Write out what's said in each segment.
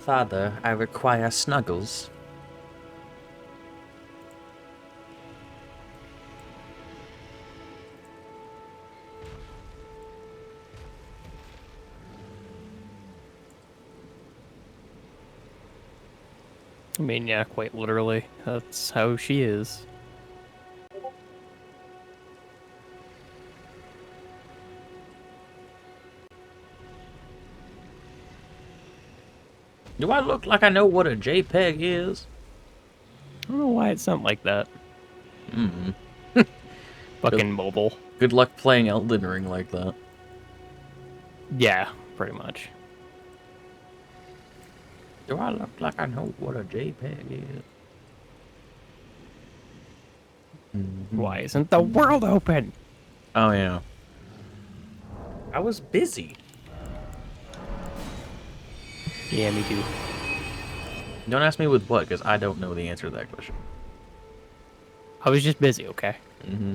Father, I require snuggles. I mean, yeah, quite literally. That's how she is. Do I look like I know what a JPEG is? I don't know why it's something like that. Hmm. Fucking mobile. Good luck playing Elden Ring like that. Yeah, pretty much. Do I look like I know what a JPEG is? Why isn't the world open? Oh, yeah. I was busy. Yeah, me too. Don't ask me with what, because I don't know the answer to that question. I was just busy, okay? Mm-hmm.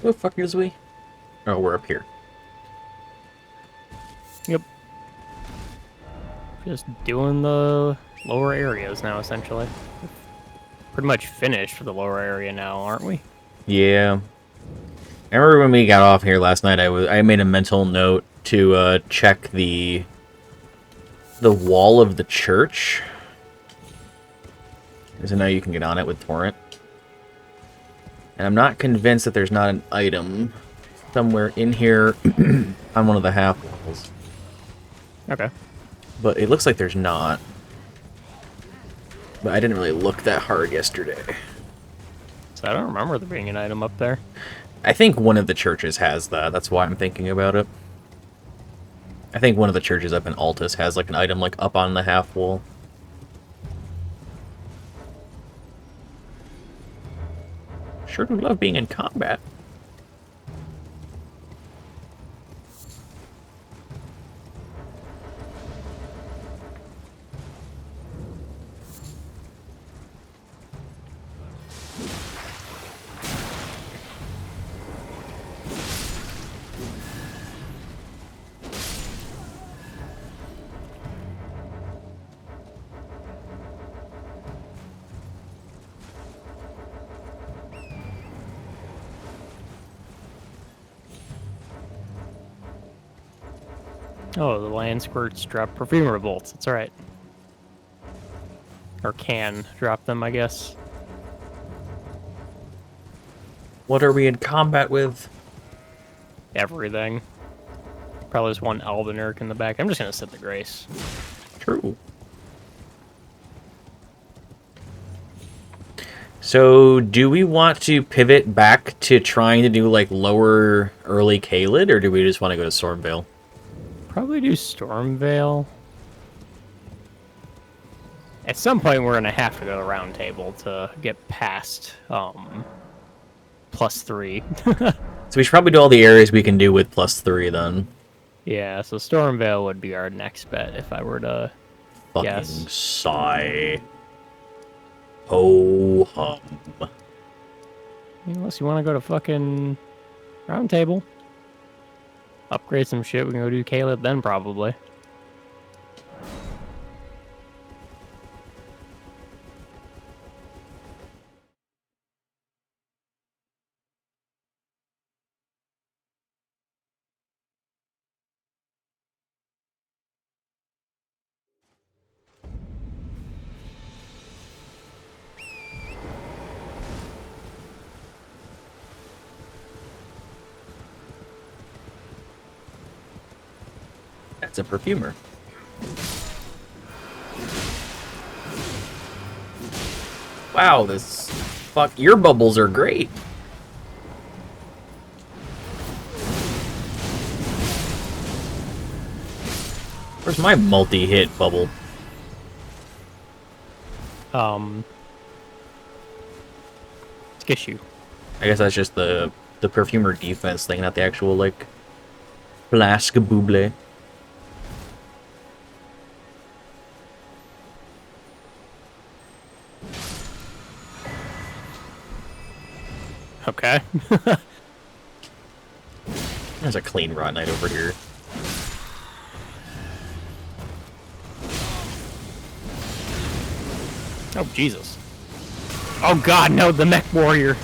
Where the fuck is we? Oh, we're up here. Yep. Just doing the lower areas now, essentially. Pretty much finished for the lower area now, aren't we? Yeah. I remember when we got off here last night, I made a mental note to check the wall of the church. So now you can get on it with Torrent. And I'm not convinced that there's not an item somewhere in here on one of the half walls. Okay. But it looks like there's not. But I didn't really look that hard yesterday. So I don't remember there being an item up there. I think one of the churches has that. That's why I'm thinking about it. I think one of the churches up in Altus has like an item like up on the half wall. Sure do love being in combat. Oh, the land squirts drop perfumer bolts. That's alright. Or can drop them, I guess. What are we in combat with? Everything. Probably just one Albanurk in the back. I'm just gonna set the Grace. True. So, do we want to pivot back to trying to do, like, lower early Caelid, or do we just want to go to Stormvale? Probably do Stormvale. At some point, we're gonna have to go to Round Table to get past +3. So we should probably do all the areas we can do with +3, then. Yeah, so Stormvale would be our next bet if I were to Fucking guess. sigh. Ho hum. Unless you want to go to fucking Round Table. Upgrade some shit, we can go do Caleb then, probably. It's a perfumer. Wow, this... Fuck, your bubbles are great. Where's my multi-hit bubble? Skishu. I guess that's just the perfumer defense thing, not the actual, like, flask bouble. Okay. There's a clean Rot Knight over here. Oh, Jesus. Oh, God, no, the mech warrior.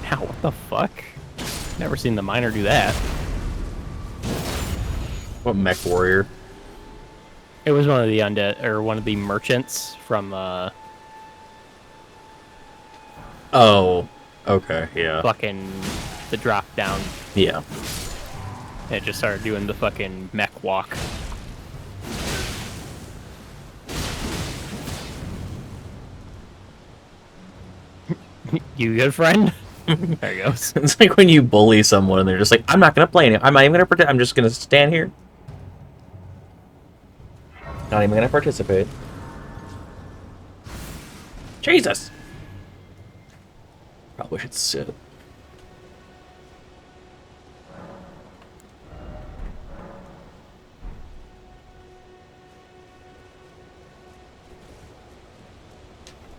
Ow, what the fuck? Never seen the miner do that. What mech warrior? It was one of the undead, or one of the merchants from, Oh, okay, yeah. fucking the drop down. Yeah. It just started doing the fucking mech walk. You good, friend? There he goes. It's like when you bully someone and they're just like, I'm not gonna play it. I'm not even gonna pretend. I'm just gonna stand here. Not even gonna participate. Jesus! Probably should sit.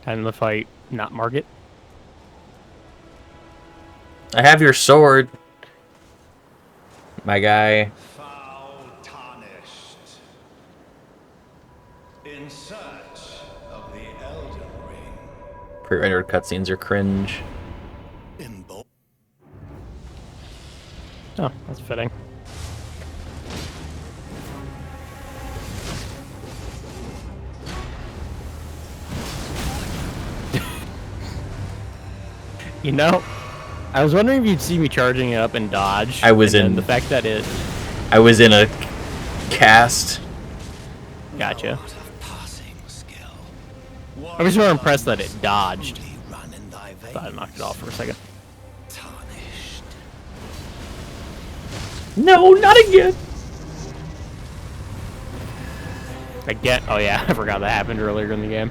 Time to fight, not Margit. I have your sword, my guy. Foul tarnished. In search of the Elden Ring. Pre-rendered cutscenes are cringe. Oh, that's fitting. You know, I was wondering if you'd see me charging it up and dodge. I was and then in- the fact that it. I was in a cast. Gotcha. What of passing skill. I was more impressed that it dodged. Only run in thy Thought I knocked it off for a second. Tarnished. No, not again. Again? Oh yeah, I forgot that happened earlier in the game.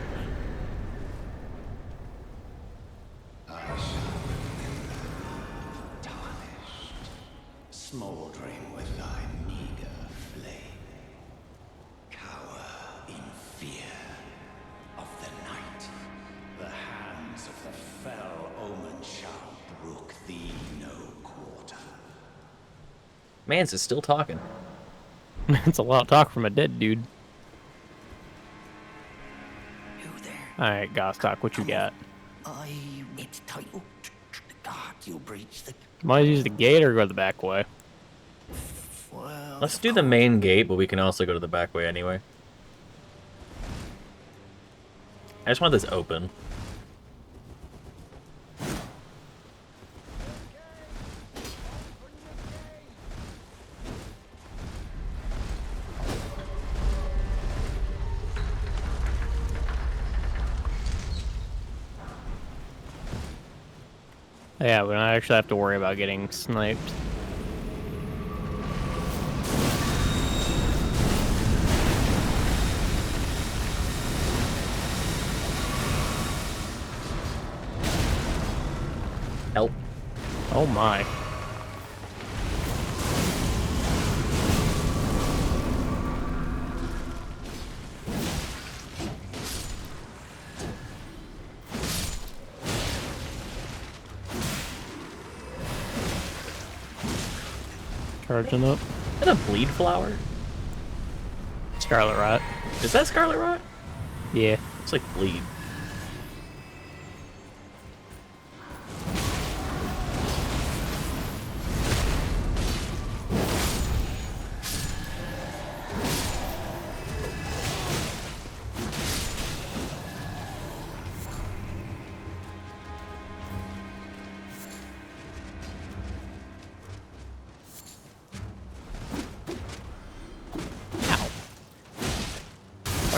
I shall remember. Tarnished. Smouldering with thy meager flame. Cower in fear of the night. The hands of the fell omen shall brook thee no quarter. Mans is still talking. It's a lot of talk from a dead dude. Who there? Alright, Gostock, what you got? It's titled The God You'll Breach the... Might use the gate or go the back way. Well, Let's do the main gate, but we can also go to the back way anyway. I just want this open. Yeah, we don't actually have to worry about getting sniped. Help. Oh my. Charging up. Is that a bleed flower? Scarlet Rot. Is that Scarlet Rot? Yeah. It's like bleed.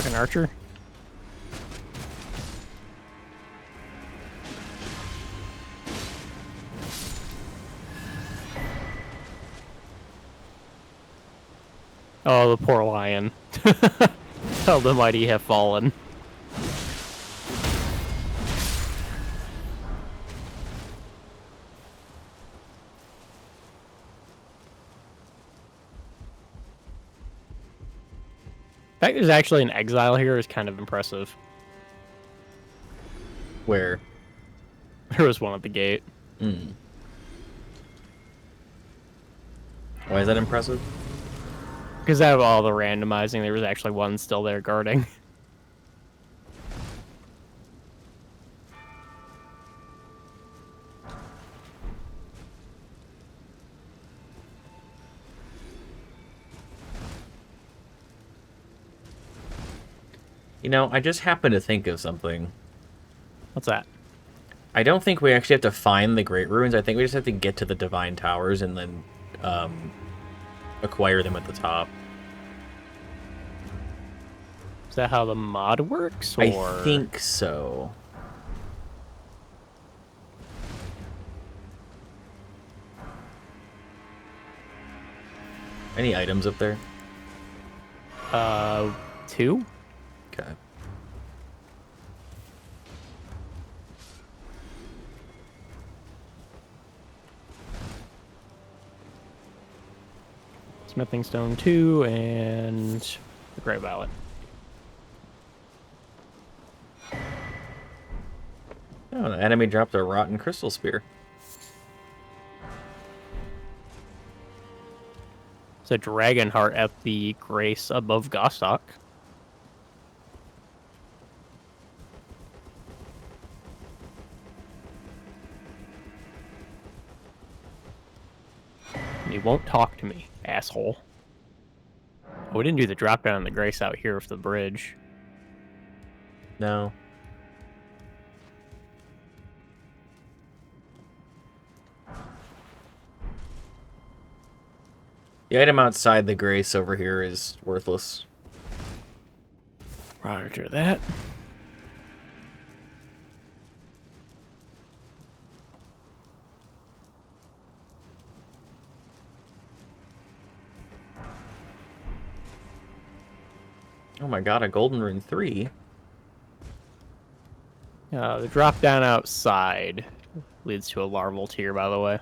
Fucking archer. Oh, the poor lion. Tell the mighty have fallen. The fact there's actually an exile here is kind of impressive. Where? There was one at the gate. Why is that impressive? Because out of all the randomizing, there was actually one still there guarding. You know, I just happened to think of something. What's that? I don't think we actually have to find the Great Ruins. I think we just have to get to the Divine Towers and then acquire them at the top. Is that how the mod works? Or... I think so. Any items up there? 2? Okay. Smithing Stone 2 and the Great Violet. Oh, an enemy dropped a rotten crystal spear. It's a dragon heart at the Grace above Gostock. You won't talk to me, asshole. Oh, we didn't do the drop down on the Grace out here with the bridge. No. The item outside the Grace over here is worthless. Roger that. Oh my god, a Golden Rune 3? The drop down outside leads to a larval tier, by the way.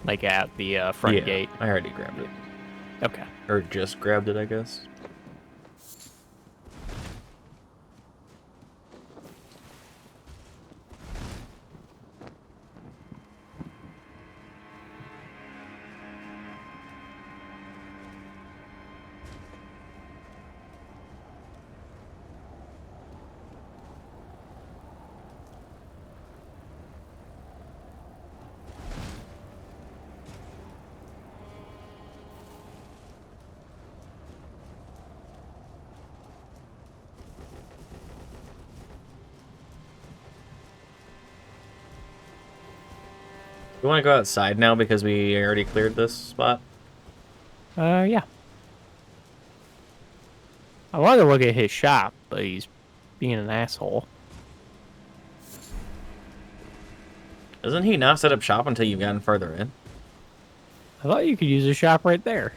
Like at the front gate. I already grabbed it. Okay. Or just grabbed it, I guess. You want to go outside now because we already cleared this spot? Yeah. I wanted to look at his shop, but he's being an asshole. Doesn't he not set up shop until you've gotten further in? I thought you could use his shop right there.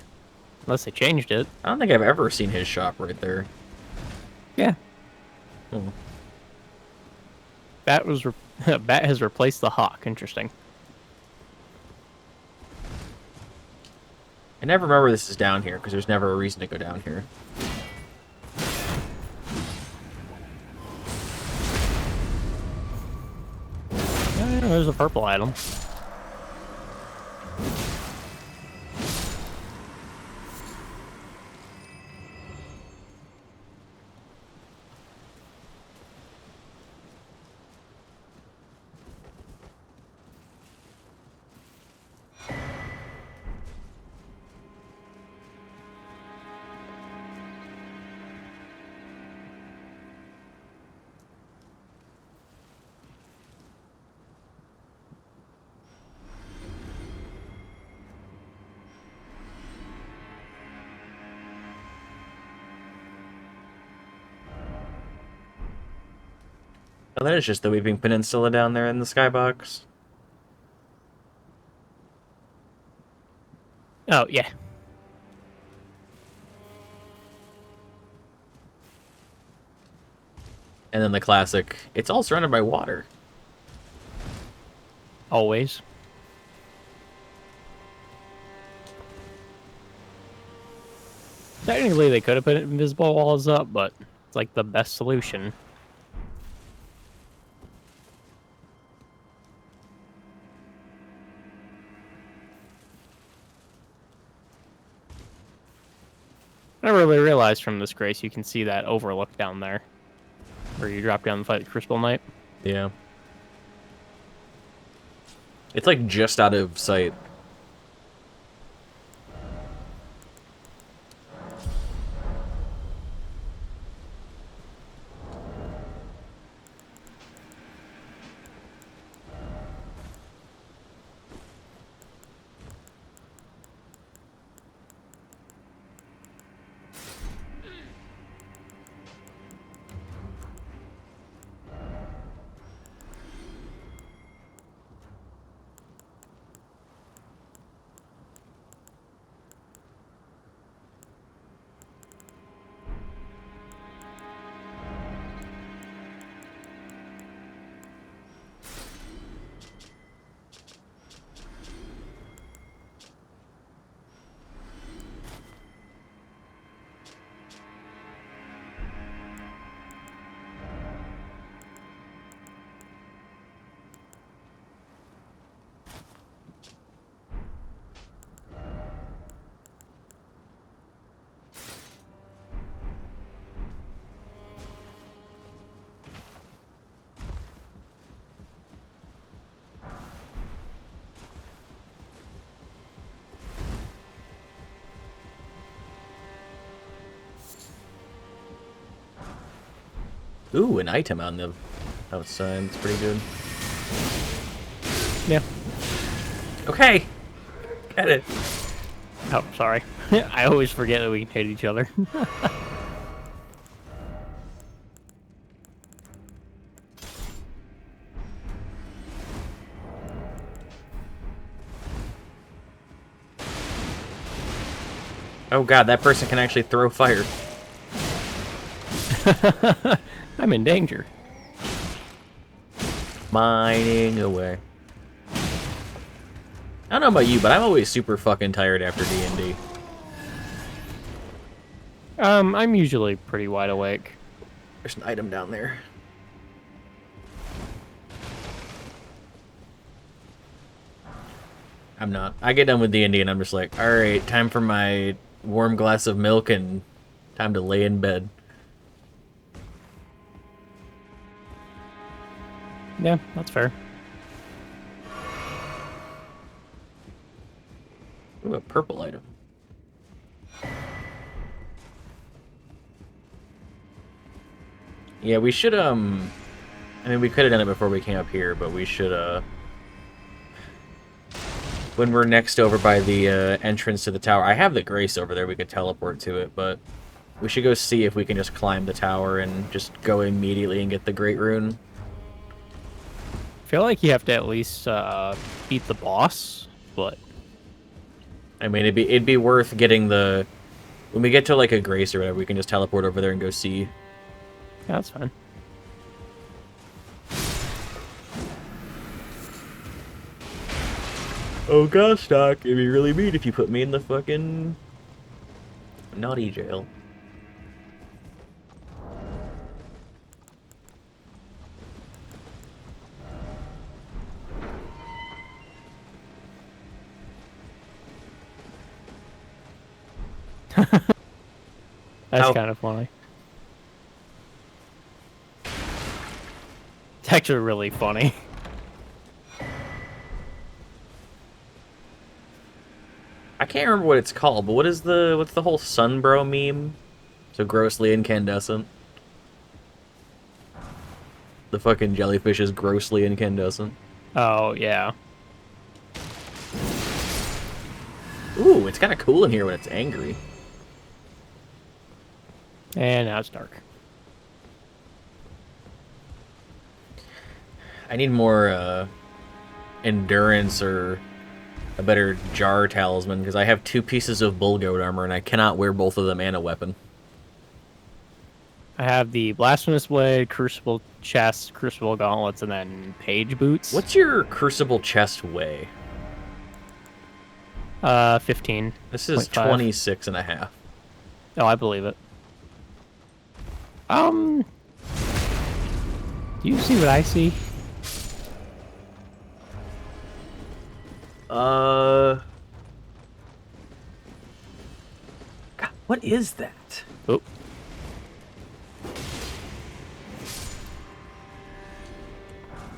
Unless they changed it. I don't think I've ever seen his shop right there. Yeah. Hmm. Bat was Bat has replaced the hawk. Interesting. I never remember this is down here because there's never a reason to go down here. Yeah, there's a purple item. Oh, that is just the Weeping Peninsula down there in the skybox. Oh, yeah. And then the classic, it's all surrounded by water. Always. Technically, they could have put invisible walls up, but it's like the best solution. I never really realized from this grace you can see that overlook down there. Where you drop down and fight the Crystal Knight. Yeah. It's like just out of sight. Ooh, an item on the outside. It's pretty good. Yeah. Okay. Get it. Oh, sorry. I always forget that we can hit each other. Oh god, that person can actually throw fire. I'm in danger. Mining away. I don't know about you, but I'm always super fucking tired after D&D. I'm usually pretty wide awake. There's an item down there. I'm not. I get done with D&D and I'm just like, alright, time for my warm glass of milk and time to lay in bed. Yeah, that's fair. Ooh, a purple item. Yeah, we should, I mean, we could have done it before we came up here, but we should, when we're next over by the, entrance to the tower. I have the Grace over there, we could teleport to it, but we should go see if we can just climb the tower and just go immediately and get the Great Rune. I feel like you have to at least beat the boss, but I mean, it'd be worth getting the... When we get to, like, a Grace or whatever, we can just teleport over there and go see. yeah, that's fine. Oh gosh, Doc, it'd be really mean if you put me in the fucking... naughty jail. That's Ow. kind of funny. It's actually really funny. I can't remember what it's called, but what's the whole Sunbro meme? So grossly incandescent. The fucking jellyfish is grossly incandescent. Oh, yeah. Ooh, it's kind of cool in here when it's angry. And now it's dark. I need more endurance or a better jar talisman, because I have 2 pieces of bull goat armor and I cannot wear both of them and a weapon. I have the blasphemous blade, crucible chest, crucible gauntlets, and then page boots. What's your crucible chest weigh? 15. This is 0.5. 26 and a half. Oh, I believe it. Do you see what I see? God, what is that? Oh.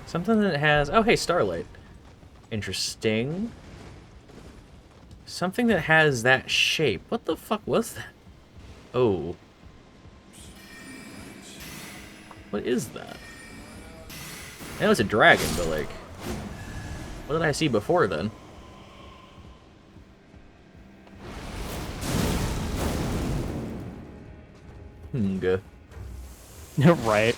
Something that has... Oh, hey, Starlight. Interesting. Something that has that shape. What the fuck was that? Oh. What is that? I know it's a dragon, but, like... What did I see before, then? Good. Right.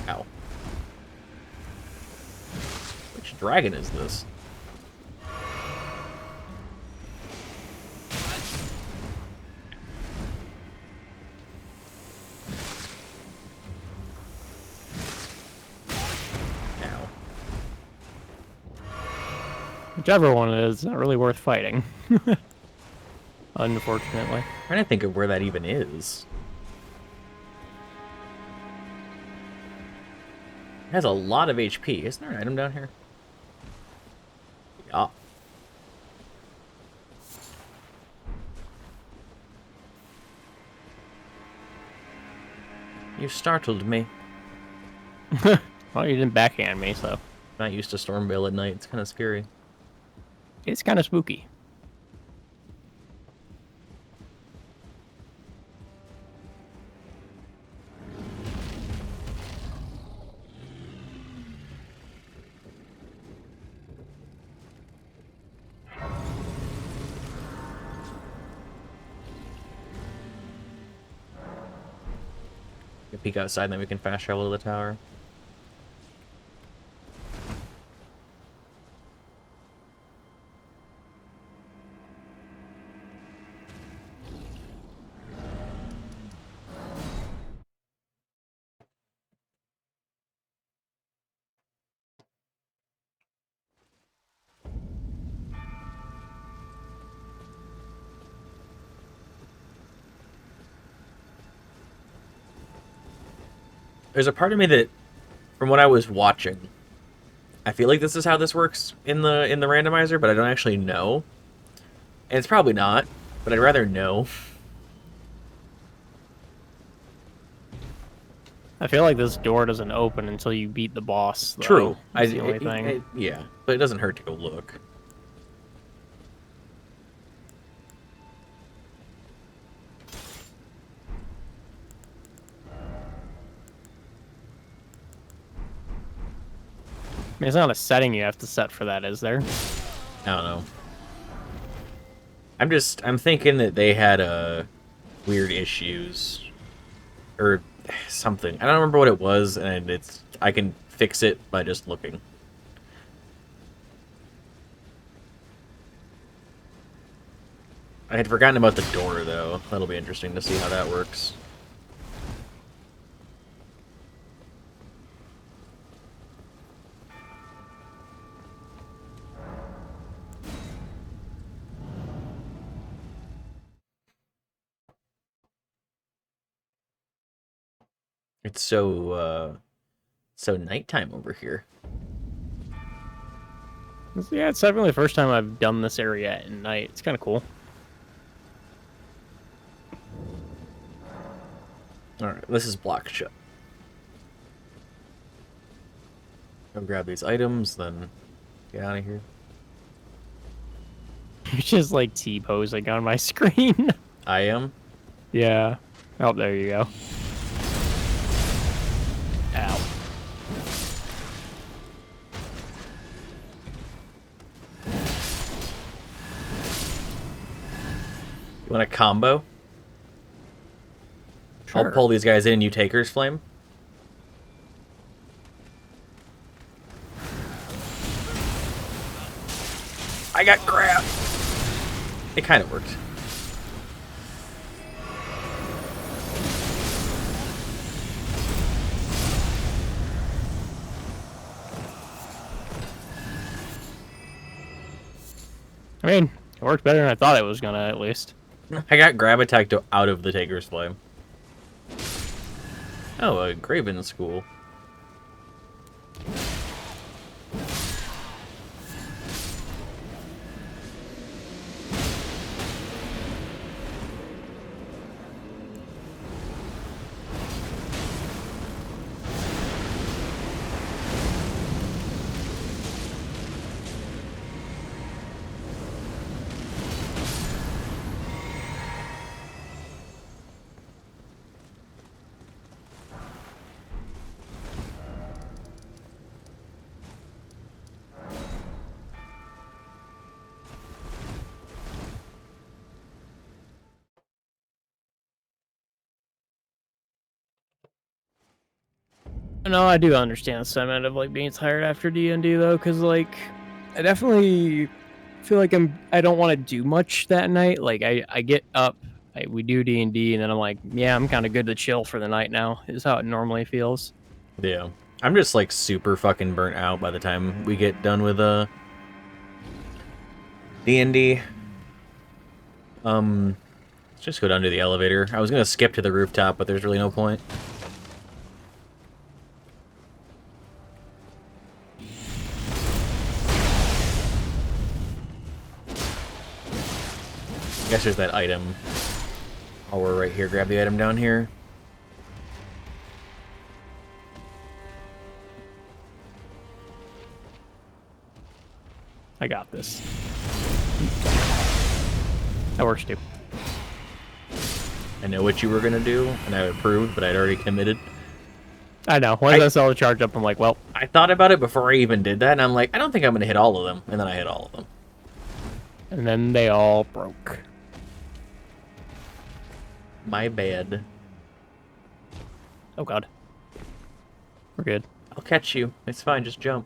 Ow. Which dragon is this? Ow. Whichever one it is, not really worth fighting. Unfortunately. I'm trying to think of where that even is. It has a lot of HP. Isn't there an item down here? Yeah. You startled me. Well, you didn't backhand me, so Not used to Stormveil at night. It's kind of scary. it's kind of spooky. We can peek outside and then we can fast travel to the tower. There's a part of me that, from what I was watching, I feel like this is how this works in the randomizer, but I don't actually know. And it's probably not, but I'd rather know. I feel like this door doesn't open until you beat the boss. Though. True. That's the only thing. Yeah, but it doesn't hurt to go look. I mean, it's not a setting you have to set for that, is there? I don't know. I'm thinking that they had weird issues or something. I don't remember what it was, and I can fix it by just looking. I had forgotten about the door, though. That'll be interesting to see how that works. It's so nighttime over here. Yeah, it's definitely the first time I've done this area at night. It's kind of cool. Alright, this is blocked shut. Go grab these items, then get out of here. You're just like T-posing on my screen. I am? Yeah. Oh, there you go. Ow. Want a combo? Sure. I'll pull these guys in, you Taker's Flame. I got grabbed. It kind of worked. I mean, it worked better than I thought it was gonna, at least. I got grab attacked out of the Taker's Flame. Oh, a Graven School. No, I do understand the sentiment of like being tired after D&D though, because like I definitely feel like I don't want to do much that night. Like I get up, we do D&D, and then I'm like, yeah, I'm kind of good to chill for the night now. Is how it normally feels. Yeah. I'm just like super fucking burnt out by the time we get done with D&D. Let's just go down to the elevator. I was gonna skip to the rooftop, but there's really no point. I guess there's that item. Oh, we're right here. Grab the item down here. I got this. That works too. I know what you were gonna do, and I approved, but I'd already committed. I know. Once I saw the charge up, I'm like, well. I thought about it before I even did that, and I'm like, I don't think I'm gonna hit all of them, and then I hit all of them. And then they all broke. My bad. Oh god. We're good. I'll catch you. It's fine, just jump.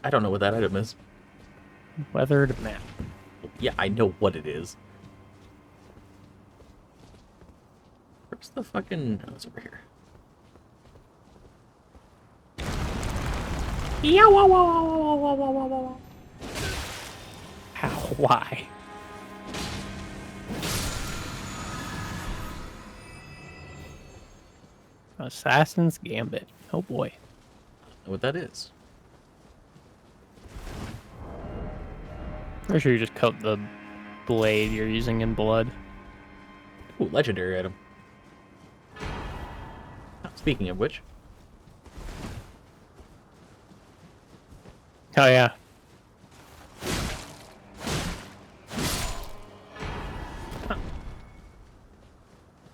I don't know what that item is. Weathered map. Yeah, I know what it is. Where's the fucking... Oh, it's over here. Yeah, whoa, whoa, whoa, whoa, whoa, whoa, whoa, whoa. How? Why? Assassin's Gambit. Oh boy. I don't know what that is. Pretty sure you just coat the blade you're using in blood. Ooh, legendary item. Oh, speaking of which, Oh yeah.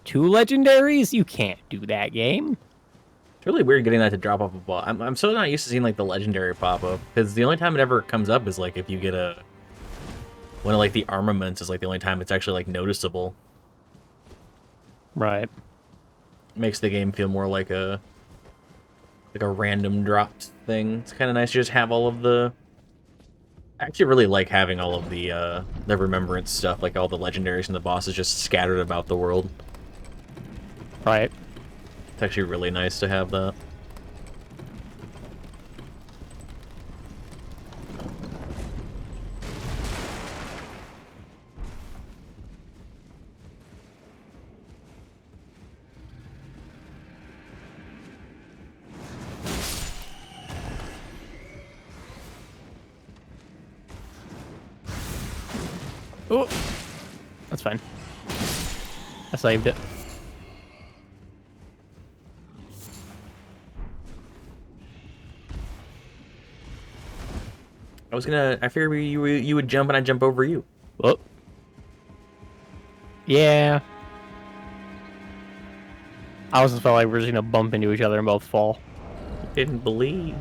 Two legendaries? You can't do that game. it's really weird getting that to drop off a ball. I'm so not used to seeing like the legendary pop up, because the only time it ever comes up is like if you get a one of like the armaments is like the only time it's actually like noticeable. Right. Makes the game feel more like a random dropped thing. It's kind of nice to just have all of the. I actually really like having all of the remembrance stuff, like all the legendaries and the bosses just scattered about the world. Right. It's actually really nice to have that. Oh, that's fine. I saved it. I figured you would jump and I'd jump over you. Whoop. Yeah. I also felt like we were just gonna bump into each other and both fall. Didn't believe.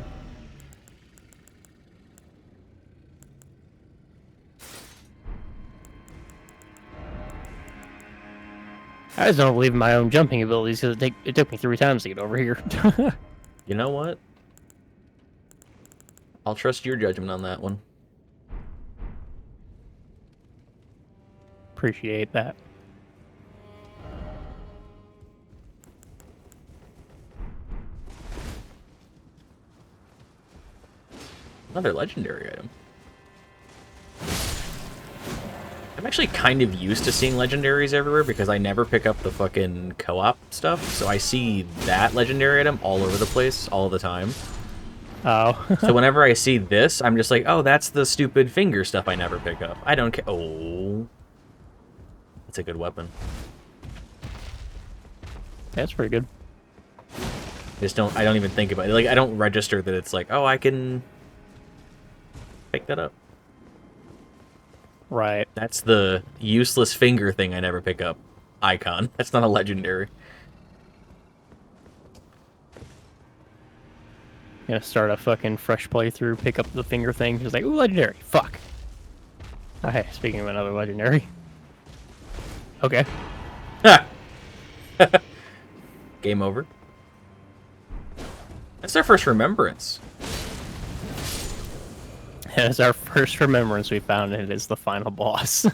I just don't believe in my own jumping abilities because it took me 3 times to get over here. You know what? I'll trust your judgment on that one. Appreciate that. Another legendary item. I'm actually kind of used to seeing legendaries everywhere because I never pick up the fucking co-op stuff, so I see that legendary item all over the place all the time. Oh. So whenever I see this, I'm just like, oh, that's the stupid finger stuff I never pick up. I don't care. Oh. That's a good weapon. That's pretty good. I don't even think about it. Like, I don't register that it's like, oh, I can pick that up. Right. That's the useless finger thing I never pick up icon. That's not a legendary. Gonna start a fucking fresh playthrough, pick up the finger thing. Just like, ooh, legendary. Fuck. Oh, hey, speaking of another legendary. Okay. Ha! Game over. That's our first remembrance. As our first remembrance, we found it is the final boss.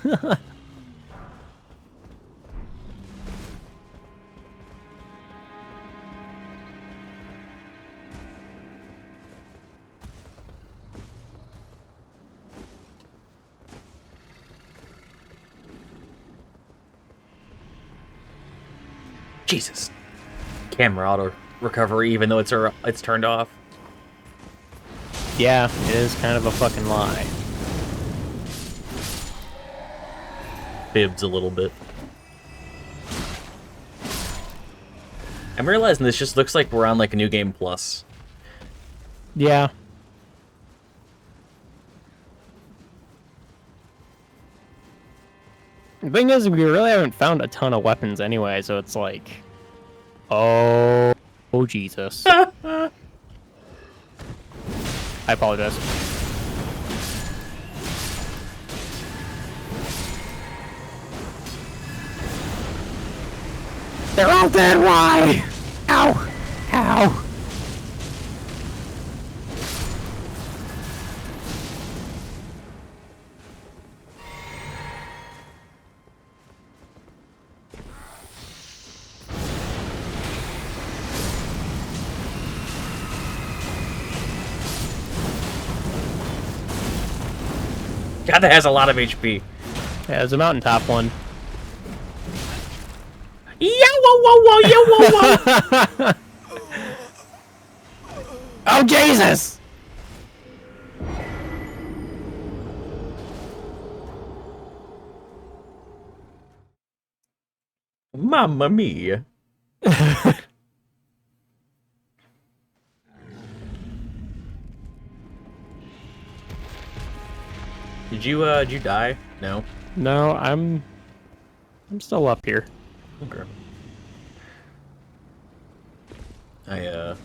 Jesus. Camera auto recovery, even though it's turned off. Yeah, it is kind of a fucking lie. Bibs a little bit. I'm realizing this just looks like we're on like a New Game Plus. Yeah. The thing is, we really haven't found a ton of weapons anyway, so it's like... Oh Jesus. I apologize. They're all dead, why? Ow! Ow! God, that has a lot of HP. Yeah, there's a mountaintop one. Yeah, whoa, whoa, whoa, yeah, whoa, whoa. Oh, Jesus! Mamma mia. Did you die? No. No, I'm still up here. Okay. I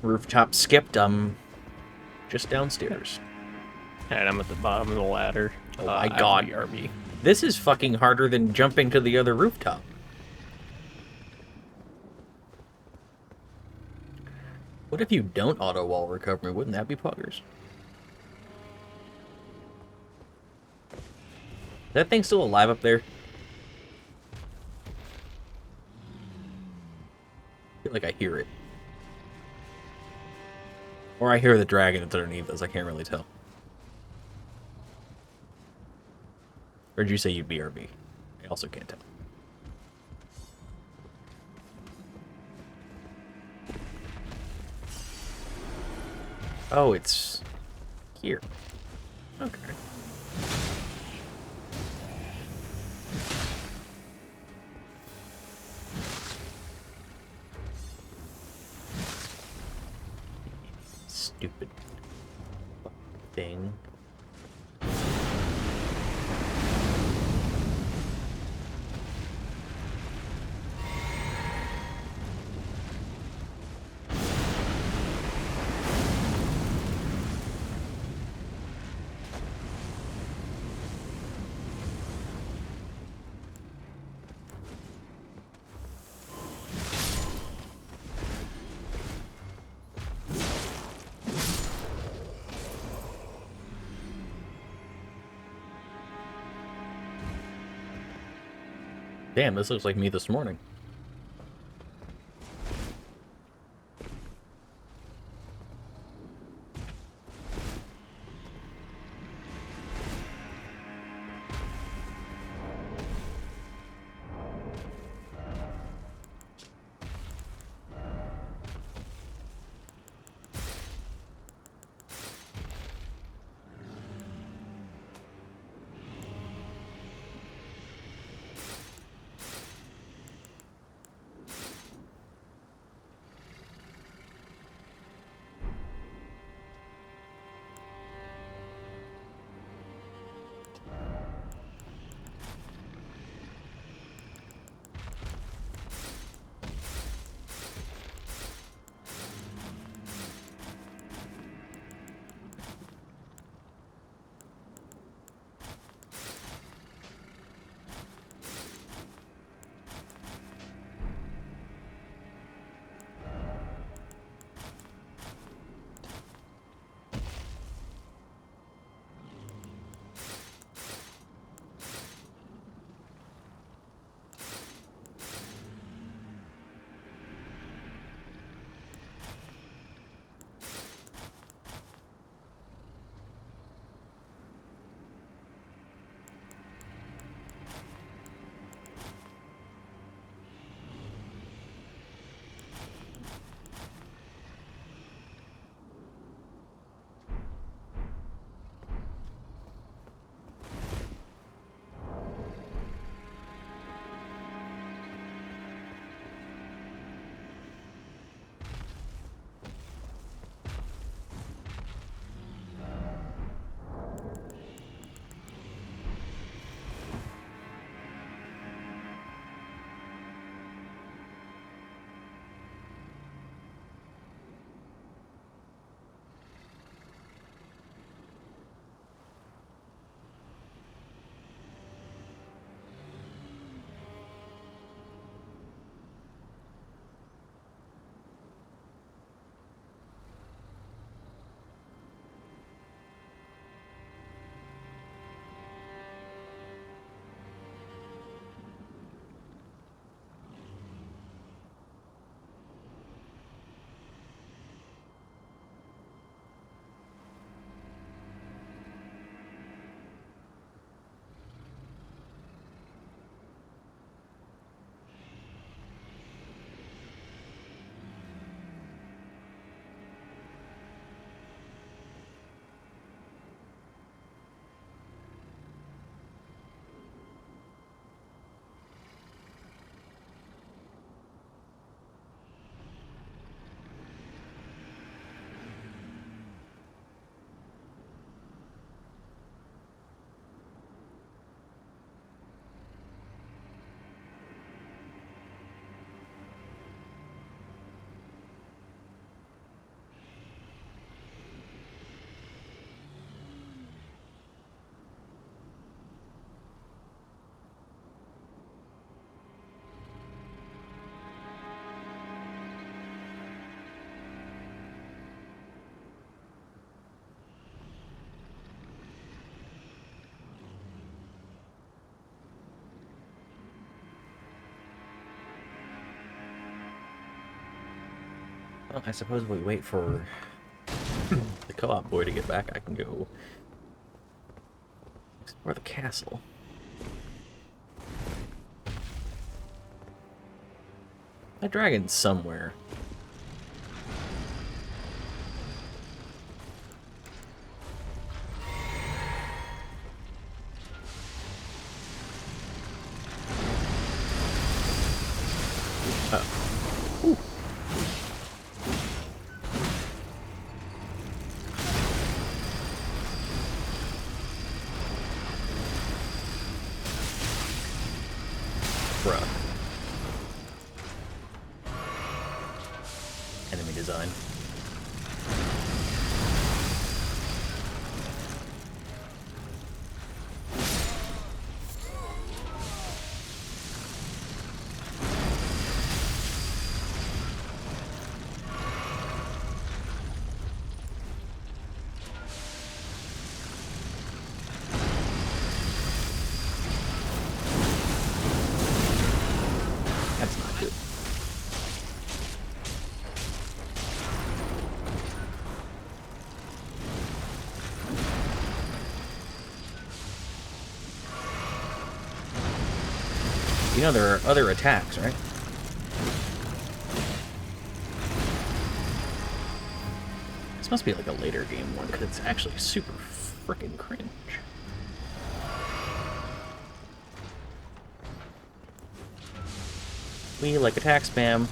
rooftop skipped. I'm just downstairs. And I'm at the bottom of the ladder. Oh my God. RB. This is fucking harder than jumping to the other rooftop. What if you don't auto wall recovery? Wouldn't that be poggers? Is that thing still alive up there? I feel like I hear it. Or I hear the dragon that's underneath us. I can't really tell. Or did you say you'd BRB? I also can't tell. Oh, it's here. Okay. Stupid thing. Damn, this looks like me this morning. Well, I suppose if we wait for the co-op boy to get back, I can go explore the castle. That dragon's somewhere. Ooh. Bruh. Enemy design. That's not good. You know there are other attacks, right? This must be like a later game one, because it's actually super freaking cringe. We like attack spam.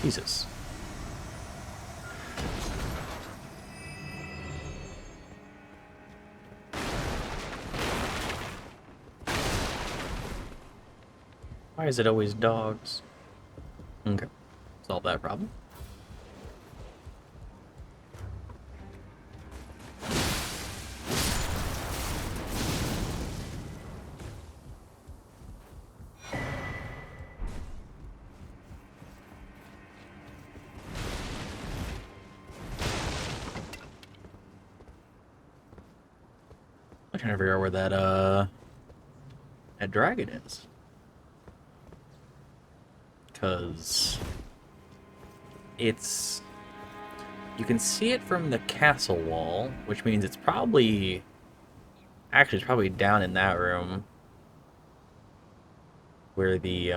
Jesus. Why is it always dogs? Okay. Solve that problem. I'm trying to figure out where that dragon is. Because it's... You can see it from the castle wall, which means it's probably... Actually, it's probably down in that room. Where the,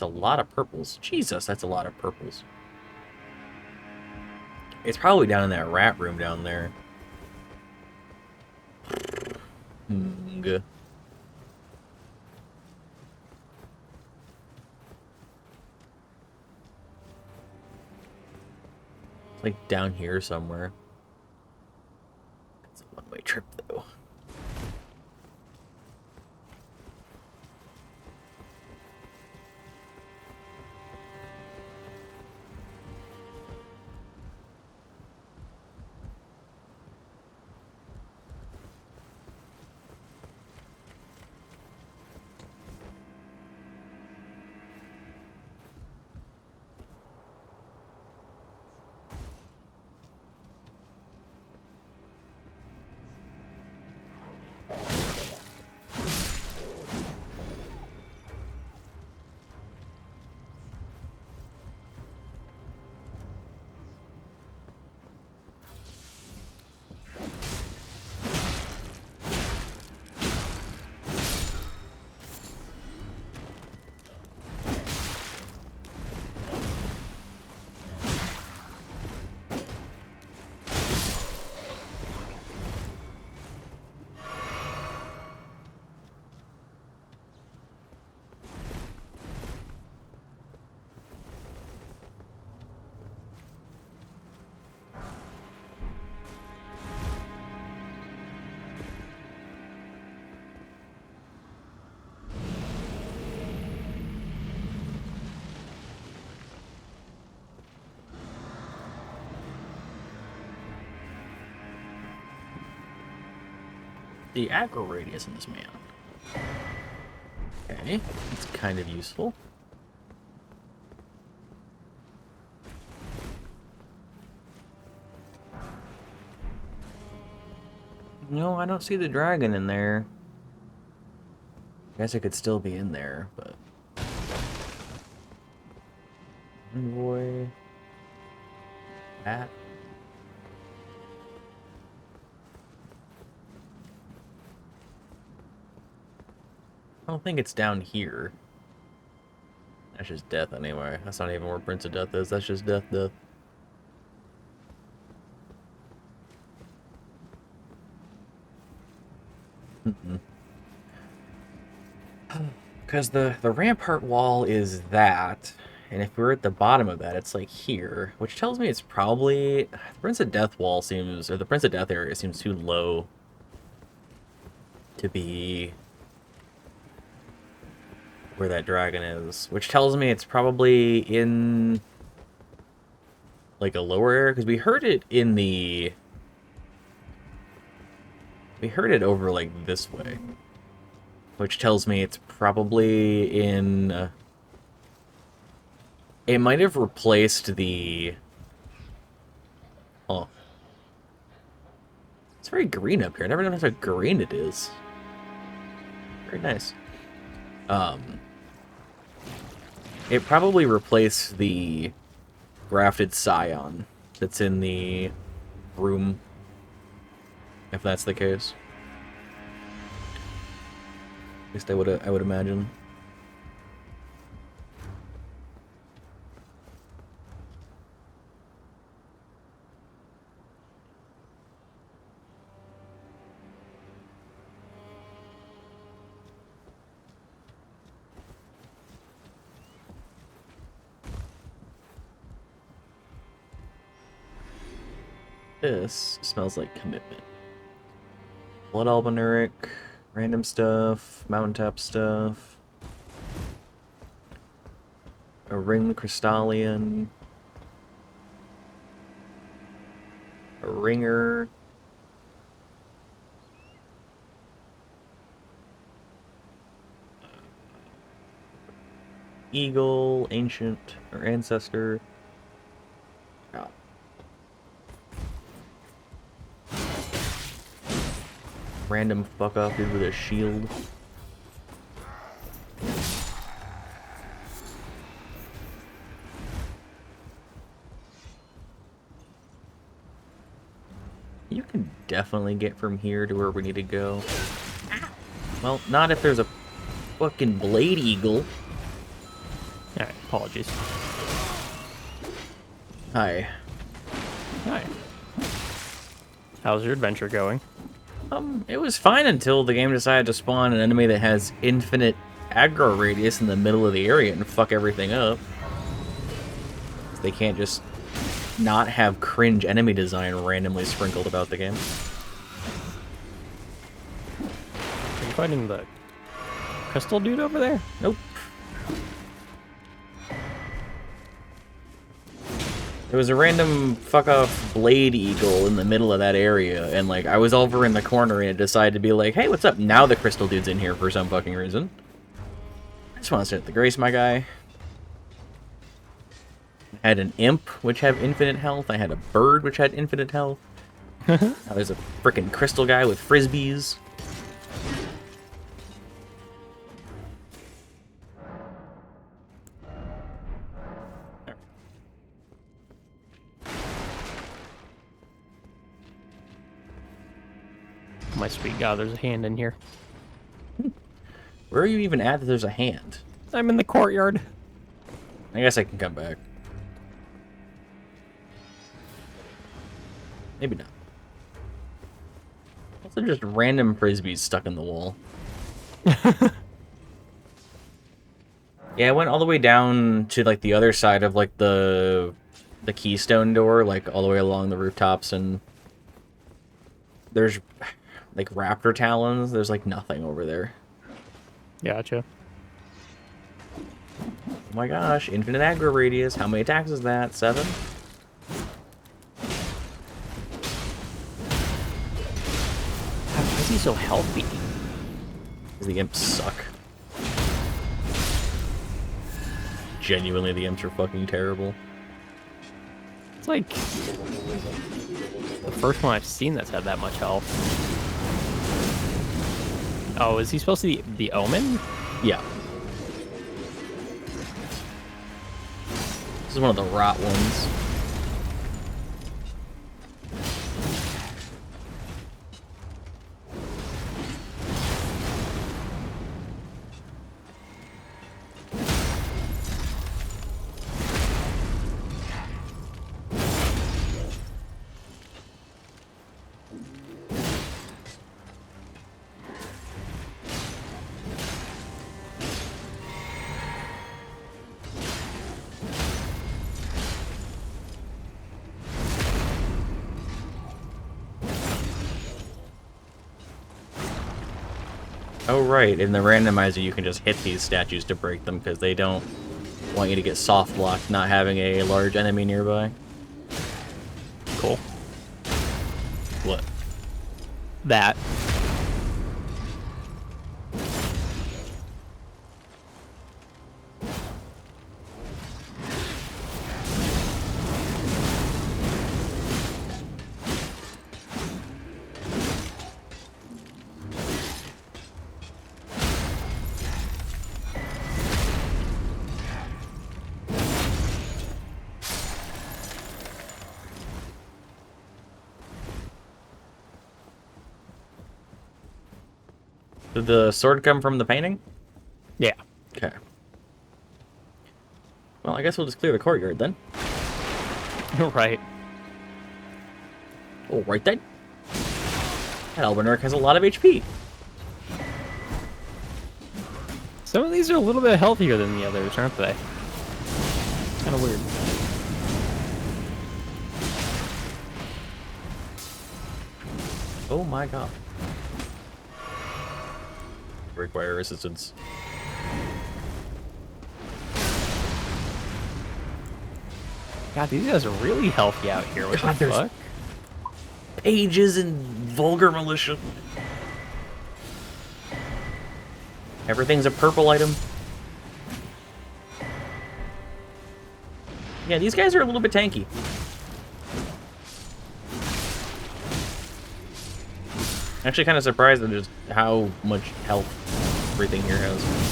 It's a lot of purples. Jesus, that's a lot of purples. It's probably down in that rat room down there. Good. It's like down here somewhere. It's a one-way trip, though. The aggro radius in this man. Okay, it's kind of useful. No, I don't see the dragon in there. I guess it could still be in there, but... Envoy... That... I don't think it's down here. That's just death anyway. That's not even where Prince of Death is. That's just death. Because the rampart wall is that, and if we're at the bottom of that, it's like here, which tells me it's probably the Prince of Death wall seems, or the Prince of Death area seems too low to be where that dragon is, which tells me it's probably in like a lower area, because we heard it over like this way, which tells me it's probably in it might have replaced the oh, it's very green up here. I never noticed how green it is. Very nice. It probably replaced the grafted scion that's in the room, if that's the case. At least I would imagine. This smells like commitment. Blood albinuric, random stuff, mountaintop stuff, a ring crystallian, a ringer, eagle, ancient, or ancestor. Oh. Random fuck off dude with a shield. You can definitely get from here to where we need to go. Well, not if there's a fucking blade eagle. Alright, apologies. Hi. Hi. How's your adventure going? It was fine until the game decided to spawn an enemy that has infinite aggro radius in the middle of the area and fuck everything up. They can't just not have cringe enemy design randomly sprinkled about the game. Are you fighting the crystal dude over there? Nope. There was a random fuck-off blade eagle in the middle of that area, and, like, I was over in the corner, and it decided to be like, hey, what's up? Now the crystal dude's in here for some fucking reason. I just want to sit at the grace, my guy. I had an imp, which had infinite health. I had a bird, which had infinite health. Now there's a frickin' crystal guy with frisbees. My sweet god, there's a hand in here. Where are you even at that there's a hand? I'm in the courtyard. I guess I can come back. Maybe not. Also just random frisbees stuck in the wall. Yeah, I went all the way down to, like, the other side of, like, the keystone door, like, all the way along the rooftops, and there's, like, raptor talons. There's, like, nothing over there. Gotcha. Oh my gosh, infinite aggro radius. How many attacks is that? 7? How is he so healthy? Because the imps suck. Genuinely, the imps are fucking terrible. It's like the first one I've seen that's had that much health. Oh, is he supposed to be the Omen? Yeah. This is one of the rot ones. Oh, right. In the randomizer, you can just hit these statues to break them because they don't want you to get soft locked, not having a large enemy nearby. Cool. What? That. Did the sword come from the painting? Yeah. Okay. Well, I guess we'll just clear the courtyard then. Right. Oh, right then. That Albanark has a lot of HP. Some of these are a little bit healthier than the others, aren't they? Kind of weird. Oh my god. Require assistance. God, these guys are really healthy out here. What God, the there's- fuck? Pages and vulgar militia. Everything's a purple item. Yeah, these guys are a little bit tanky. Actually, kind of surprised at just how much health everything here has.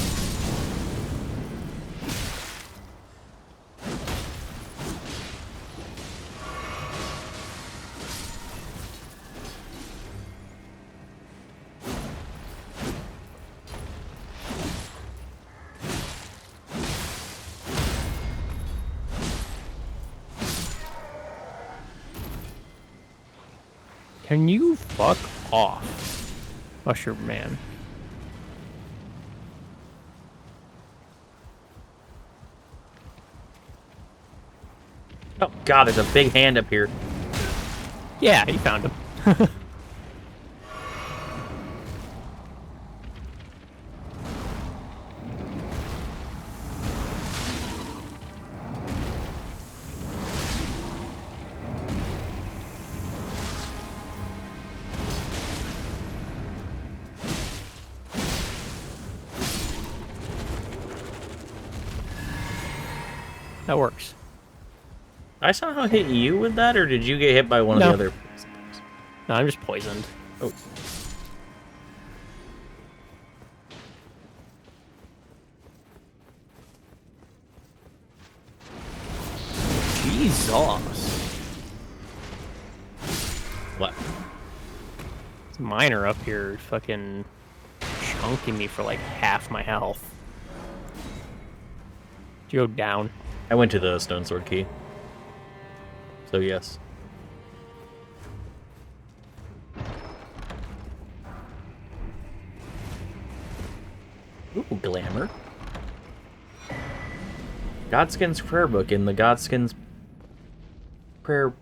Can you fuck off, Usher Man? Oh god, there's a big hand up here. Yeah, he found him. That works. I somehow hit you with that, or did you get hit by one No. of the other? No, I'm just poisoned. Oh. Jesus. What? This miner up here fucking chunking me for like half my health. Did you go down? I went to the stone sword key. So yes. Ooh, glamour. Godskin's prayer book in the Godskin's prayer.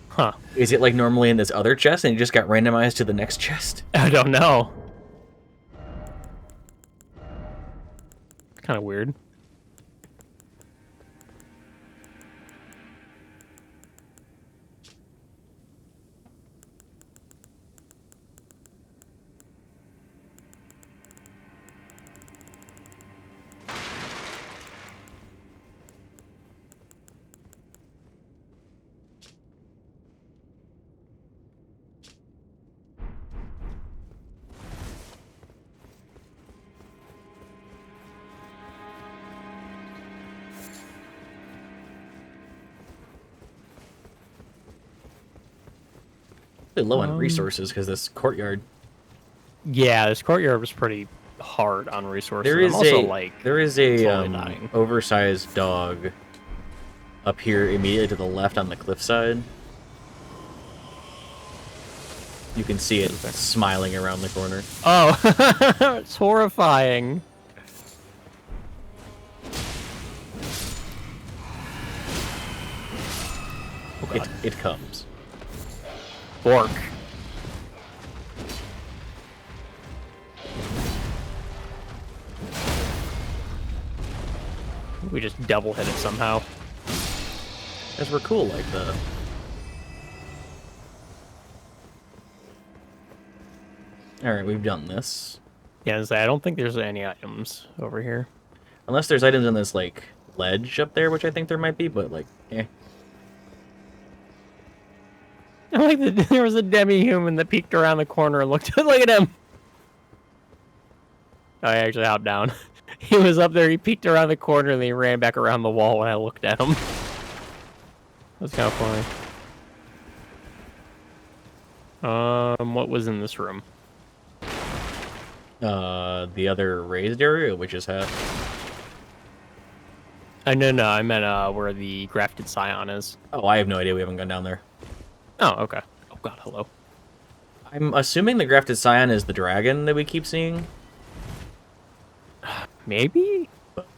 Huh. Is it like normally in this other chest and it just got randomized to the next chest? I don't know. Kind of weird. Really low on resources because this courtyard. Yeah, this courtyard was pretty hard on resources. There is I'm also, a like, there is a slowly dying. oversized dog up here immediately to the left on the cliffside. You can see it smiling around the corner. Oh, it's horrifying. God. It comes. Bork. We just double hit it somehow. Because we're cool like that. Alright, we've done this. Yeah, I don't think there's any items over here. Unless there's items on this, like, ledge up there, which I think there might be, but, like, eh. I like that there was a demi-human that peeked around the corner and looked. Look at him! Oh, I actually hopped down. He was up there, he peeked around the corner, and then he ran back around the wall when I looked at him. That's kind of funny. What was in this room? The other raised area, which is hat. No, I meant where the grafted scion is. Oh, I have no idea. We haven't gone down there. Oh, okay. Oh god, hello. I'm assuming the grafted scion is the dragon that we keep seeing. Maybe?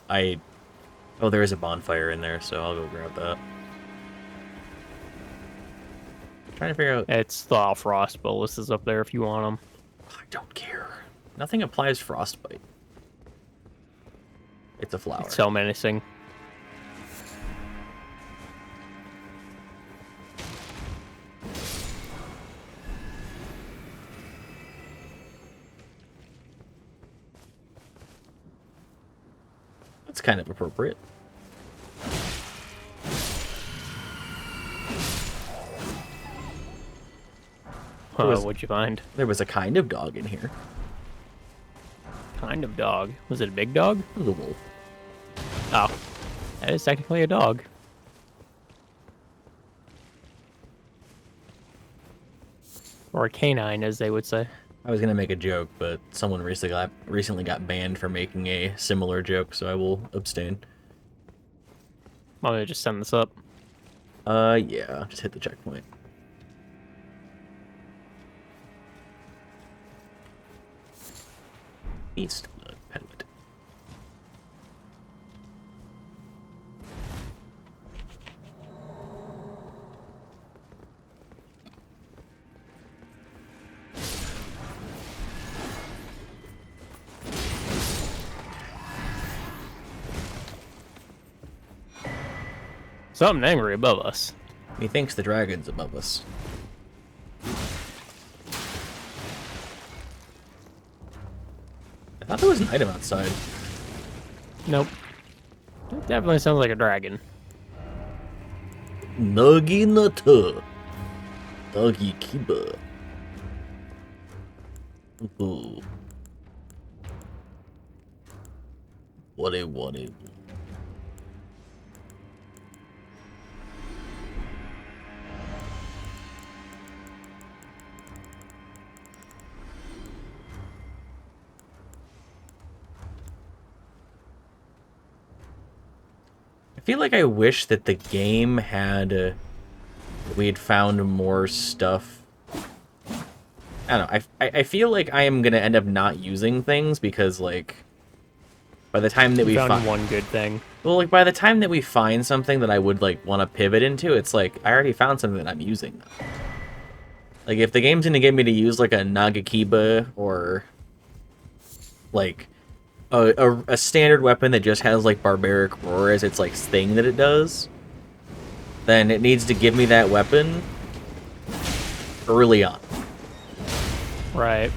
Oh, there is a bonfire in there, so I'll go grab that. Trying to figure out... It's the frost ballistas up there if you want them. I don't care. Nothing applies frostbite. It's a flower. It's so menacing. That's kind of appropriate. What'd you find? There was a kind of dog in here. Kind of dog. Was it a big dog? It was a wolf. Oh. That is technically a dog. Or a canine, as they would say. I was gonna make a joke, but someone recently got banned for making a similar joke, so I will abstain. Want me to just send this up? Yeah, just hit the checkpoint. East pellet. Something angry above us. He thinks the dragon's above us. I thought there was an item outside. Nope. It definitely sounds like a dragon. Nagi Nata. Nagi Kiba. Ooh. What a. I feel like I wish that the game had... we had found more stuff. I don't know. I feel like I am going to end up not using things because, like, by the time that we found one good thing. Well, like, by the time that we find something that I would, like, want to pivot into, it's like, I already found something that I'm using now. Like, if the game's going to get me to use, like, a Nagakiba or, like... A standard weapon that just has, like, Barbaric Roar as its, like, thing that it does, then it needs to give me that weapon early on. Right.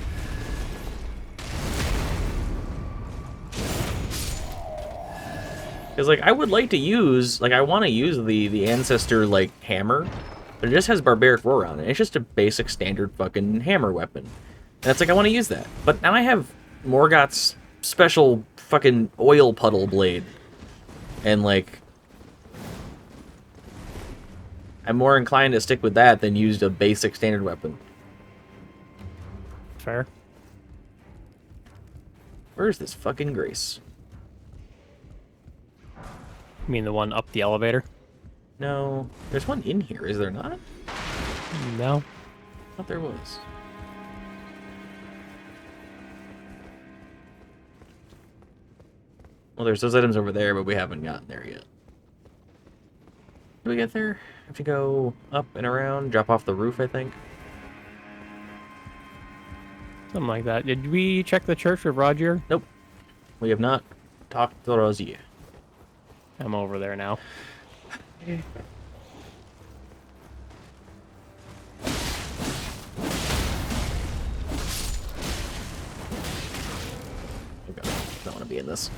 Because, like, I would like to use, like, I want to use the Ancestor, like, hammer, but it just has Barbaric Roar on it. It's just a basic standard fucking hammer weapon. And it's like, I want to use that. But now I have Morgoth's special fucking oil puddle blade, and like I'm more inclined to stick with that than use a basic standard weapon. Fair. Where's this fucking Grace? You mean the one up the elevator? No, there's one in here, is there not? No. I thought there was. Well, there's those items over there, but we haven't gotten there yet. Do we get there? Have to go up and around, drop off the roof, I think. Something like that. Did we check the church with Roger? Nope. We have not talked to Rosie. I'm over there now. Oh god, I don't want to be in this.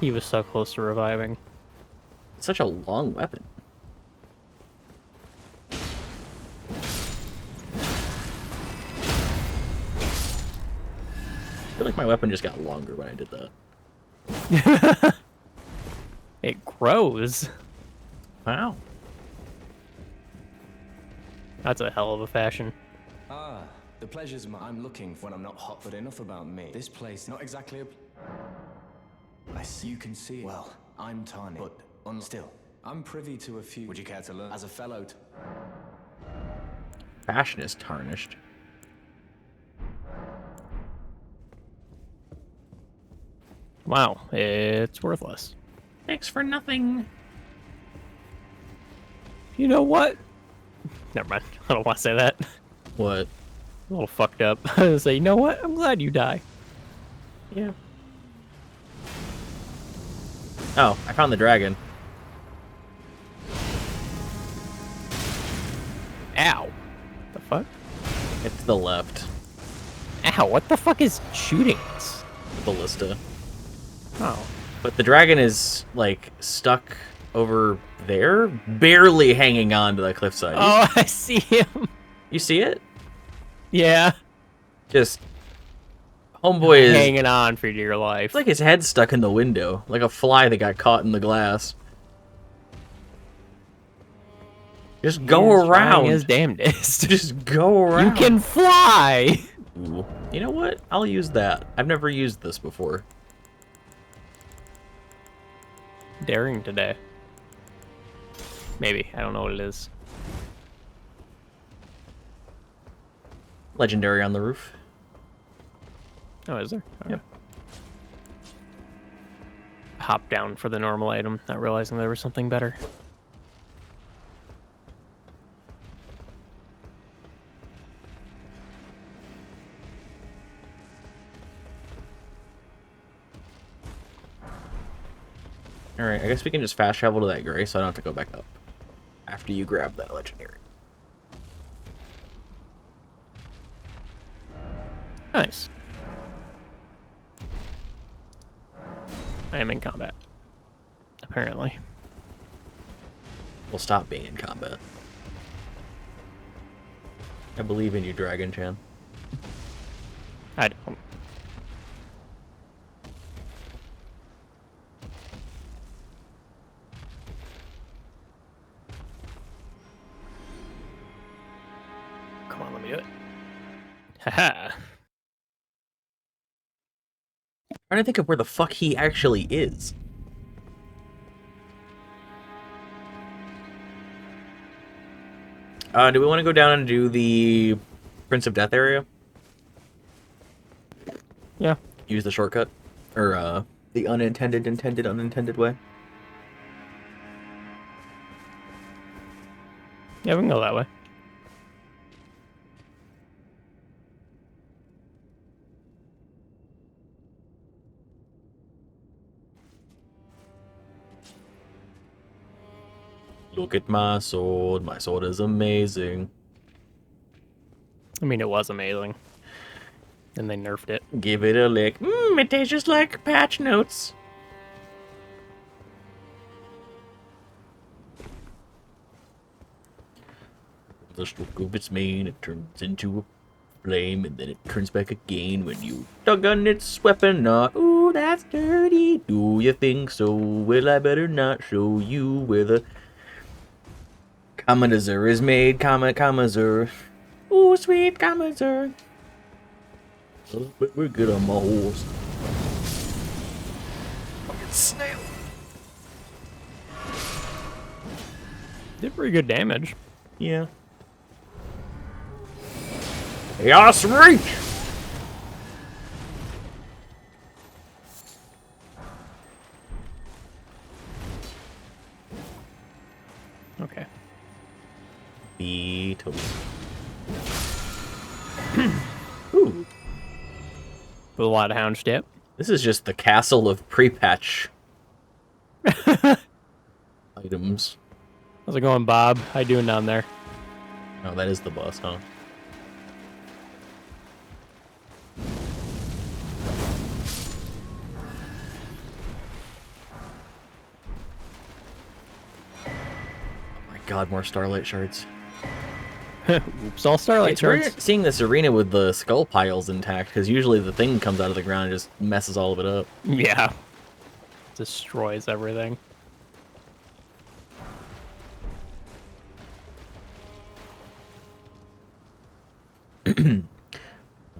He was so close to reviving. It's such a long weapon. I feel like my weapon just got longer when I did that. It grows. Wow. That's a hell of a fashion. Ah, the pleasure's I'm looking for when I'm not hot, but enough about me. This place, not exactly a... I see. You can see it. Well, I'm Tani, but still, I'm privy to a few... Would you care to learn? As a fellow... Fashion is tarnished. Wow, it's worthless. Thanks for nothing. You know what? Never mind. I don't want to say that. What? A little fucked up. I was say, you know what? I'm glad you die. Yeah. Oh, I found the dragon. Ow. The fuck? It's to the left. Ow, what the fuck is shooting us? Ballista. Oh. But the dragon is, like, stuck over there, barely hanging on to the cliffside. Oh, I see him. You see it? Yeah. Just... Homeboy is... Hanging on for dear life. It's like his head's stuck in the window, like a fly that got caught in the glass. Just go around. His damnedest. Just go around. You can fly. Ooh. You know what? I'll use that. I've never used this before. Daring today. Maybe. I don't know what it is. Legendary on the roof. Oh, is there? Yep. Hop down for the normal item, not realizing there was something better. Alright, I guess we can just fast travel to that gray so I don't have to go back up. After you grab that legendary. Nice. I am in combat. Apparently. We'll stop being in combat. I believe in you, Dragon Chan. I don't. Come on, let me do it. Haha. I'm trying to think of where the fuck he actually is. Do we want to go down and do the Prince of Death area? Yeah. Use the shortcut? Or, the unintended way? Yeah, we can go that way. Look at my sword. My sword is amazing. I mean, it was amazing. And they nerfed it. Give it a lick. It tastes just like patch notes. The stroke of its mane, it turns into a flame, and then it turns back again when you tug on its weapon. Not, ooh, that's dirty. Do you think so? Well, I better not show you where the Kamazur is made. Kamazur. Ooh, sweet Kamazur. We're good on my horse. Fucking snail. Did pretty good damage. Yeah. Chaos Reach! Okay. Beetle. Ooh. With a lot of hound step. This is just the castle of pre-patch items. How's it going, Bob? How you doing down there? Oh, that is the boss, huh? Oh my god, more Starlight shards. Oops, all Starlight It's weird shards. seeing this arena with the skull piles intact, because usually the thing comes out of the ground and just messes all of it up. Yeah. Destroys everything.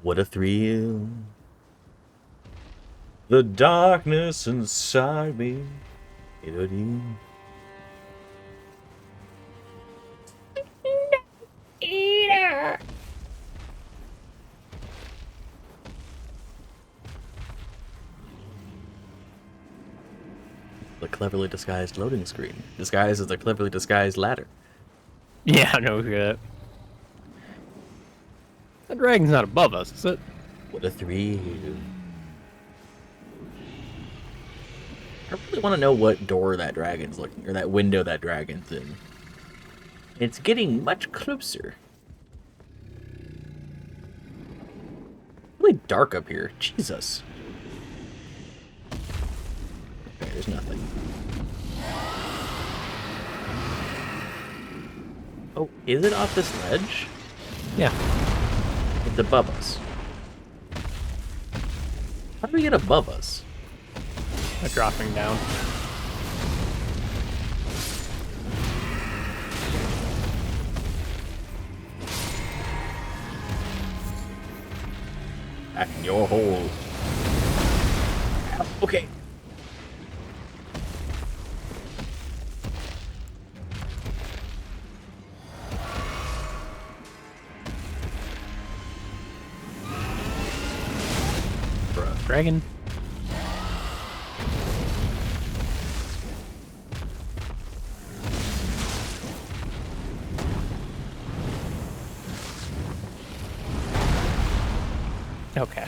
What a thrill. The darkness inside me. The cleverly disguised loading screen. Disguised as a cleverly disguised ladder. Yeah, no shit. The dragon's not above us, is it? What a thrill. I really want to know what door that dragon's looking, or that window that dragon's in. It's getting much closer. Really dark up here. Jesus. Okay, there's nothing. Oh, is it off this ledge? Yeah. It's above us. How do we get above us? They're dropping down. Back in your hole. Okay. Bruh. Dragon. Okay.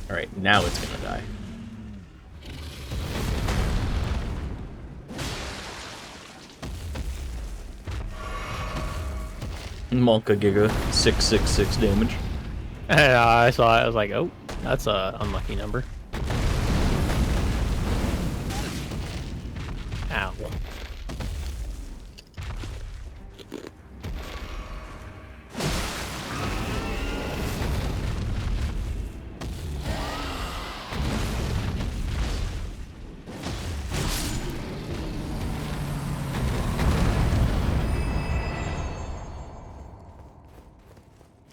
Alright, now it's gonna die. Malka Giga, 666 damage. I saw it. I was like, oh, that's a unlucky number. Ow.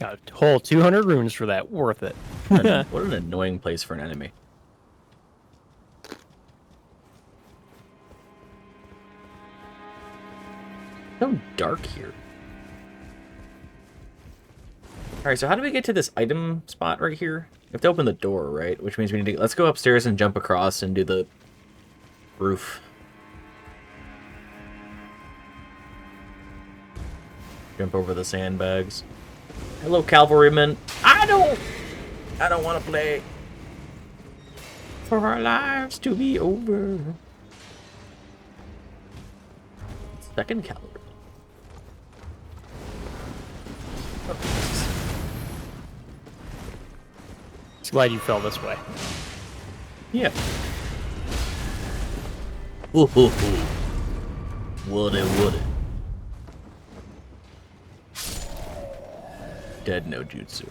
Got a whole 200 runes for that. Worth it. What an annoying place for an enemy. So dark here. Alright, so how do we get to this item spot right here? We have to open the door, right? Which means we need to... Let's go upstairs and jump across and do the roof. Jump over the sandbags. Hello, cavalrymen. I don't want to play. For our lives to be over. Second cavalry. Just glad you fell this way. Yeah. Ooh, ooh, ooh. Woody, woody. Dead no jutsu.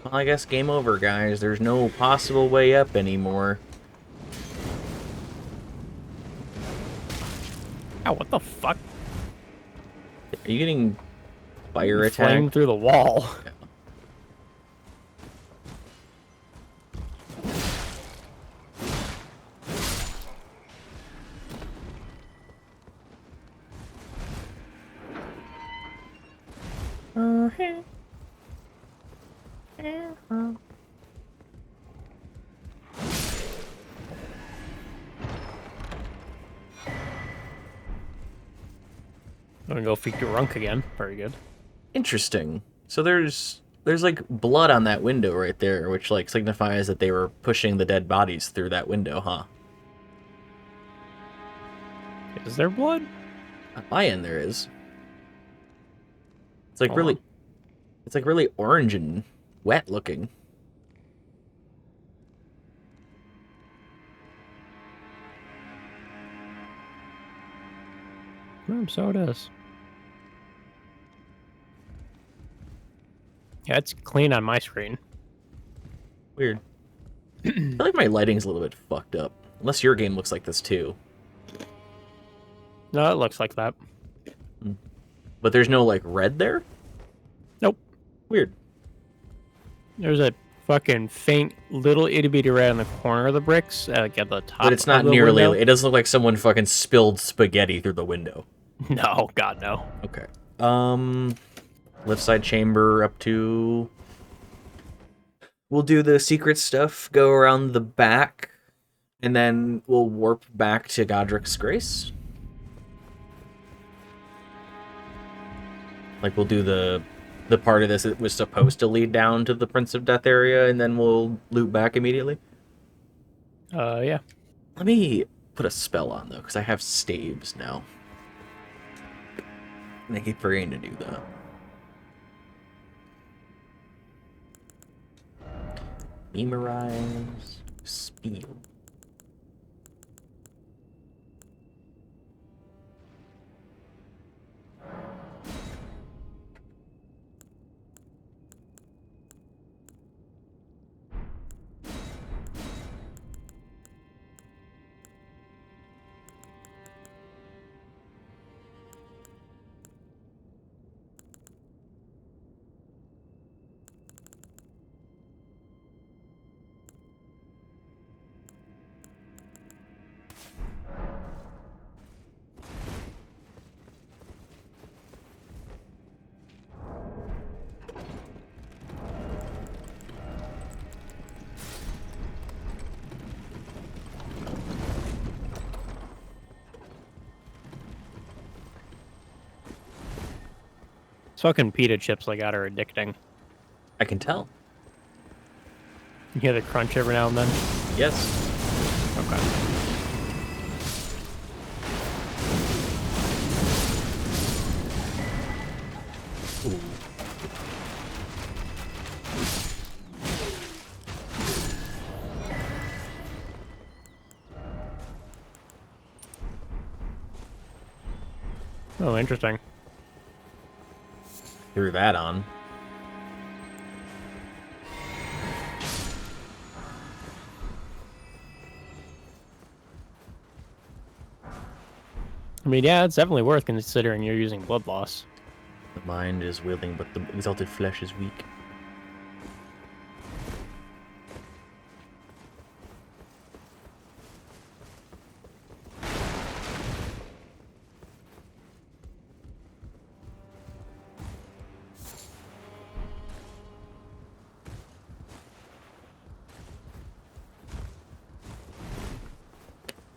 Well, I guess game over, guys. There's no possible way up anymore. Ow, what the fuck? Are you getting Fire Flame attack. through the wall. I'm gonna go feed Runk again. Very good. Interesting. So there's like blood on that window right there, which like signifies that they were pushing the dead bodies through that window, huh? Is there blood? On my end there is. It's like Hold really on. it's like really orange and wet looking. So it is. Yeah, it's clean on my screen. Weird. I feel like my lighting's a little bit fucked up. Unless your game looks like this too. No, it looks like that. But there's no like red there? Nope. Weird. There's a fucking faint little itty bitty red on the corner of the bricks, like at the top. But it's not of the nearly window. it doesn't look like someone fucking spilled spaghetti through the window. No, God no. Okay. Left side chamber up to... We'll do the secret stuff, go around the back, and then we'll warp back to Godric's Grace. Like, we'll do the part of this that was supposed to lead down to the Prince of Death area, and then we'll loop back immediately. Yeah. Let me put a spell on, though, because I have staves now. And I keep forgetting to do that. Memorize spell. Fucking pita chips I got are addicting. I can tell. You hear the crunch every now and then? Yes. Okay. Ooh. Oh, interesting. Threw that on. I mean, yeah, it's definitely worth considering you're using blood loss. The mind is willing, but the exalted flesh is weak.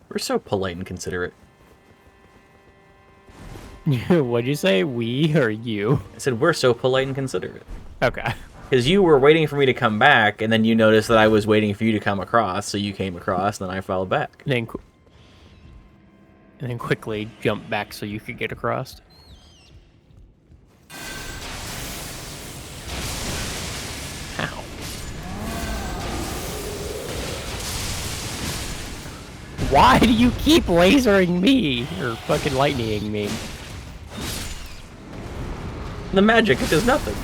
We're so polite and considerate. What'd you say? We or you? I said we're so polite and considerate. Okay. Because you were waiting for me to come back, and then you noticed that I was waiting for you to come across, so you came across, and then I followed back. And then quickly jump back so you could get across. How? Why do you keep lasering me? Or fucking lightninging me? The magic, it does nothing.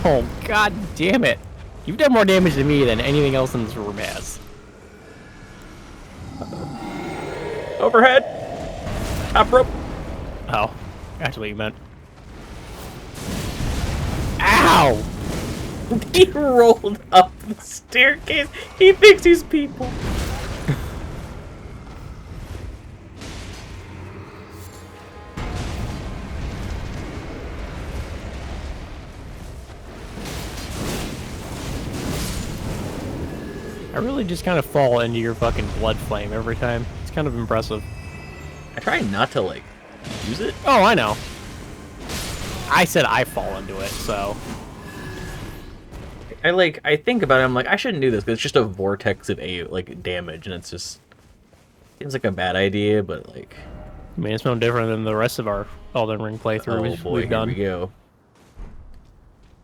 Oh, god damn it. You've done more damage to me than anything else in this room has. Overhead. Top rope. Oh, that's what you meant. Ow! He rolled up the staircase. He thinks he's people. I really just kind of fall into your fucking blood flame every time. It's kind of impressive. I try not to, like, use it. Oh, I know. I said I fall into it, so... I think about it, I'm like, I shouldn't do this, because it's just a vortex of, damage, and it's just... Seems like a bad idea, but, like... I mean, it's no different than the rest of our Elden Ring playthrough Oh boy, we've done. here we go.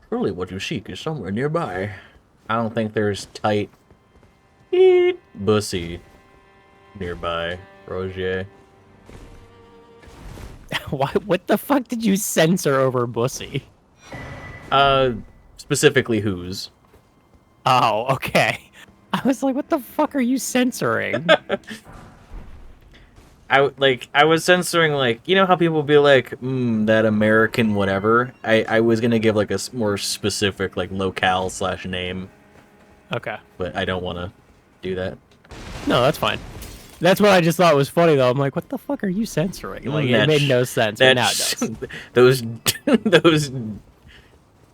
Surely what you seek is somewhere nearby. I don't think there's tight... bussy nearby, Rogier. Why? What the fuck did you censor over Bussy? Specifically whose? Oh, okay. I was like, what the fuck are you censoring? I was censoring, like, you know how people be like, that American whatever? I was gonna give, like, a more specific, like, locale/name, Okay. but I don't want to do that. No, that's fine. That's what I just thought was funny, though. I'm like, what the fuck are you censoring? Like, it made no sense, but now it does. those,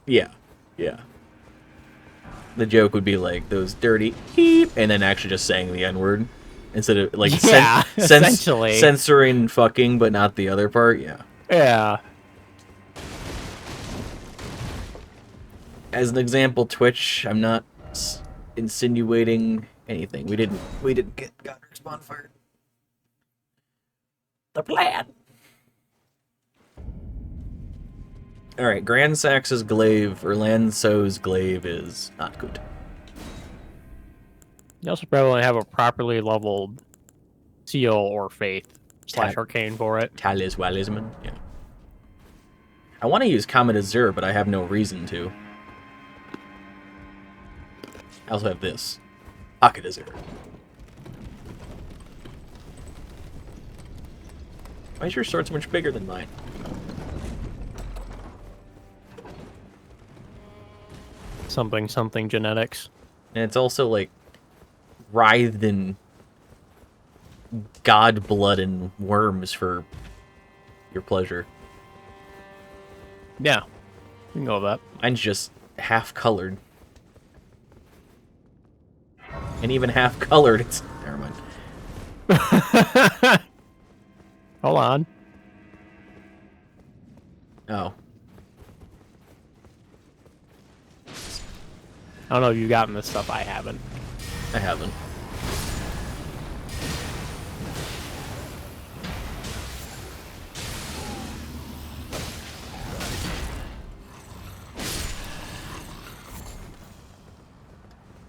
yeah. The joke would be, like, those dirty beep, and then actually just saying the N-word. Instead of, like, Yeah, essentially. censoring fucking, but not the other part, yeah. Yeah. As an example, Twitch, I'm not insinuating anything. We didn't get Goddard's bonfire. The plan. All right, Grand Sax's glaive or Lanso's glaive is not good. You also probably have a properly leveled seal or faith / arcane for it. Taliswalisman, yeah. I want to use Comet Azure, but I have no reason to. I also have this. Pocket Azure. Why is your sword so much bigger than mine? Something genetics. And it's also, like, writhed in god blood and worms for your pleasure. Yeah. You can go with that. Mine's just half-colored. And even half-colored, it's... Never mind. Hold on. Oh. I don't know if you've gotten this stuff. I haven't. I haven't.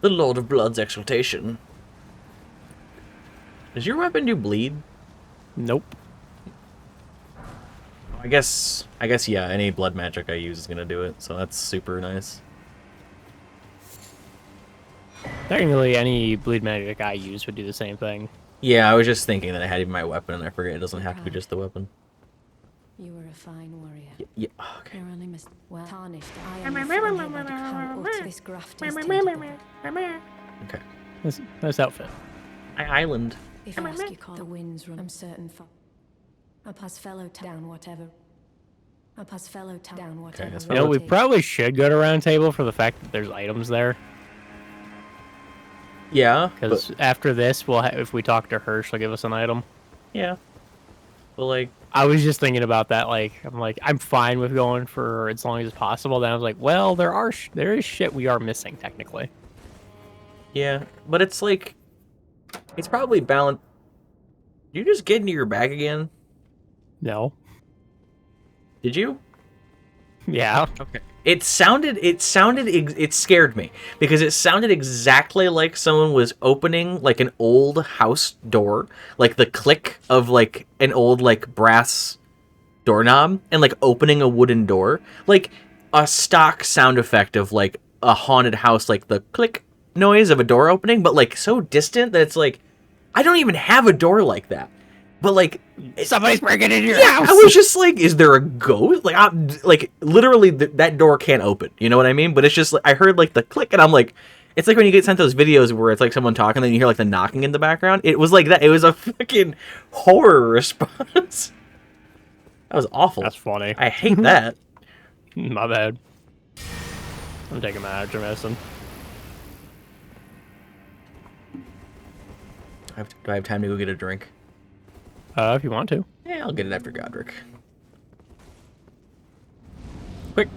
The Lord of Blood's exaltation. Does your weapon do bleed? Nope. I guess yeah, any blood magic I use is gonna do it, so that's super nice. Technically, any bleed magic I use would do the same thing. Yeah, I was just thinking that I had even my weapon, and I forget it doesn't have to be just the weapon. You were a fine warrior. Yeah, okay. Your only well tarnished. I am offended by how utter this graft is tainted. Okay. Nice outfit. My island. If I ask you call the winds run, I'm certain for a pass fellow down whatever. A pass fellow down whatever. that's You know, we rotate. probably should go to round table for the fact that there's items there. Yeah, Because after this, we'll if we talk to her, she'll give us an item. yeah. But like, I was just thinking about that. Like, I'm fine with going for as long as possible. Then I was like, well, there is shit we are missing technically. yeah, but it's like, it's probably balanced. Did you just get into your bag again? No. Did you? Yeah. Okay. It scared me because it sounded exactly like someone was opening like an old house door, like the click of like an old like brass doorknob and like opening a wooden door, like a stock sound effect of like a haunted house, like the click noise of a door opening, but like so distant that it's like I don't even have a door like that. But like, Somebody's breaking into your yeah, house. I was just like, is there a ghost? Like literally that door can't open. You know what I mean? But it's just like I heard like the click, and I'm like, it's like when you get sent those videos where it's like someone talking, and then you hear like the knocking in the background. It was like that. It was a fucking horror response. That was awful. That's funny. I hate that. My bad. I'm taking my allergy medicine. Do I have time to go get a drink? If you want to. Yeah, I'll get it after Godric. Quick.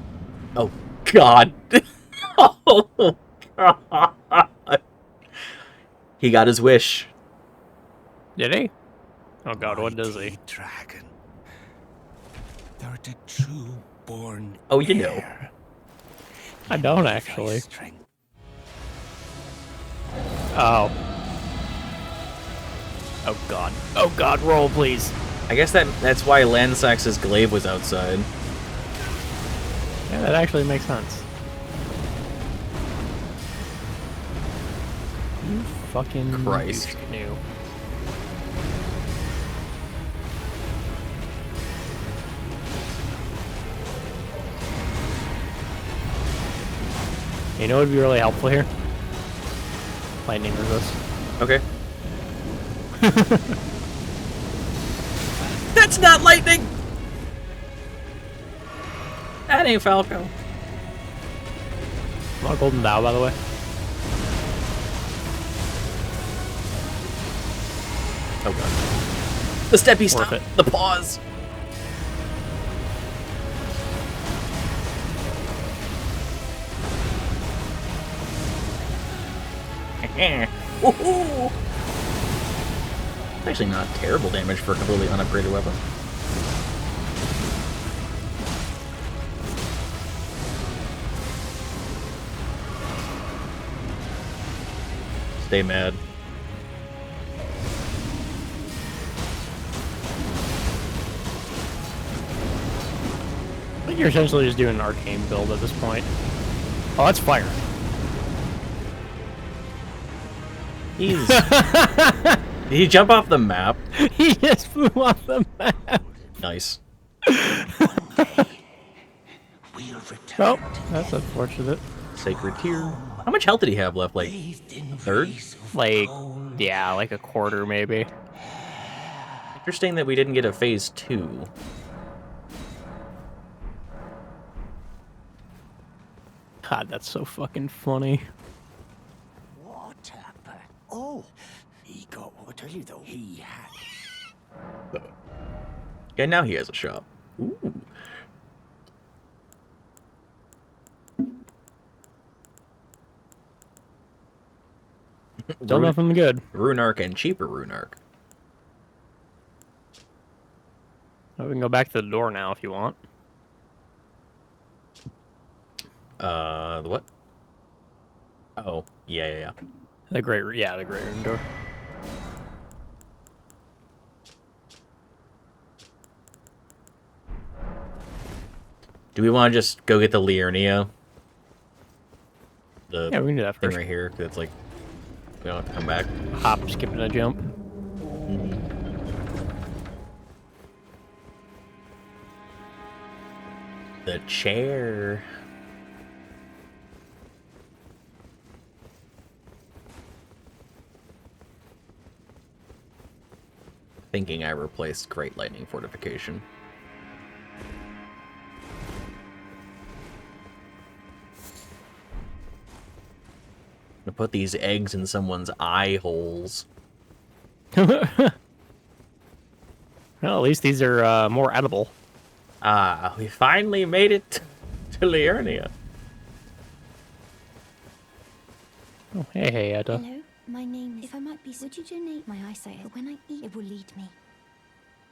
Oh, God. Oh, God. He got his wish. Did he? Oh God, what does he? Dragon. Thou art a true born Oh, you know. heir. I don't Thy actually. strength. Oh. Oh God. Oh God, roll please. I guess that's why Lansax's glaive was outside. Yeah, that actually makes sense. You fucking Christ. douche canoe. You know what would be really helpful here? Lightning resist. Okay. That's not lightning! That ain't Falco. I'm on a golden bow, by the way. Oh God. The steppy stop. it. The pause. Woohoo! It's actually not terrible damage for a completely unupgraded weapon. Stay mad. I think you're essentially just doing an arcane build at this point. Oh, that's fire. He's... Did he jump off the map? He just flew off the map. Nice. We'll return Oh, to that's unfortunate. Sacred Tear. How much health did he have left? Like, bathed in a third? rays of Like, gold. yeah, like a quarter maybe. Interesting that we didn't get a phase 2. God, that's so fucking funny. What happened? Oh, he got what I tell you though. He had. Yeah, now he has a shop. Ooh. Still nothing good. Rune Arc and cheaper Rune Arc. Oh, we can go back to the door now if you want. The what? Oh, yeah. The great rune door. Do we want to just go get the Liurnia? The Yeah, we can do that thing first. right here. That's like, we don't have to come back. Hop, skip, and a jump. The chair. Thinking I replaced Great Lightning Fortification. I'm gonna put these eggs in someone's eye holes. Well, at least these are more edible. Ah, we finally made it to Liurnia. Oh, hey, Etta. Hello, my name is. If I might be, would you donate my eyesight? But when I eat, it will lead me.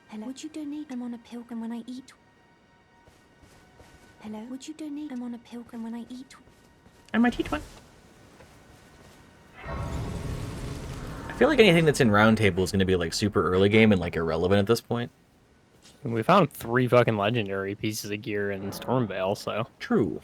Hello, would you donate? I'm on a pilgrim when I eat. Hello, would you donate? I'm on a pilgrim when I eat. I might eat one. I feel like anything that's in Round Table is going to be like super early game and like irrelevant at this point. And we found 3 fucking legendary pieces of gear in Stormvale, so. True.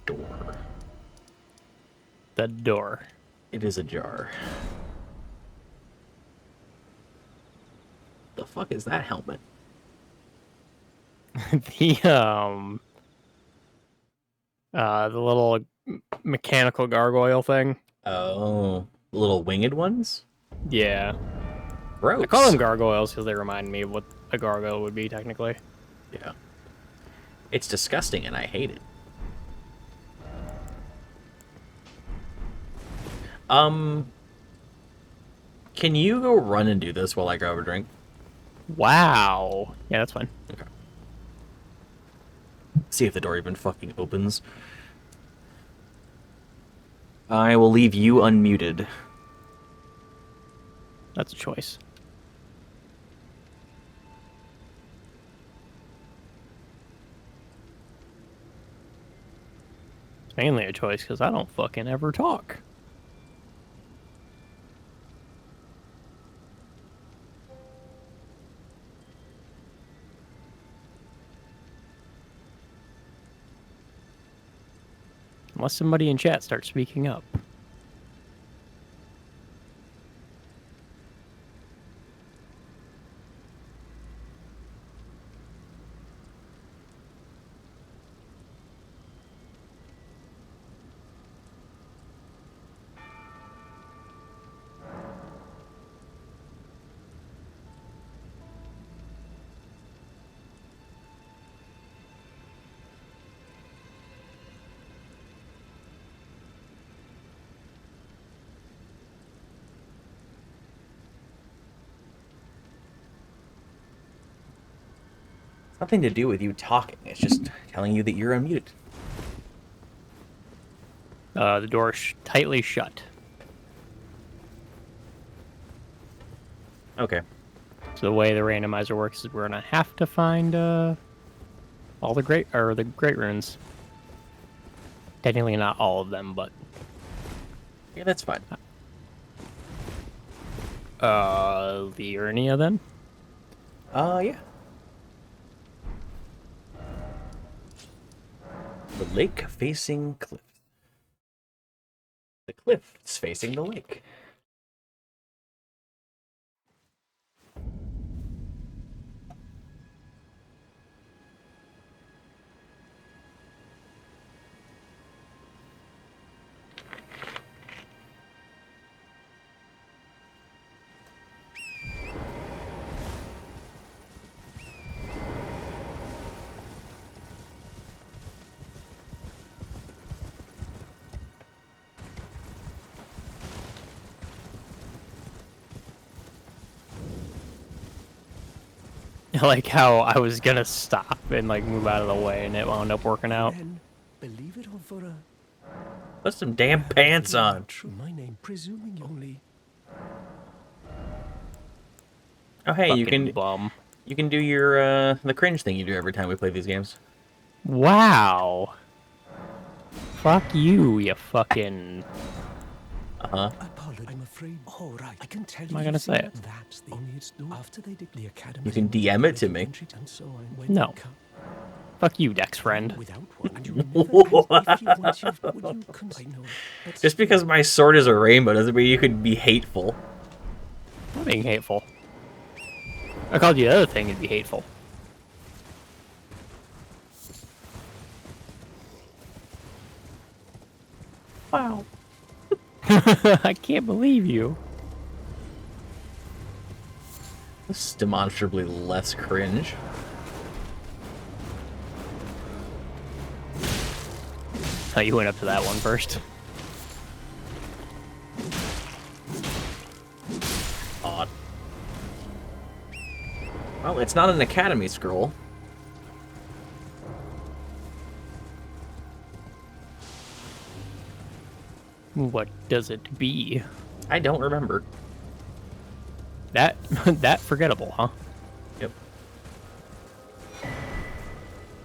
Door. The door. It is ajar. The fuck is that helmet? The the little mechanical gargoyle thing. Oh, little winged ones? Yeah. Gross. I call them gargoyles because they remind me of what a gargoyle would be, technically. Yeah. It's disgusting and I hate it. Can you go run and do this while I grab a drink? Wow. Yeah, that's fine. Okay. See if the door even fucking opens. I will leave you unmuted. That's a choice. It's mainly a choice because I don't fucking ever talk. Unless somebody in chat starts speaking up. Nothing to do with you talking. It's just telling you that you're unmuted. The door tightly shut. Okay. So the way the randomizer works is we're gonna have to find all the great runes. Technically not all of them, but Yeah, that's fine. the Urnia then. Yeah. The lake facing cliff. The cliff is facing the lake. I like how I was gonna stop and like move out of the way, and it wound up working out. Then, believe it or for a Put some damn pants on. true my name, presuming you only Oh hey, you Fucking can bum. you can do your the cringe thing you do every time we play these games. Wow. Fuck you, you fucking. Uh-huh. apologize. I'm afraid. All right, I can tell Am you. I gonna say it? That's the only it's due. After they did the academy. You can DM it to me. And so on. When No. they come Fuck you, Dex friend. without one, and you will never if you once you've would you I know. That's Just because my sword is a rainbow doesn't mean you could be hateful. I'm being hateful. I called you the other thing, it'd be hateful. Wow. I can't believe you. This is demonstrably less cringe. Oh, you went up to that one first. Odd. Well, it's not an academy scroll. What does it be? I don't remember. That that forgettable, huh? Yep.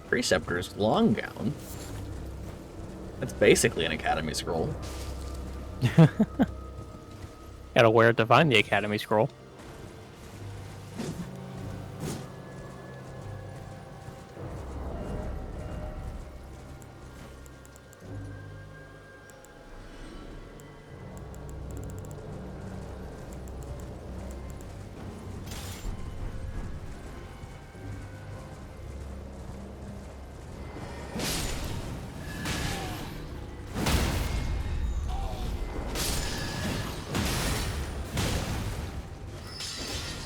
Preceptor's long gown. That's basically an academy scroll. Gotta wear it to find the Academy Scroll.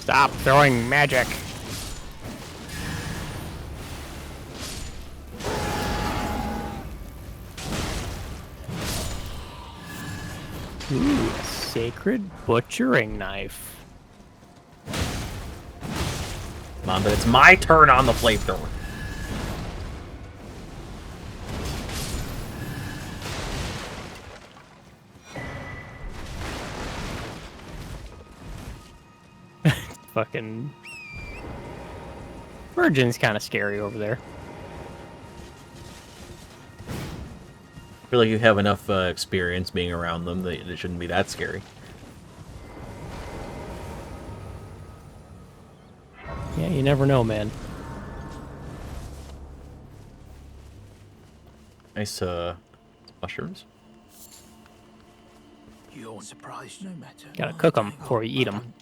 Stop throwing magic. Ooh, a sacred butchering knife. Come on, but it's my turn on the flamethrower. Fucking Virgin's kind of scary over there. I feel like you have enough experience being around them that it shouldn't be that scary. Yeah, you never know, man. Nice mushrooms. You're surprised no matter. Gotta cook them before you eat them.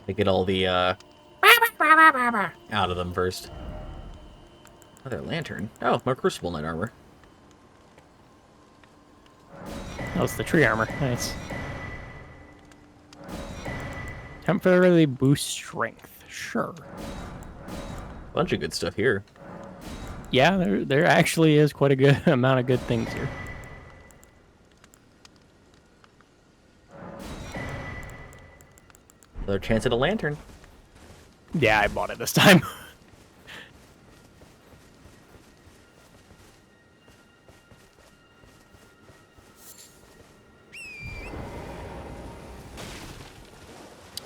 They get all the out of them first. Another lantern. Oh, more Crucible Knight armor. That was the tree armor. Nice. Temporarily boost strength. Sure. Bunch of good stuff here. Yeah, there actually is quite a good amount of good things here. Another chance at a lantern. Yeah, I bought it this time.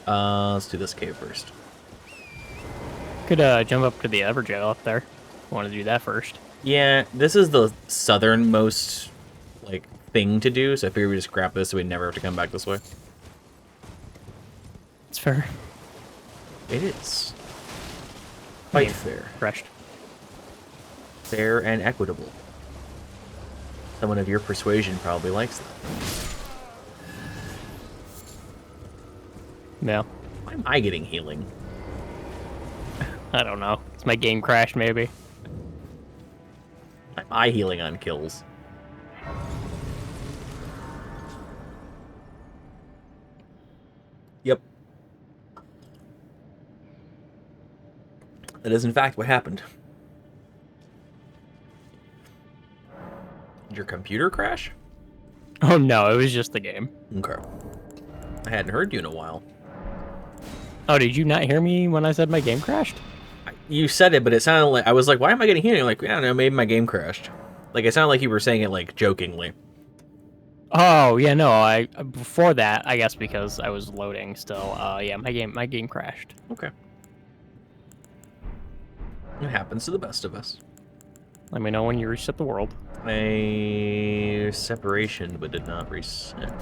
Let's do this cave first. Could jump up to the Everjail up there. Want to do that first. Yeah, this is the southernmost like thing to do, so I figured we just grab this so we never have to come back this way. It's fair. It is. Quite Yeah. fair. Crushed. Fair and equitable. Someone of your persuasion probably likes that. Yeah. Why am I getting healing? I don't know. It's my game crashed, maybe. Why am I healing on kills? Yep. That is in fact what happened. Did your computer crash? Oh no, it was just the game. Okay. I hadn't heard you in a while. Oh, did you not hear me when I said my game crashed? You said it, but it sounded like I was like, "Why am I getting healing?" Like, I don't know, maybe my game crashed. Like it sounded like you were saying it like jokingly. Oh yeah, no. I before that, I guess because I was loading still. Yeah, my game crashed. Okay. It happens to the best of us. Let me know when you reset the world. A separation, but did not reset.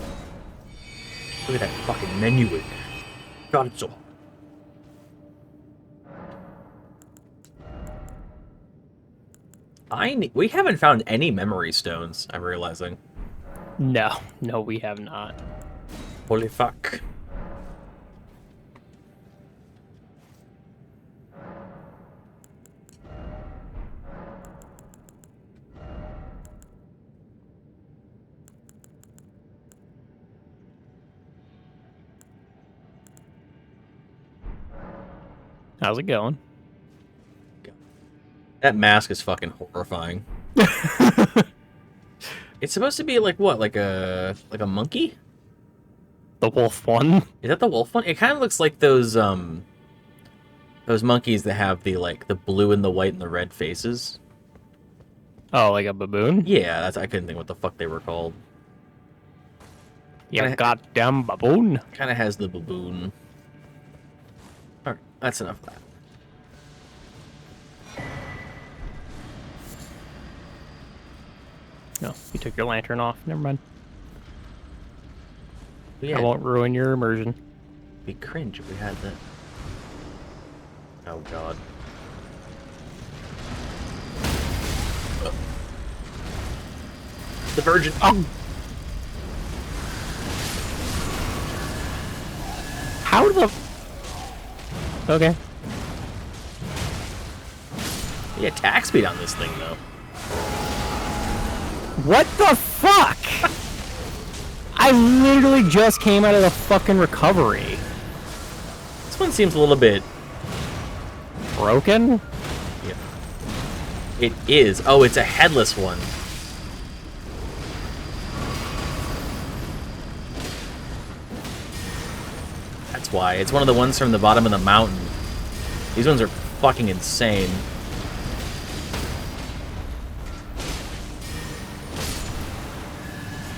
Look at that fucking menu in there. God, it's so. We haven't found any memory stones, I'm realizing. No, we have not. Holy fuck. How's it going? That mask is fucking horrifying. It's supposed to be like what? Like a monkey? The wolf one? Is that the wolf one? It kind of looks like those monkeys that have the blue and the white and the red faces. Oh, like a baboon? Yeah, I couldn't think what the fuck they were called. Yeah, Kinda- goddamn baboon. Kind of has the baboon. Alright, that's enough of that. No, you took your lantern off. Never mind. But yeah, I won't ruin your immersion. it'd be cringe if we had that. Oh god. The Virgin. Oh! How the... Okay. The attack speed on this thing, though. What the fuck? I literally just came out of the fucking recovery. This one seems a little bit... Broken? Yeah. It is. Oh, it's a headless one. That's why. It's one of the ones from the bottom of the mountain. These ones are fucking insane.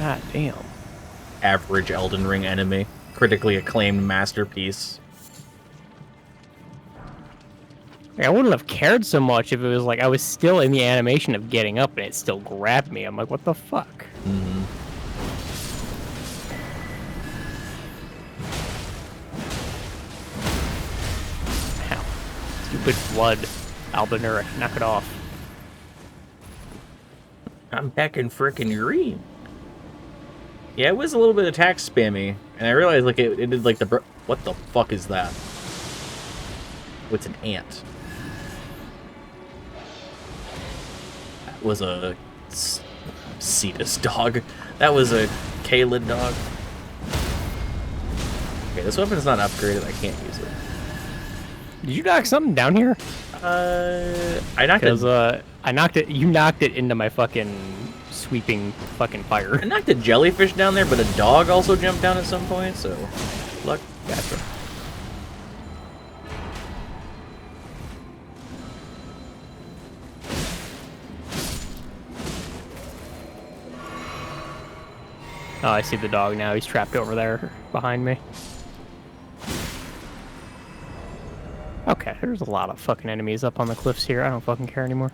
God damn. Average Elden Ring enemy. Critically acclaimed masterpiece. Like, I wouldn't have cared so much if it was like I was still in the animation of getting up and it still grabbed me. I'm like, what the fuck? Mm-hmm. Ow. Stupid blood. Albinura, knock it off. I'm back in frickin' green. Yeah, it was a little bit attack spammy, and I realized like it did like the what the fuck is that? What's an ant? That was a Cetus dog. That was a Kalid dog. Okay, this weapon is not upgraded. I can't use it. Did you knock something down here? I knocked Because a, I knocked it. You knocked it into my fucking sweeping fucking fire. I knocked a jellyfish down there, but a dog also jumped down at some point. So, luck. Gotcha. Oh, I see the dog now. He's trapped over there behind me. Okay, there's a lot of fucking enemies up on the cliffs here. I don't fucking care anymore.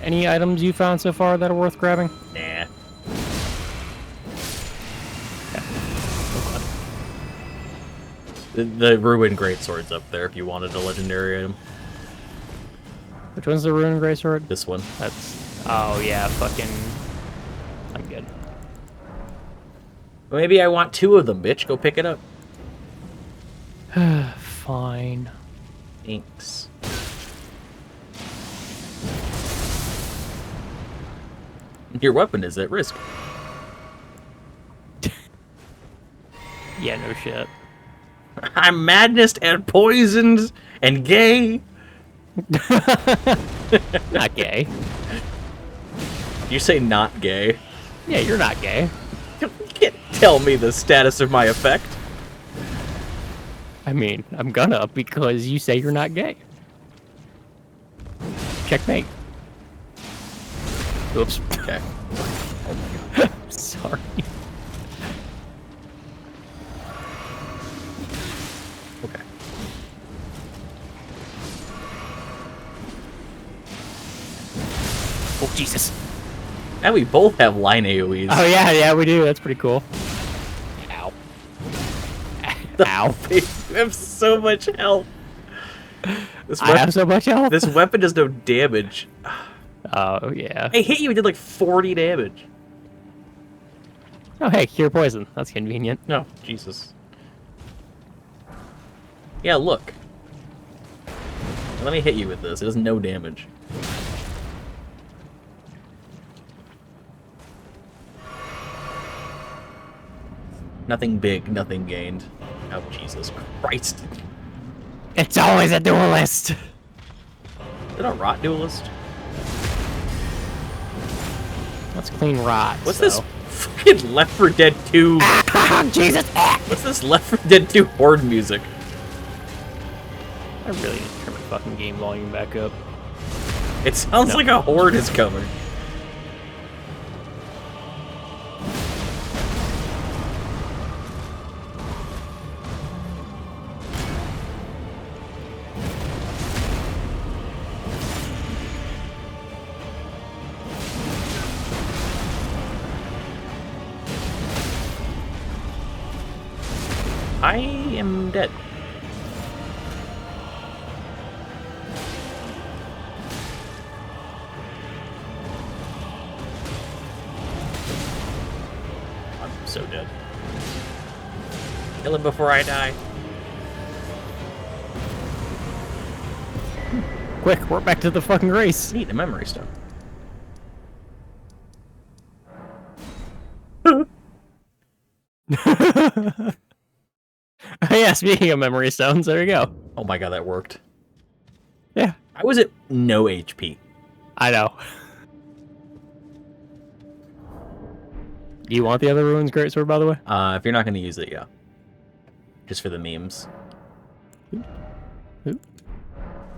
Any items you found so far that are worth grabbing? Nah. The ruined greatsword's up there if you wanted a legendary item. Which one's the ruined greatsword? This one. That's... Oh, yeah, fucking... I'm good. Well, maybe I want 2 of them, bitch. Go pick it up. Fine. Thanks. Your weapon is at risk. Yeah, no shit. I'm madness and poisoned and gay. Not gay. You say not gay. Yeah, you're not gay. You can't tell me the status of my effect. I mean, I'm gonna because you say you're not gay. Checkmate. Oops. Okay. Sorry. Okay. Oh, Jesus. And we both have line AoEs. Oh, yeah, we do. That's pretty cool. Ow. Ow. You have so much health. I have so much health. This weapon does no damage. Oh, yeah. I hit you, it did like 40 damage. Oh, hey, cure poison. That's convenient. No, Jesus. Yeah, look. Let me hit you with this. It does no damage. Nothing big, nothing gained. Oh, Jesus Christ. It's always a duelist. Is it a rot duelist? Let's clean rot. What's this fucking Left 4 Dead 2? Jesus. What's this Left 4 Dead 2 horde music? I really need to turn my fucking game volume back up. It sounds like a horde is coming. I am dead. I'm so dead. Kill him before I die. Quick, we're back to the fucking race. Neat, a memory stone. Yeah, speaking of memory stones, there you go. Oh my god, that worked. Yeah, I was at no HP. I know. Do you want the other ruins greatsword, by the way? If you're not going to use it, yeah. Just for the memes.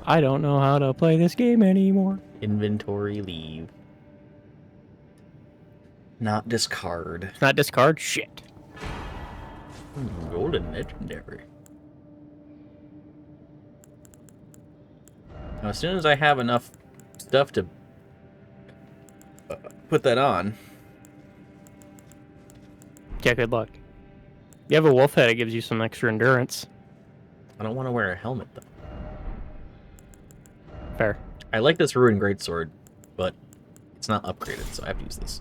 I don't know how to play this game anymore. Inventory leave. Not discard. It's not discard? Shit. Golden legendary. Now, as soon as I have enough stuff to put that on. Yeah, good luck. You have a wolf head, it gives you some extra endurance. I don't want to wear a helmet, though. Fair. I like this ruined greatsword, but it's not upgraded, so I have to use this.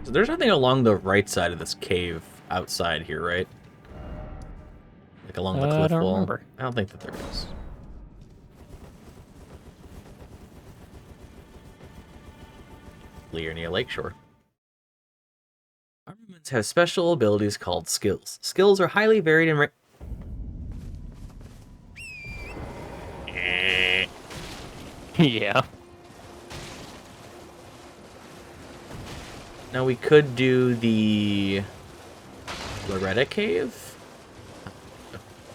So there's nothing along the right side of this cave outside here, right? Like along the cliff I don't wall? remember. I don't think that there is. Near Lakeshore. Armaments have special abilities called skills. Skills are highly varied and Yeah. Now we could do the Loretta Cave?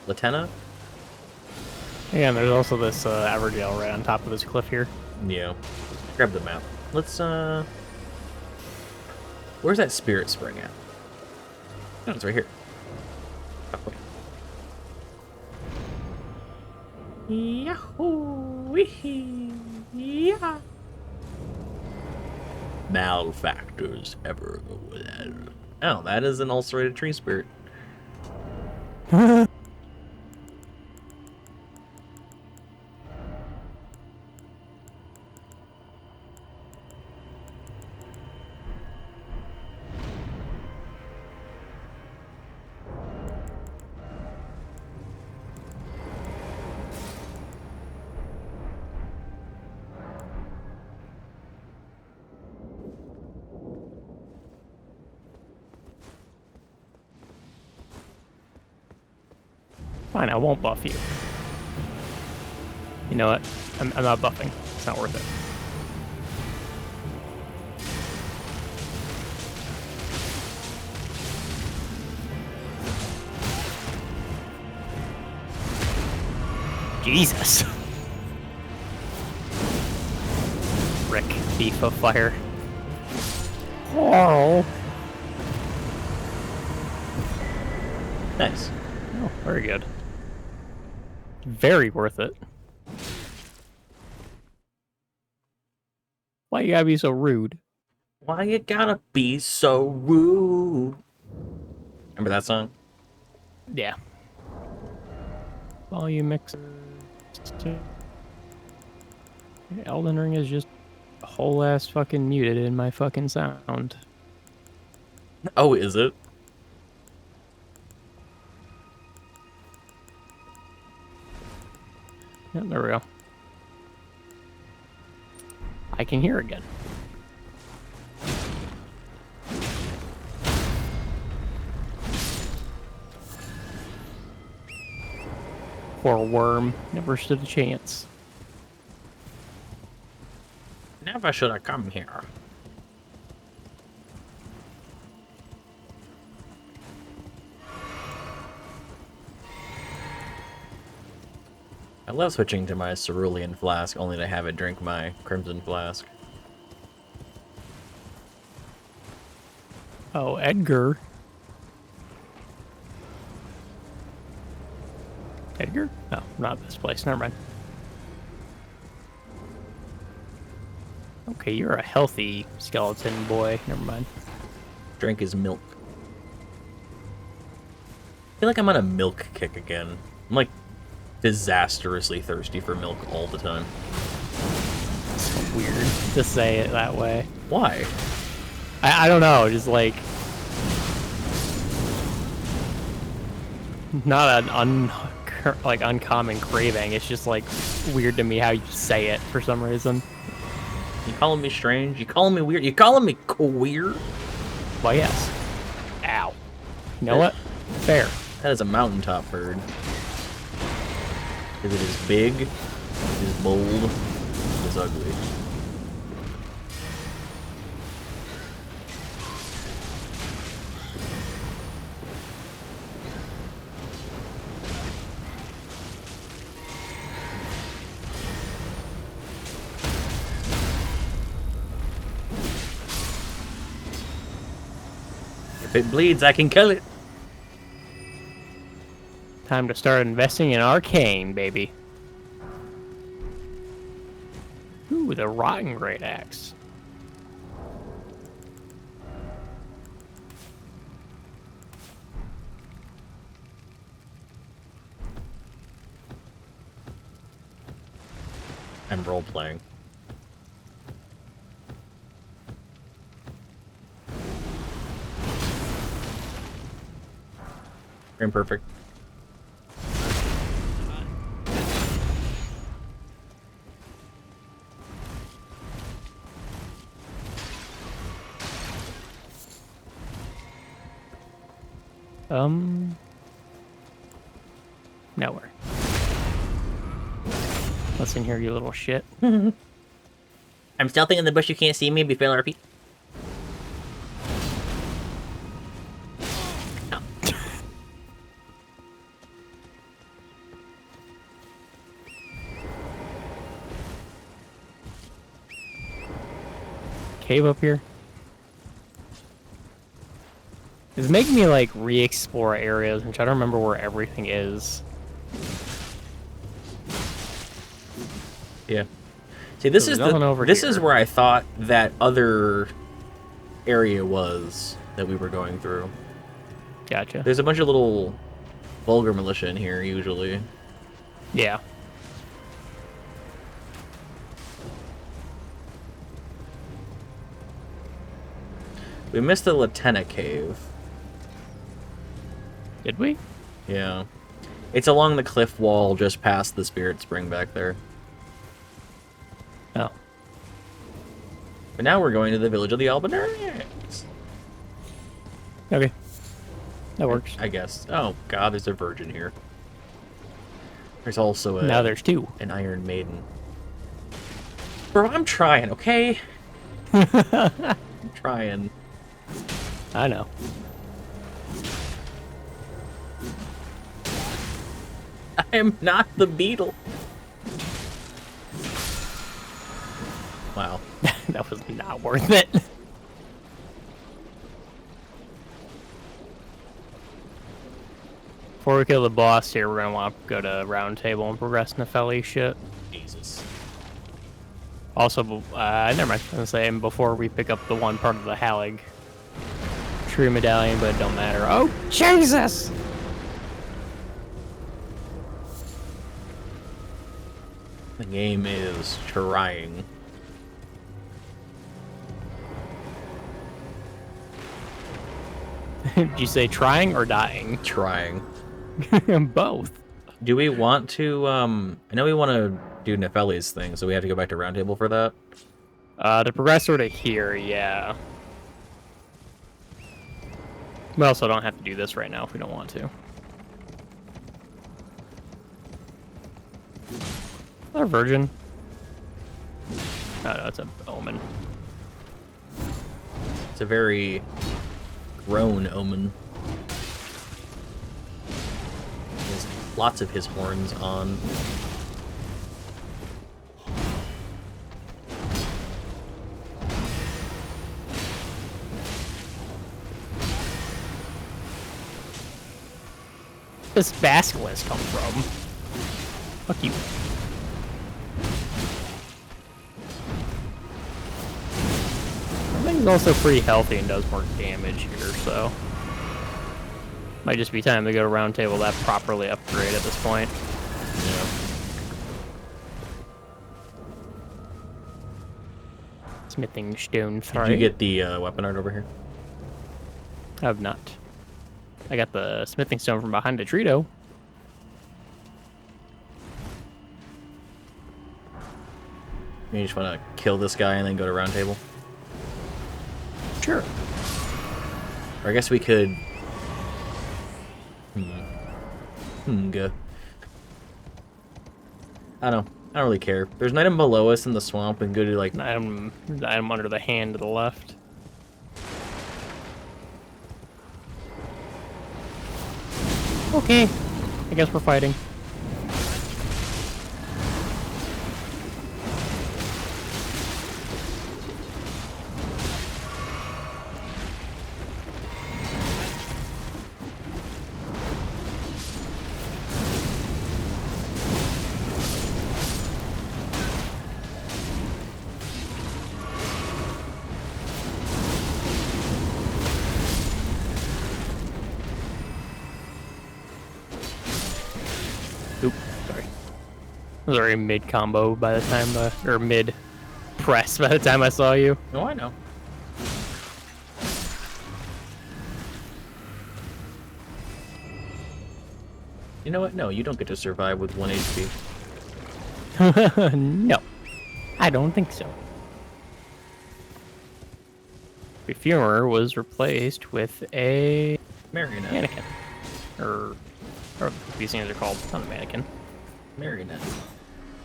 Latena? Yeah, and there's also this Evergale right on top of this cliff here. Yeah. Grab the map. Let's, where's that spirit spring at? Oh, it's right here. Yahoo! Wee! Yeah! Malfactors ever go well. Oh, that is an ulcerated tree spirit. Fine, I won't buff you. You know what? I'm not buffing. It's not worth it. Jesus. Rick, thief of fire. Oh. Nice. Oh, very good. Very worth it. Why you gotta be so rude? Why you gotta be so rude? Remember that song? Yeah. Volume mixer. Elden Ring is just a whole ass fucking muted in my fucking sound. Oh, is it? Yeah, there we go. I can hear again. Poor worm. Never stood a chance. Never should have come here. I love switching to my cerulean flask only to have it drink my crimson flask. Oh, Edgar. Edgar? No, not this place. Never mind. Okay, you're a healthy skeleton boy. Never mind. Drink his milk. I feel like I'm on a milk kick again. I'm like disastrously thirsty for milk all the time. It's weird to say it that way. Why? I don't know, just like not an like uncommon craving. It's just like weird to me how you say it for some reason. You calling me strange? You calling me weird? You calling me queer? Well, yes. Ow. You know what? Fair. That is a mountaintop bird. Because it is big, it is bold, it is ugly. If it bleeds, I can kill it. Time to start investing in arcane, baby. Ooh, the rotten great axe. I'm role-playing. Frame perfect. Nowhere. Listen here, you little shit. I'm stealthing in the bush, you can't see me, be fail RP. Oh. Cave up here. It's making me like re-explore areas and try to remember where everything is. Yeah. See, this There's is nothing over this here. is where I thought that other area was that we were going through. Gotcha. There's a bunch of little vulgar militia in here usually. Yeah. We missed the Latena cave. Did we? Yeah. It's along the cliff wall just past the spirit spring back there. Oh. But now we're going to the village of the Albanarians. Okay. That works. I guess. Oh god, there's a virgin here. There's also a Now there's two. an Iron Maiden. Bro, I'm trying, okay? I'm trying. I know. I am not the beetle. Wow. That was not worth it. Before we kill the boss here, we're gonna want to go to Round Table and progress Nepheli shit. Jesus. Also, never mind. I was gonna say, before we pick up the one part of the Halig tree medallion, but it don't matter. Oh, Jesus! The game is trying. Did you say trying or dying? Trying. Both. Do we want to, I know we want to do Nepheli's thing, so we have to go back to Roundtable for that? The progressor to here, yeah. We also don't have to do this right now if we don't want to. Another virgin. Oh, no, it's an omen. It's a very grown omen. He has lots of his horns on. Where does Basilisk come from? Fuck you. Everything's also pretty healthy and does more damage here, so might just be time to go to Round Table that properly upgrade at this point. Yeah. Smithing stone Did three. you get the weapon art over here? I have not. I got the smithing stone from behind the tree, though. You just want to kill this guy and then go to round table? Sure. Or I guess we could... Go. I don't know. I don't really care. There's an item below us in the swamp and go to, like... An item under the hand to the left. Okay. I guess we're fighting. Oop, sorry. I was already mid combo by the time, or mid press by the time I saw you. Oh, I know. You know what? No, you don't get to survive with 1 HP. No, I don't think so. Perfumer was replaced with a Marionette. mannequin. Or these things are called, not a mannequin. Marionette.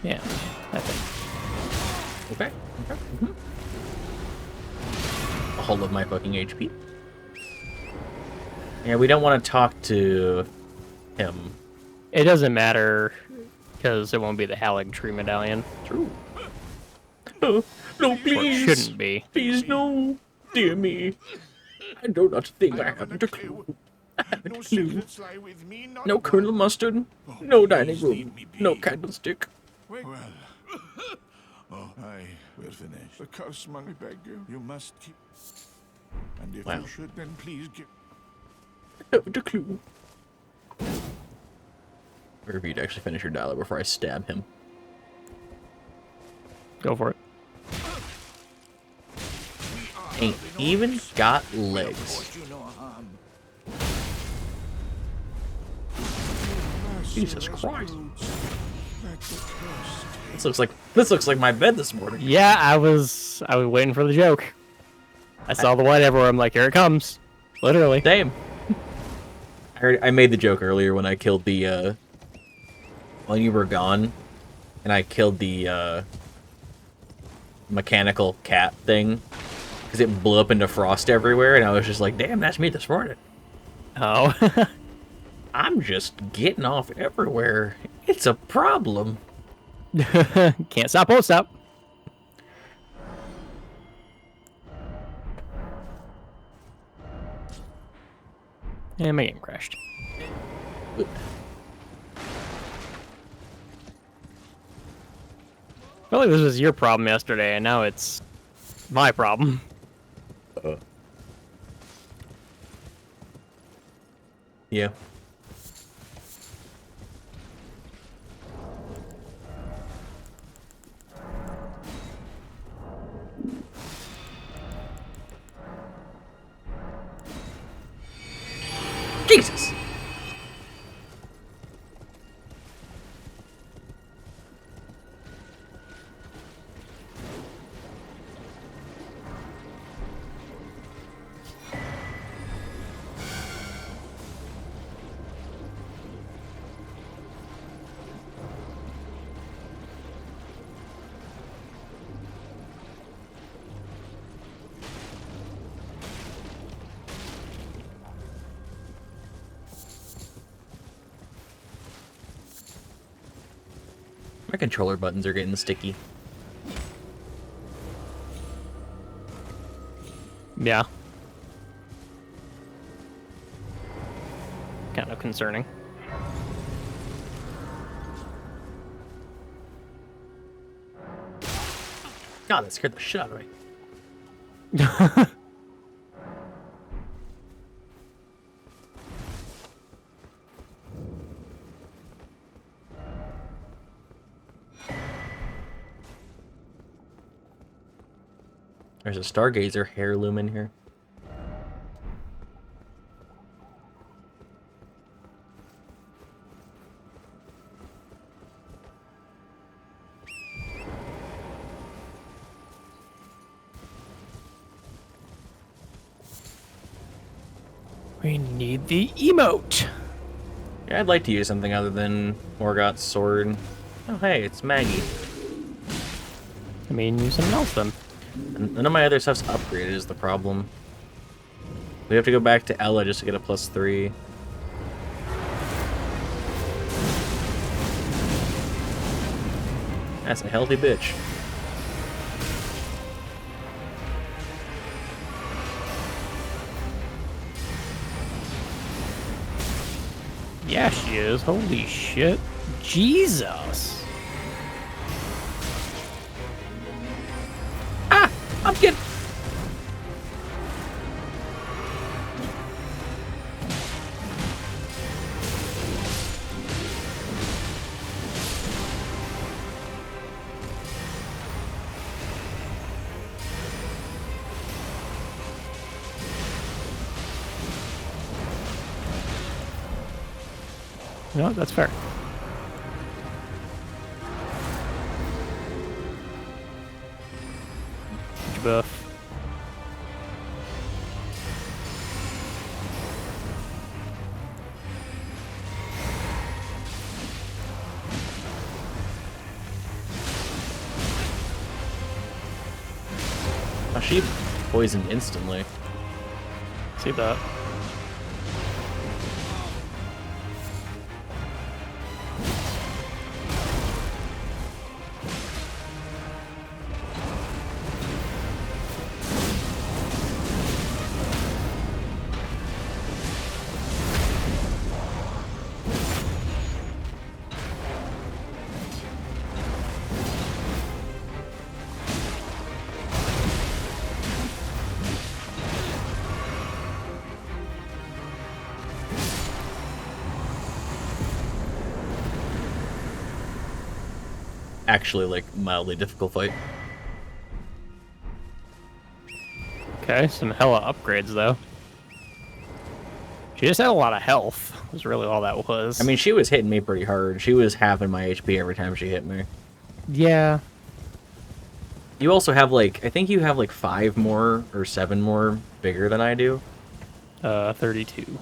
Yeah, I think. Okay. Okay. A whole of my fucking HP. Yeah, we don't want to talk to him. It doesn't matter, because it won't be the Halig Tree Medallion. True. No, Or please. it shouldn't be. Please, no. Dear me. I do not think I haven't a clue. I haven't a clue. No Colonel Mustard. No dining room. No candlestick. Well, I will finish. The curse, I beg you. You must keep. And if Wow. you should, then please give. I haven't a clue. Or if you'd actually finish your dialogue before I stab him. Go for it. Ain't even got legs. Jesus Christ. This looks like my bed this morning. Yeah, I was waiting for the joke. I saw the one everywhere. I'm like, here it comes. Literally. Same. I made the joke earlier when I killed the when you were gone, and I killed the mechanical cat thing because it blew up into frost everywhere, and I was just like, "Damn, that's me this morning." Oh. I'm just getting off everywhere. It's a problem. Can't stop, won't stop. And my game crashed. I feel like this was your problem yesterday, and now it's my problem. Yeah. Jesus. My controller buttons are getting sticky. Yeah. Kind of concerning. God, that scared the shit out of me. There's a Stargazer heirloom in here. We need the emote. Yeah, I'd like to use something other than Morgoth's sword. Oh, hey, it's Maggie. I mean, use something else then. None of my other stuff's upgraded is the problem. We have to go back to Ella just to get a +3. That's a healthy bitch. Yeah, she is. Holy shit. Jesus. Ah! I'm getting... No, that's fair. Buff. Oh, she poisoned instantly. See that? Actually, like, mildly difficult fight. Okay, some hella upgrades though. She just had a lot of health, was really all that was. I mean, she was hitting me pretty hard. She was halving my HP every time she hit me. yeah. You also have, like, I think you have, like, 5 more or 7 more bigger than I do. 32.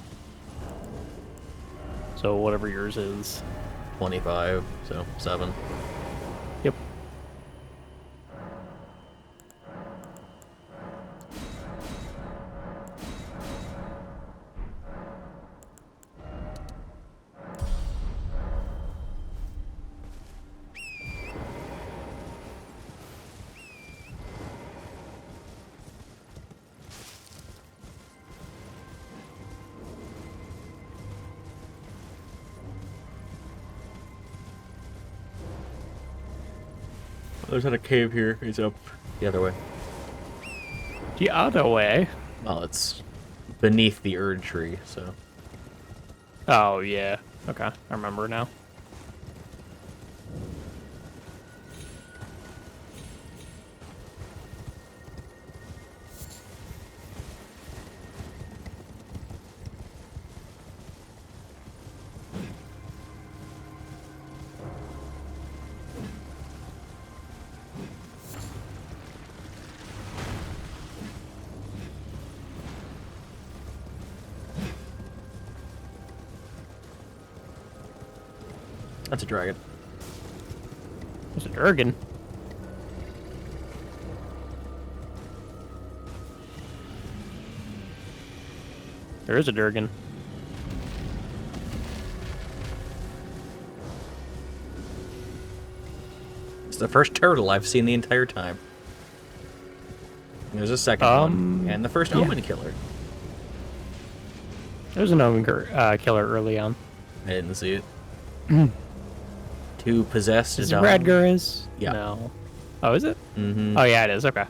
So whatever yours is. 25, so 7. Yep. There's not a cave here. It's up the other way. The other way. Well, it's beneath the Erd tree, so. Oh, yeah. Okay, I remember now. That's a dragon. There's a Durgan. There is a Durgan. It's the first turtle I've seen the entire time. There's a second one, and the first omen killer. There's an Omen killer early on. I didn't see it. Two possessed Is dog. Radgar is? Yeah. No. Oh, is it? Mm-hmm. Oh, yeah, it is. Okay.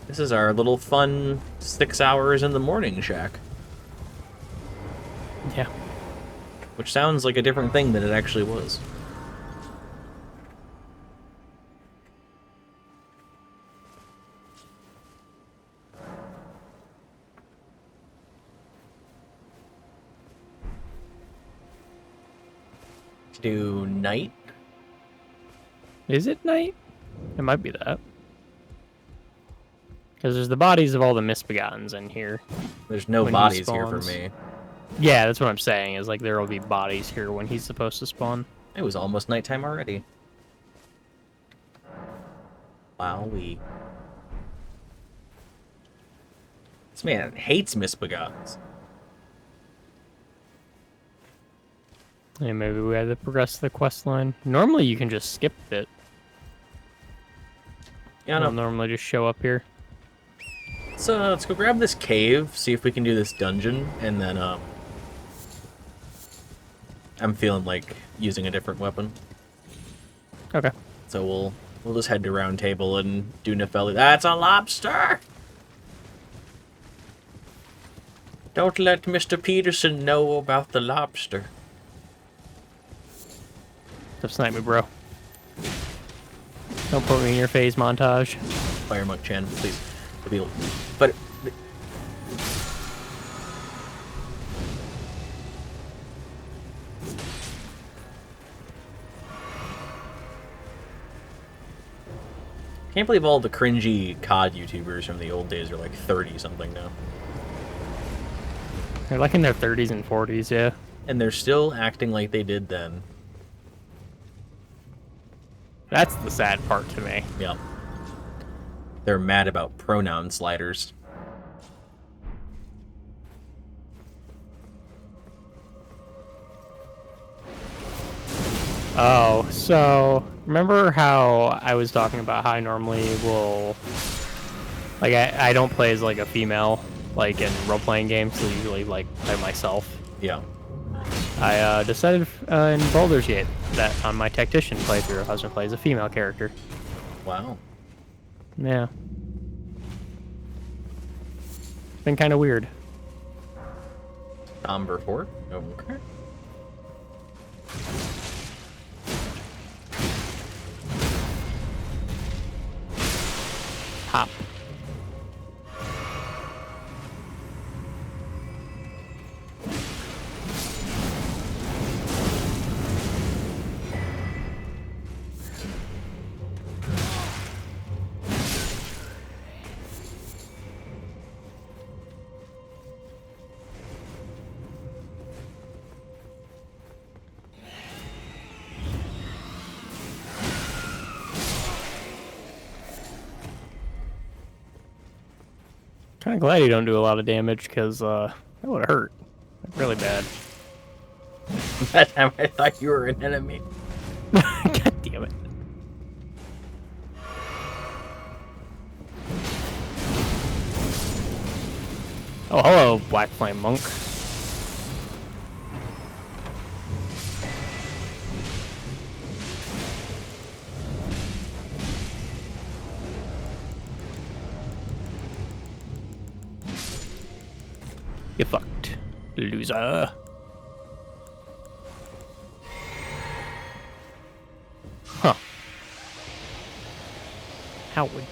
This is our little fun 6 hours in the morning shack. Yeah. Which sounds like a different thing than it actually was. Do night? Is it night? It might be that. Because there's the bodies of all the misbegottens in here. There's no When he bodies here for spawns. me. Yeah, that's what I'm saying, is like there will be bodies here when he's supposed to spawn. It was almost nighttime already. Wowee. This man hates misbegottens. Yeah, maybe we had to progress the quest line. Normally you can just skip it. Yeah, They'll no. normally just show up here. So let's go grab this cave, see if we can do this dungeon, and then I'm feeling like using a different weapon. Okay. So we'll just head to Round Table and do Nefelli. That's a lobster! Don't let Mr. Peterson know about the lobster. Don't snipe me, bro. Don't put me in your phase montage. Fire Monk Chan, please. But can't believe all the cringy COD YouTubers from the old days are like 30-something now. They're like in their 30s and 40s, yeah. And they're still acting like they did then. That's the sad part to me. Yep. They're mad about pronoun sliders. Oh, so remember how I was talking about how I normally will, like, I don't play as like a female, like in role-playing games, so usually like play myself. Yeah. I decided in Baldur's Gate that on my tactician playthrough, I was gonna play as a female character. Wow. Yeah. It's been kind of weird. Somber Fort? Okay. Hop. Kind of glad you don't do a lot of damage, because that would have hurt. Really bad. That time I thought you were an enemy. God damn it. Oh, hello, Black Flame Monk. You fucked, loser. Huh. Howard.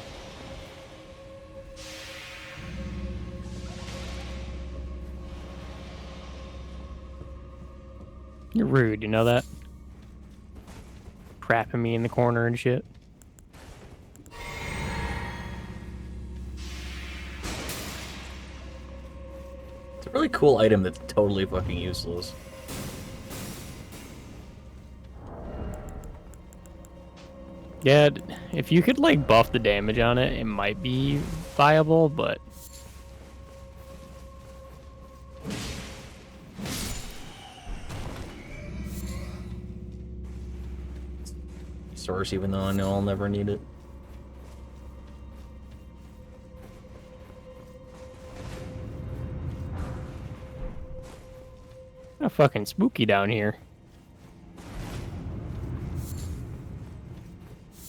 You're rude, you know that? Trapping me in the corner and shit. It's a really cool item that's totally fucking useless. Yeah, if you could like buff the damage on it, it might be viable, but Source, even though I know I'll never need it. kinda fucking spooky down here.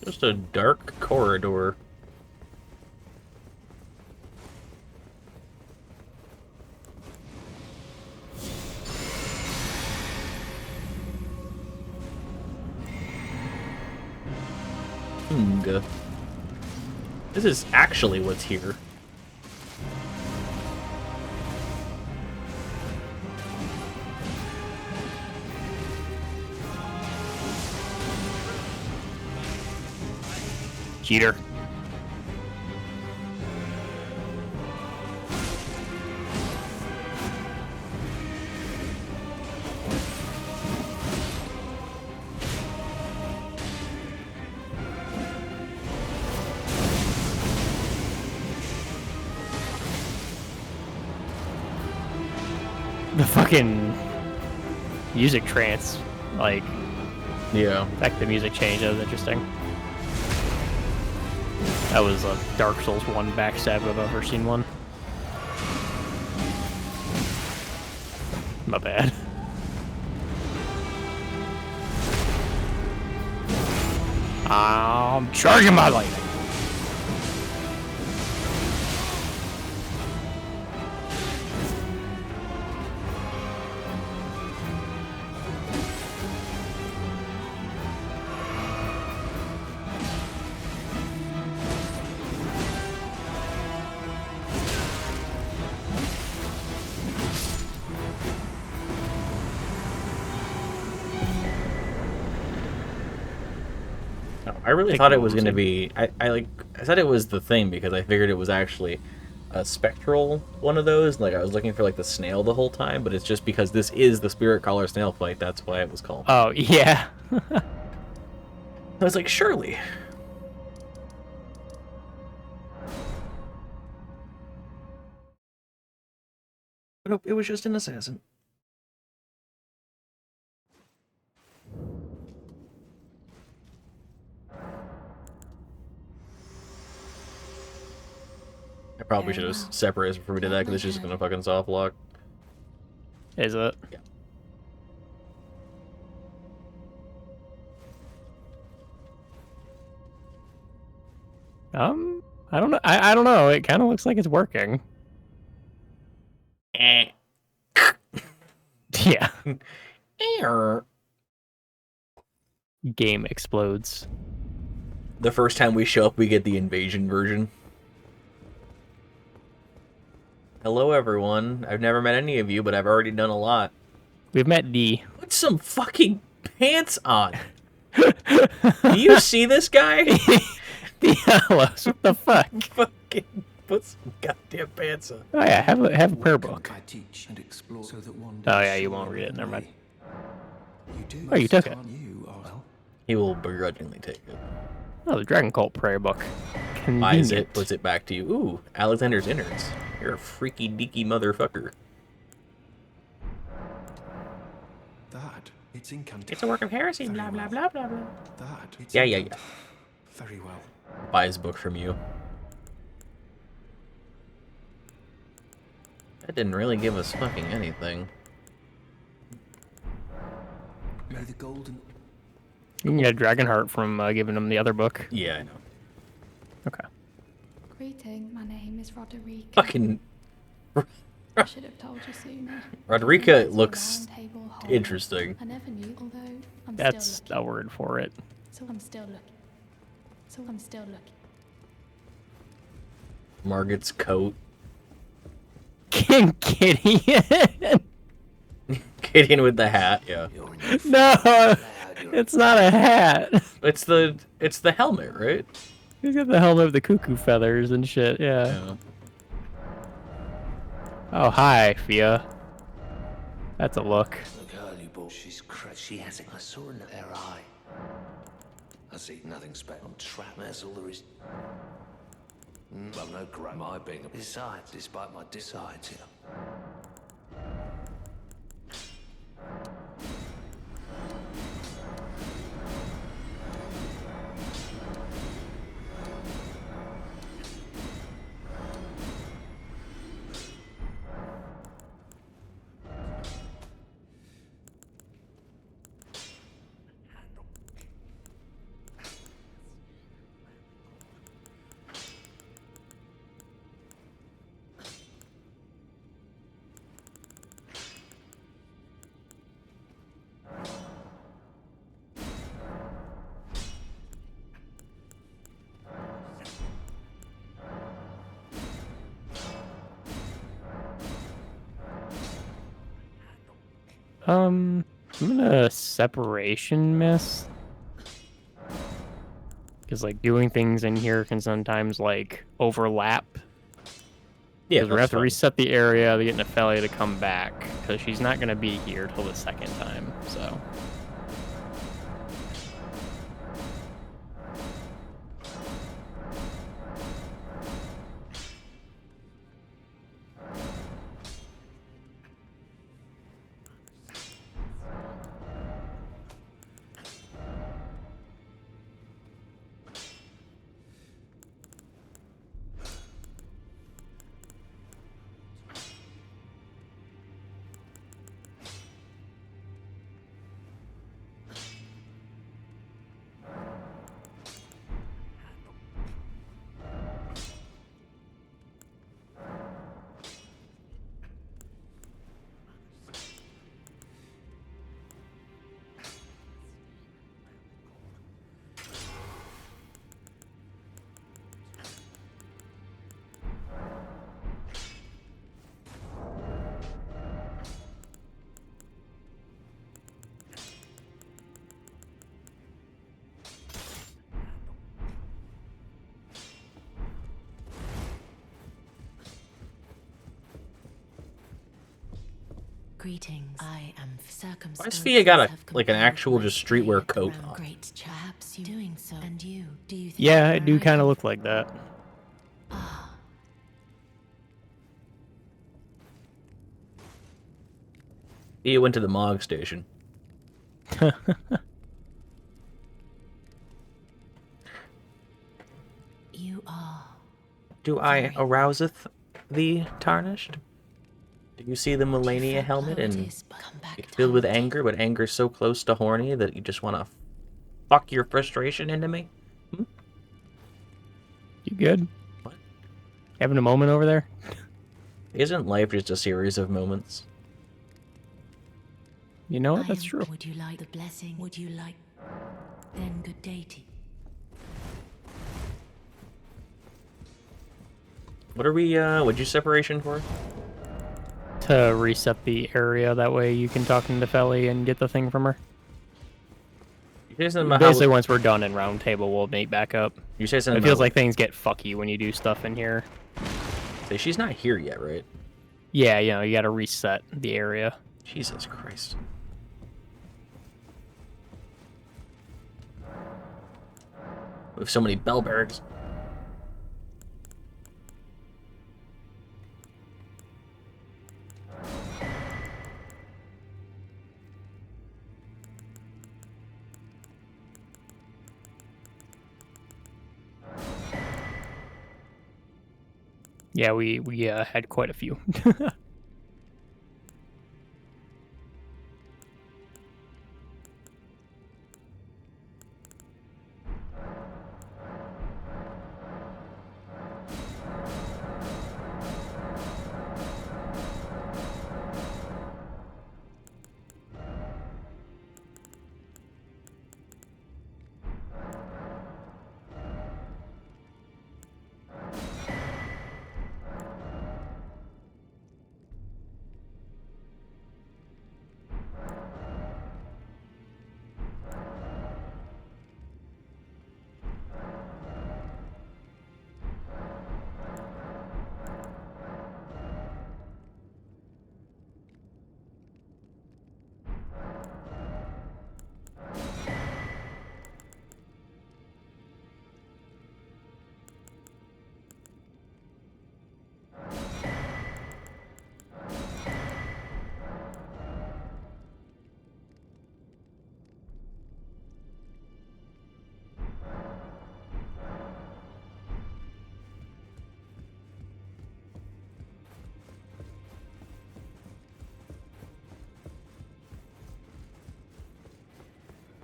Just a dark corridor. This is actually what's here. Cheater. The fucking music trance, like, Yeah. the music change, that was interesting. That was a Dark Souls 1 backstab if I've ever seen one. My bad. I'm charging my lightning. I really thought it was going to be... I said it was the thing because I figured it was actually a spectral one of those. Like, I was looking for, like, the snail the whole time, but it's just because this is the Spirit Caller snail fight. That's why it was called. Oh, yeah. I was like, surely. But nope, it was just an assassin. I probably should have separated before we did that, because it's just gonna fucking soft lock. Is it? Yeah. I don't know. I don't know. It kind of looks like it's working. Yeah. Game explodes. The first time we show up, we get the invasion version. Hello, everyone. I've never met any of you, but I've already done a lot. We've met D. Put some fucking pants on. Do you see this guy? Diablos, what the fuck? Fucking put some goddamn pants on. Oh yeah, have a prayer book. I teach and explore so that one Oh yeah, you won't read it. Never mind. You do. Oh, you took it. You are well. He will begrudgingly take it. Oh, the Dragon Cult prayer book. Buys Convenient. it, puts it back to you. Ooh, Alexander's innards. You're a freaky deaky motherfucker. That it's incantation. It's a work of heresy. Blah blah blah blah blah. That it's Yeah. Very well. Buys book from you. That didn't really give us fucking anything. May the golden. You can get a Dragon Heart from giving them the other book. Yeah, I know. Okay. Greeting, my name is Roderica. Fucking I should have told you sooner. Roderica looks interesting. I never knew, although I'm That's still a looking. word for it. So I'm still looking. So I'm still looking. Margot's coat. King Gideon. Gideon with the hat, yeah. No, it's not a hat. It's the helmet, right? He's got the helmet with the cuckoo feathers and shit. Yeah. Oh hi, Fia. That's a look. Look, early ball. She has it. I saw in her eye. I see nothing special. I'm trapped. That's all there is. I'm no great. My being a besides, despite my decides here. I'm gonna separation miss. Because, like, doing things in here can sometimes, like, overlap. Yeah, Because we have to reset the area to get Nephelia to come back. Because she's not gonna be here till the second time, so. Greetings. I am circumstanced. Why's Fia got like an actual just streetwear coat on? Great, perhaps you doing so. And you, do you think Yeah, I do kind of look like that. Fia went to the Mog station. You are. Do I arouseth thee, tarnished? Do you see the Melania helmet and get filled with anger, but anger so close to horny that you just want to fuck your frustration into me? Hmm? You good? What? Having a moment over there? Isn't life just a series of moments? You know what? That's true. Would you like the blessing? Would you like? Then good day to you. What are we, what'd you separation for? To reset the area, that way you can talk to Nepheli and get the thing from her. You say something about Basically, how... once we're done in round table, we'll meet back up. You say something It feels about... like things get fucky when you do stuff in here. Say, she's not here yet, right? Yeah, you know, you gotta reset the area. Jesus Christ. We have so many bellbergs. Yeah, we had quite a few.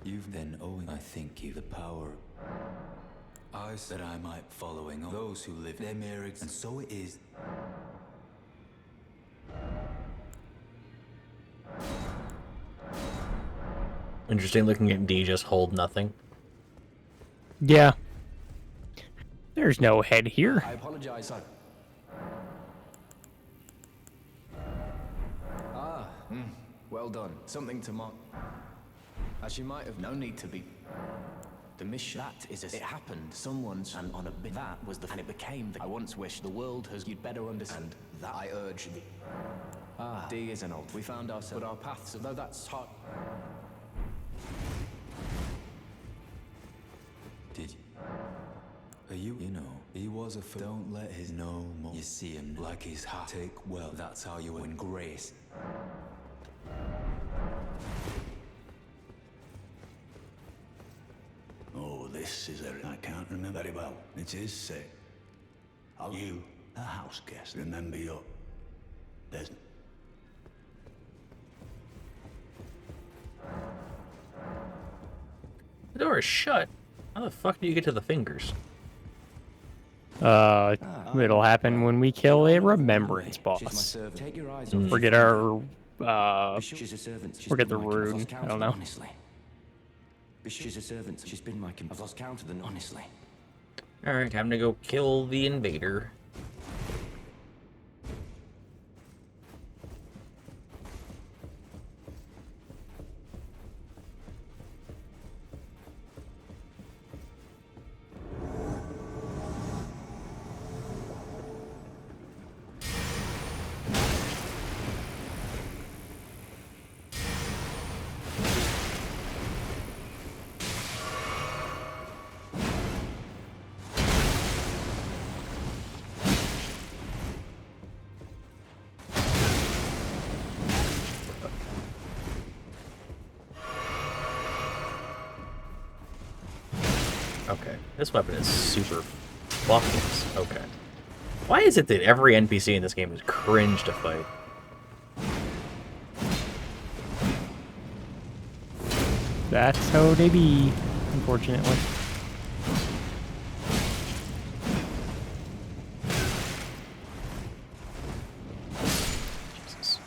You've then owing, I think you, the power. I said I might following all those who live their marriage, and so it is. Interesting looking at D just hold nothing. Yeah. There's no head here. I apologize, son. Well done. Something to mark. As you might have, no need to be. The mission, that is it happened. Someone's, and on a bit, that was the, and it became the, I once wished the world has, you'd better understand, that I urge thee. D is an old, we found ourselves, but our paths, though that's hard. Did you? You know, he was a don't let his no more. You see him like his heart. Take well, that's how you win grace. Oh, this is a... I can't remember very well. It is sick. You, a house guest, remember your... There's... The door is shut. How the fuck do you get to the fingers? It'll happen when we kill a remembrance boss. Take your eyes Forget our, She's a servant. forget the rune. I don't know. Honestly. She's a servant. She's been my I've lost count of them, honestly. Alright, time to go kill the invader. This weapon is super fucking okay. Why is it that every NPC in this game is cringe to fight? That's how they be, unfortunately. Jesus.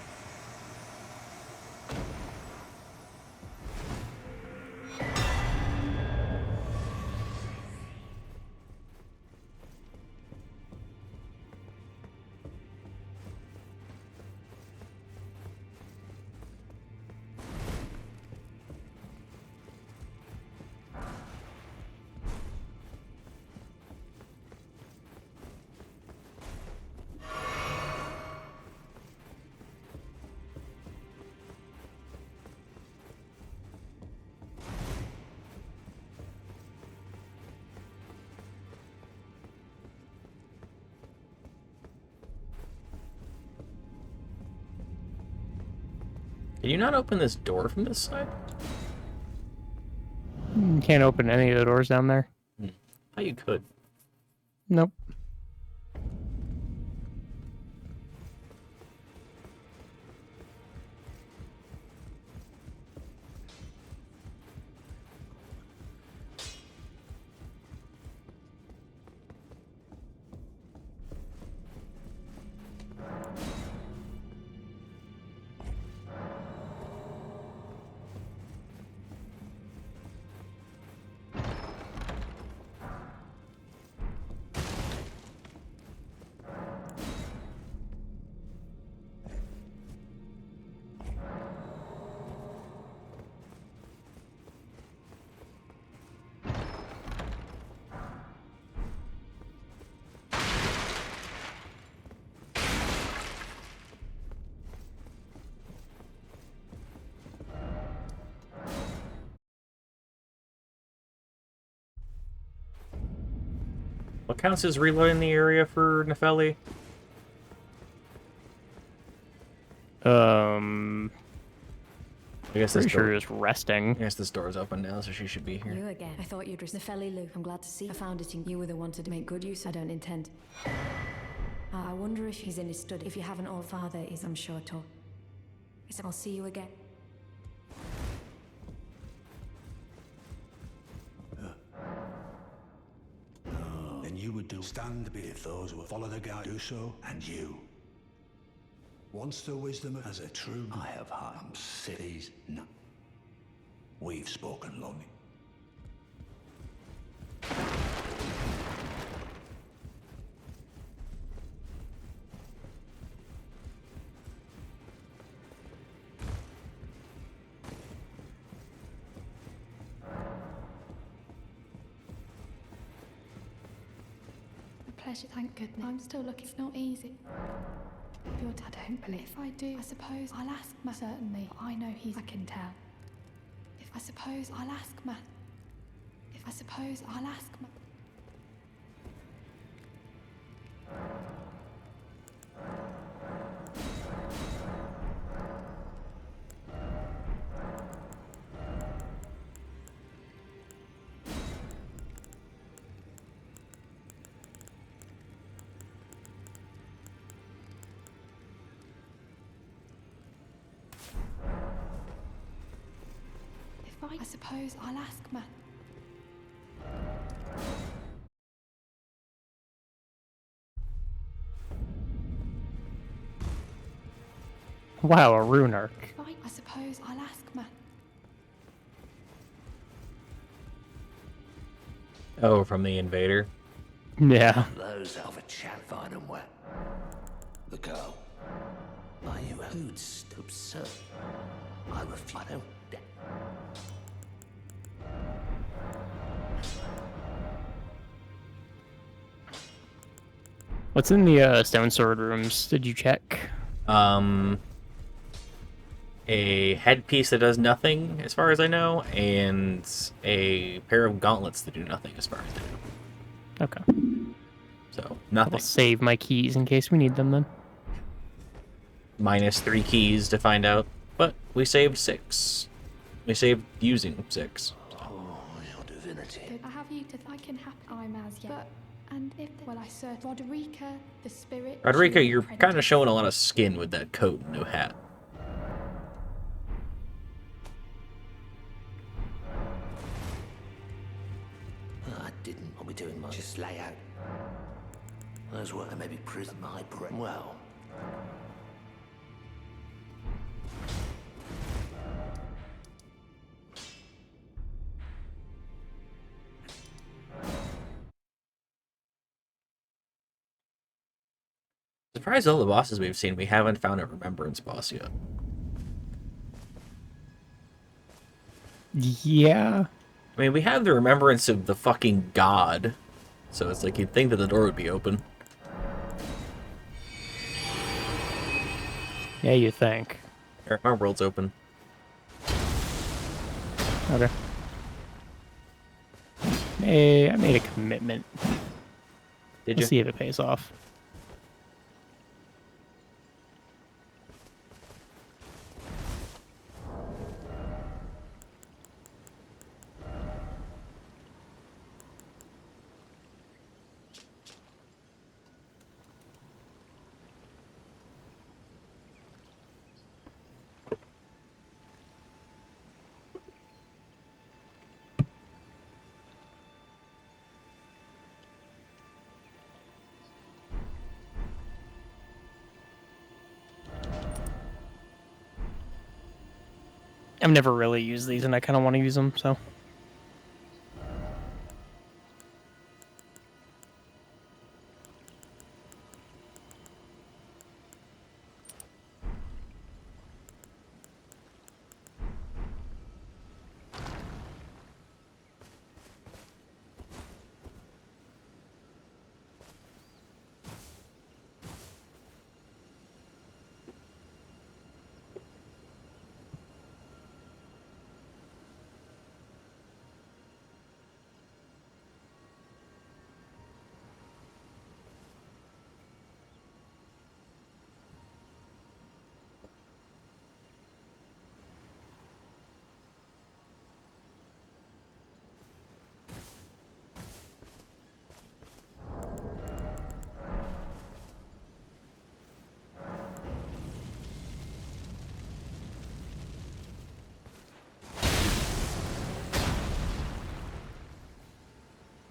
Can you not open this door from this side? Can't open any of the doors down there. Oh, you could. Nope. What counts as reloading the area for Nepheli? I guess this Pretty sure door, it's resting. I guess this door is open now, so she should be here. You again. I thought you'd risk Nepheli, Luke. I'm glad to see. I found it in you were the one to make good use. I don't intend. I wonder if he's in his study. If you haven't, all father is, I'm sure, taught. I'll see you again. Then you would do stand be if those who follow the guide do so, and you. Once the wisdom as a true I have had cities. No. We've spoken long. Pleasure, thank goodness. I'm still looking. It's not easy. Your dad, I don't believe. If I do, I suppose I'll ask Ma. Certainly, I know I can tell. If I suppose I'll ask Ma. If I suppose I'll ask Ma. I suppose I'll ask Ma. Wow, a rune arc. I suppose I'll ask Ma. Oh, from the invader? Yeah. Those have a chat, find them wet. The girl. Are you who's absurd? I refuse. I don't. What's in the stone sword rooms? Did you check? A headpiece that does nothing, as far as I know, and a pair of gauntlets that do nothing, as far as I know. Okay. So, nothing. I'll save my keys in case we need them then. Minus 3 keys to find out, but we saved 6. We saved using 6. Oh, you'll do divinity. I have you to. I can happen. I'm as yet. But and if well, I search Roderica, the spirit. Roderica, she you're apprentice. kind of showing a lot of skin with that coat and no hat. I didn't. I'll be doing much. Just lay out. Those were maybe prison my breath. Well. Surprised all the bosses we've seen, we haven't found a remembrance boss yet. Yeah. I mean, we have the remembrance of the fucking god, so it's like you'd think that the door would be open. Yeah, you think. Here, my world's open. Okay. Hey, I made a commitment. Did Let's you? see if it pays off. I've never really used these, and I kind of want to use them, so.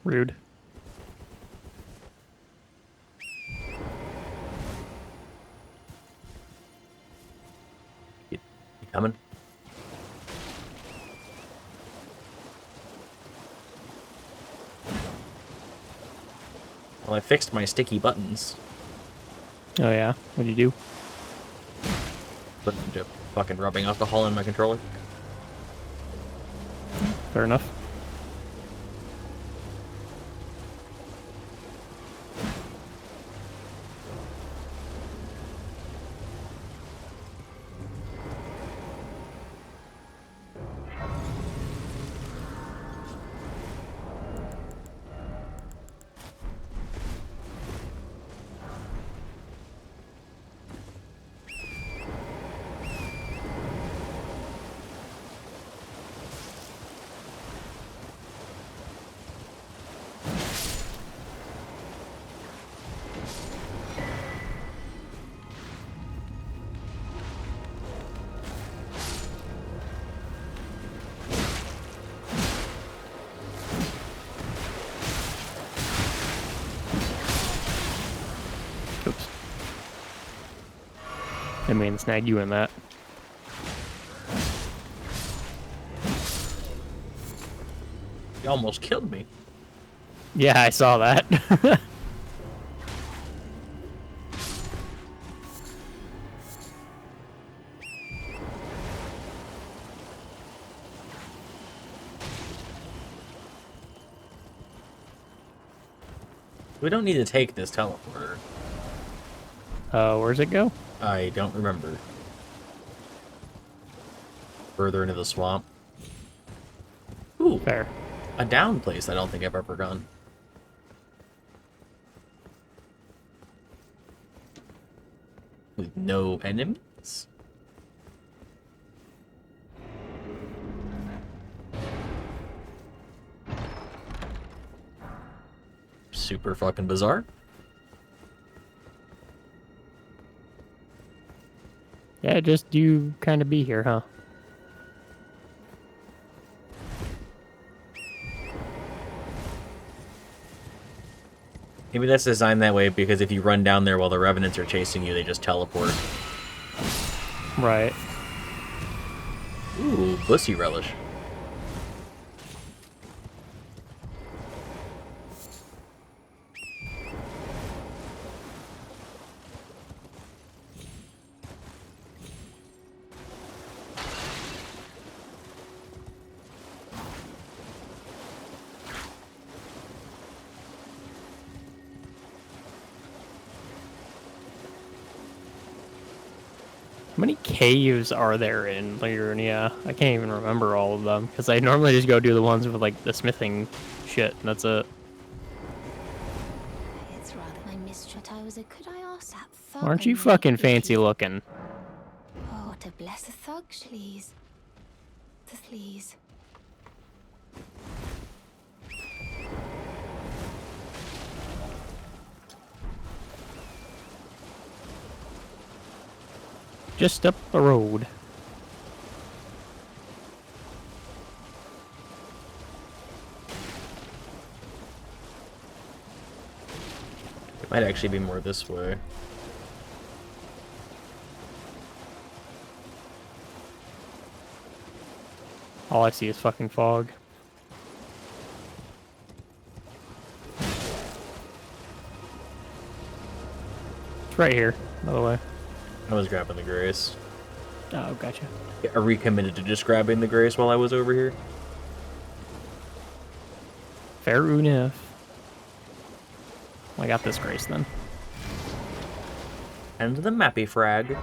Rude. You coming? Well, I fixed my sticky buttons. Oh yeah? What'd you do? Put them to fucking rubbing alcohol in my controller. Fair enough. Oops. I mean, snag you in that. You almost killed me. Yeah, I saw that. We don't need to take this teleporter. Where's it go? I don't remember. Further into the swamp. Ooh, Fair. a down place I don't think I've ever gone. With no enemies? super fucking bizarre. Yeah, just you kind of be here, huh? Maybe that's designed that way because if you run down there while the revenants are chasing you, they just teleport. Right. Ooh, pussy relish. How many caves are there in Liurnia? I can't even remember all of them, because I normally just go do the ones with, like, the smithing shit, and that's it. It's rather my mistress. I was a could I ask that thug? Aren't you fucking fancy looking? Oh, to bless a thug, please. Please. Just up the road. It might actually be more this way. All I see is fucking fog. It's right here, by the way. I was grabbing the grace. Oh, gotcha. Yeah, I recommitted to just grabbing the grace while I was over here. Fair enough. I got this grace then. And the mappy frag.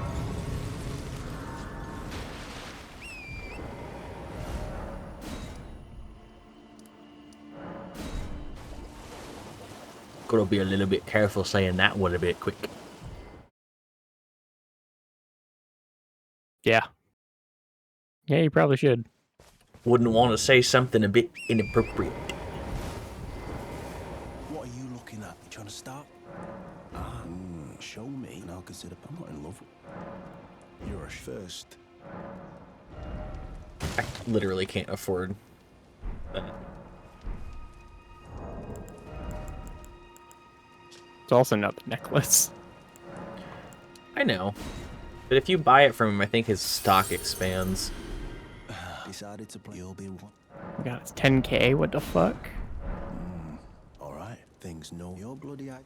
Gotta be a little bit careful saying that one a bit quick. Yeah. Yeah, you probably should. Wouldn't want to say something a bit inappropriate. What are you looking at? You trying to start? Show me, and I'll consider. I'm not in love with. You're a first. I literally can't afford that. It's also not the necklace. I know. But if you buy it from him, I think his stock expands. Decided to play. You'll be one. God, it's 10k. What the fuck? All right. Things know your bloody eye.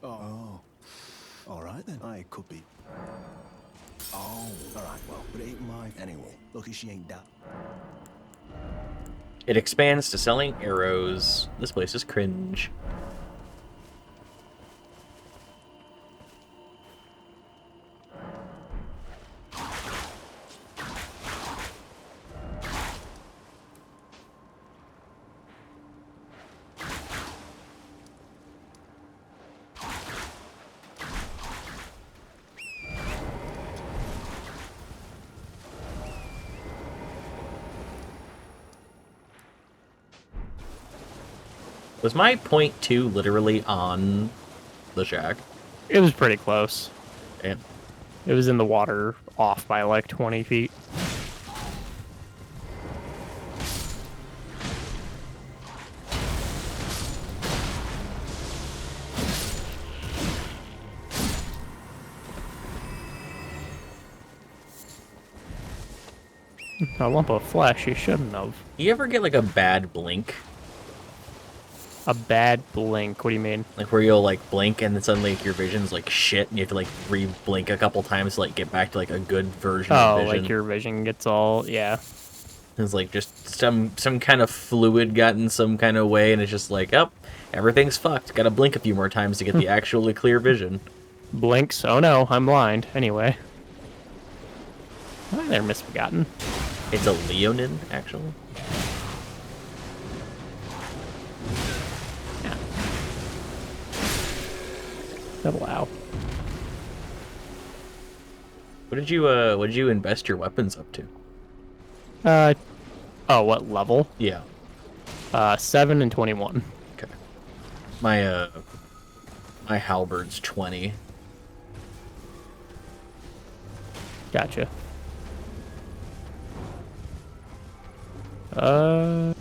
Oh. All right then. I could be. Oh. All right. Well, but it ain't my. Anyway, lucky she ain't that. It expands to selling arrows. This place is cringe. Was my point 2 literally on the shack? It was pretty close. Damn. It was in the water off by like 20 feet. A lump of flesh you shouldn't have. You ever get like a bad blink? A bad blink? What do you mean? Like where you'll like blink and then suddenly like, your vision's like shit and you have to like re-blink a couple times to like get back to like a good version of vision. Like your vision gets all, yeah. It's like just some kind of fluid got in some kind of way and it's just like, oh, everything's fucked. Gotta blink a few more times to get the actually clear vision. Blinks. Oh no, I'm blind. Anyway. Hi there, Misbegotten. It's a Leonin, actually. Yeah. Double ow. What did you invest your weapons up to? Oh, what level? Yeah. 7 and 21. Okay. My halberd's 20. Gotcha.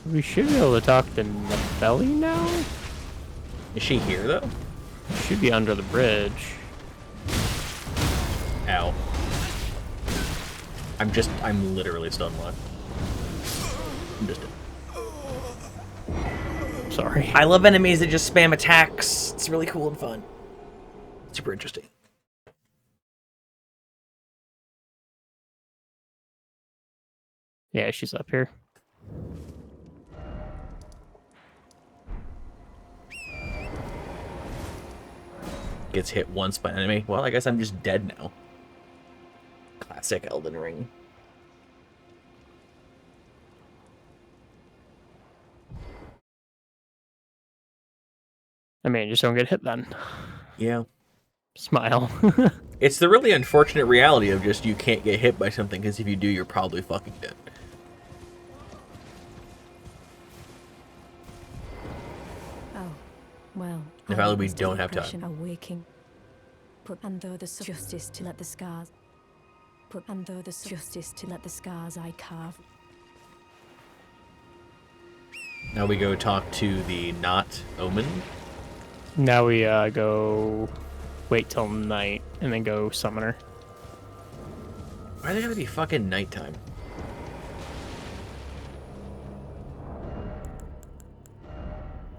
We should be able to talk to Nefelli now? Is she here, though? Should be under the bridge. Ow. I'm literally stun locked. I'm just dead. Sorry. I love enemies that just spam attacks. It's really cool and fun. Super interesting. Yeah, she's up here. Gets hit once by an enemy. Well, I guess I'm just dead now. Classic Elden Ring. I mean, just don't get hit then. Yeah. Smile. It's the really unfortunate reality of just you can't get hit by something, because if you do, you're probably fucking dead. Oh, well. Nefelli, we don't have time. Awaking. Put under the justice to let the scars. Put under the justice to let the scars I carve. Now we go talk to the not Omen. Now we go wait till night and then go summon her. Why are they gonna be fucking nighttime?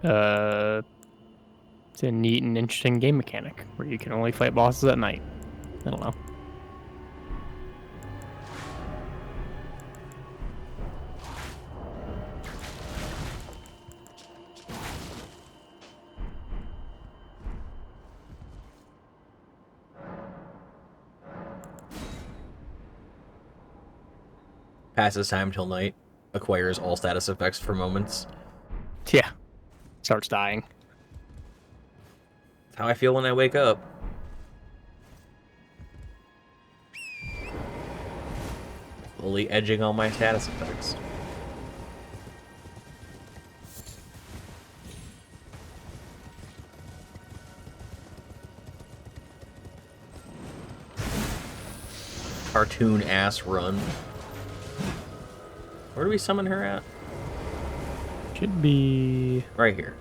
It's a neat and interesting game mechanic where you can only fight bosses at night. I don't know. Passes time till night. Acquires all status effects for moments. Yeah. Starts dying. That's how I feel when I wake up. Slowly edging all my status effects. Cartoon ass run. Where do we summon her at? Should be right here.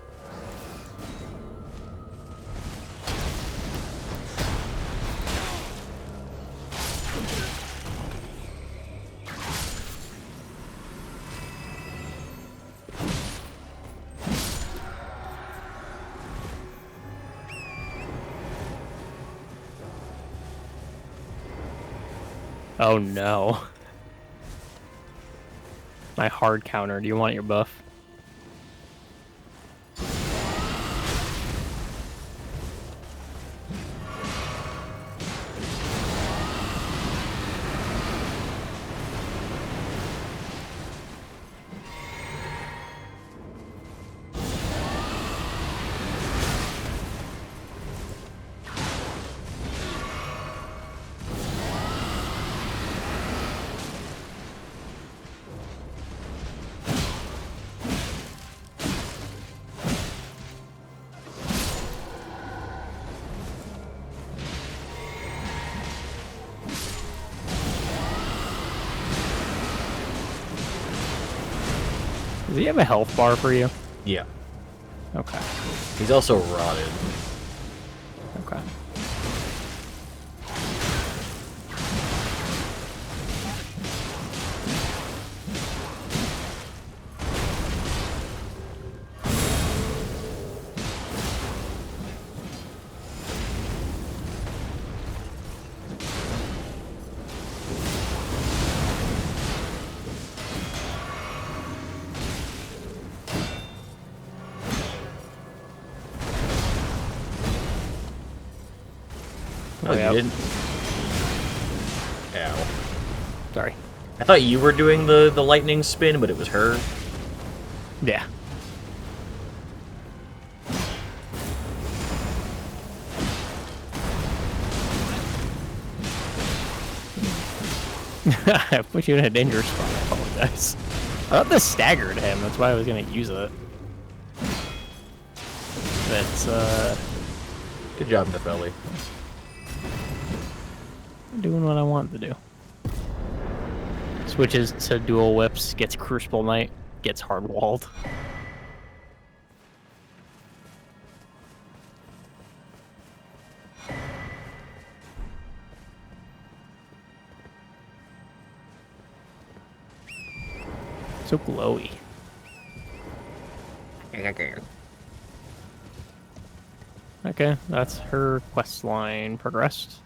Oh no. My hard counter. Do you want your buff? Does he have a health bar for you? Yeah. Okay. He's also rotted. Okay. Oh, you didn't? Ow. Sorry. I thought you were doing the lightning spin, but it was her. Yeah. I put you in a dangerous spot. I apologize. I thought this staggered him. That's why I was going to use it. That's Good job, Nefelli. doing what I want to do. Switches to dual whips, gets Crucible Knight, gets hard walled. So glowy. Okay, that's her quest line progressed.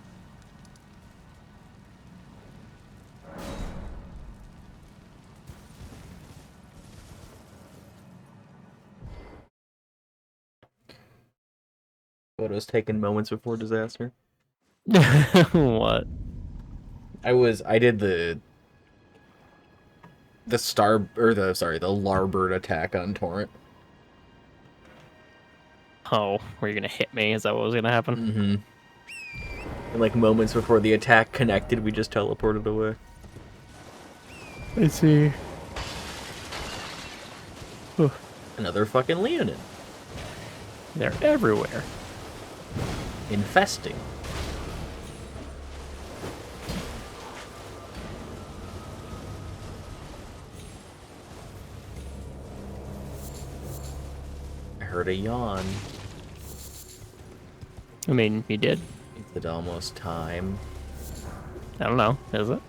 Photos taken moments before disaster. What? I did the Larbird attack on Torrent. Oh, were you gonna hit me? Is that what was gonna happen? Mm-hmm. And like moments before the attack connected, we just teleported away. I see. Another fucking Leonin. They're everywhere. Infesting. I heard a yawn. I mean, you did. Is it almost time? I don't know. Is it?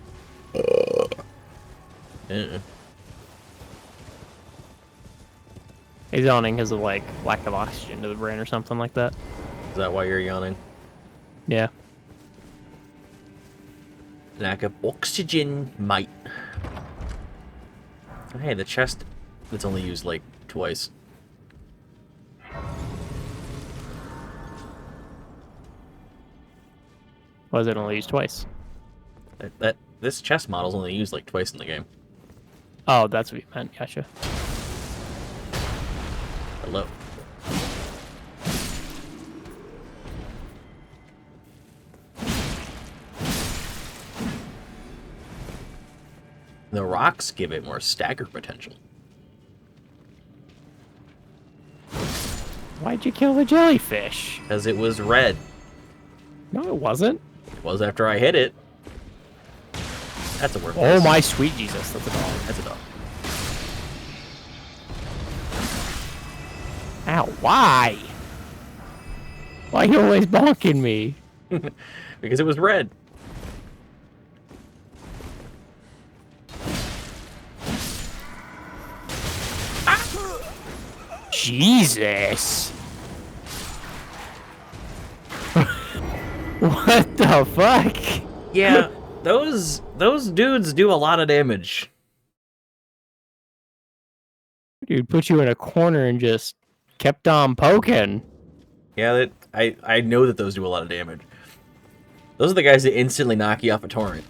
He's yawning because of like lack of oxygen to the brain or something like that. Is that why you're yawning? Yeah. Lack of oxygen, mate. Oh, hey, the chest that's only used like twice. Was it only used twice? This chest model's only used like twice in the game. Oh, that's what you meant. Gotcha. Hello. The rocks give it more stagger potential. Why'd you kill the jellyfish? Because it was red. No, it wasn't. It was after I hit it. That's a word. Oh my sweet Jesus, that's a dog. That's a dog. Ow, why? Why are you always bonking me? Because it was red. Jesus. What the fuck? Yeah, those dudes do a lot of damage. Dude, put you in a corner and just kept on poking. Yeah, I know that those do a lot of damage. Those are the guys that instantly knock you off a torrent.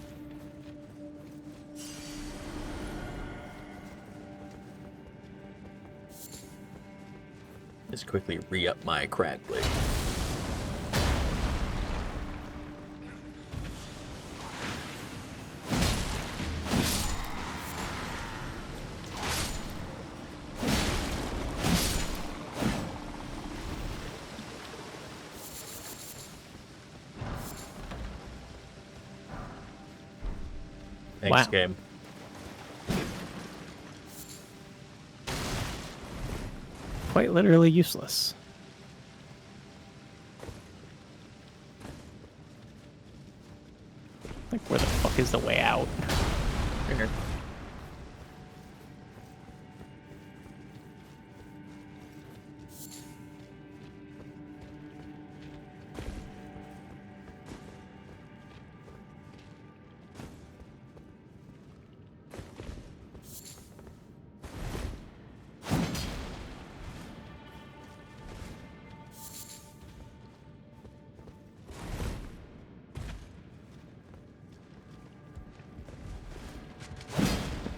Just quickly re-up my crack blade. Thanks, Wow. game. Quite literally useless. Like, where the fuck is the way out? Here.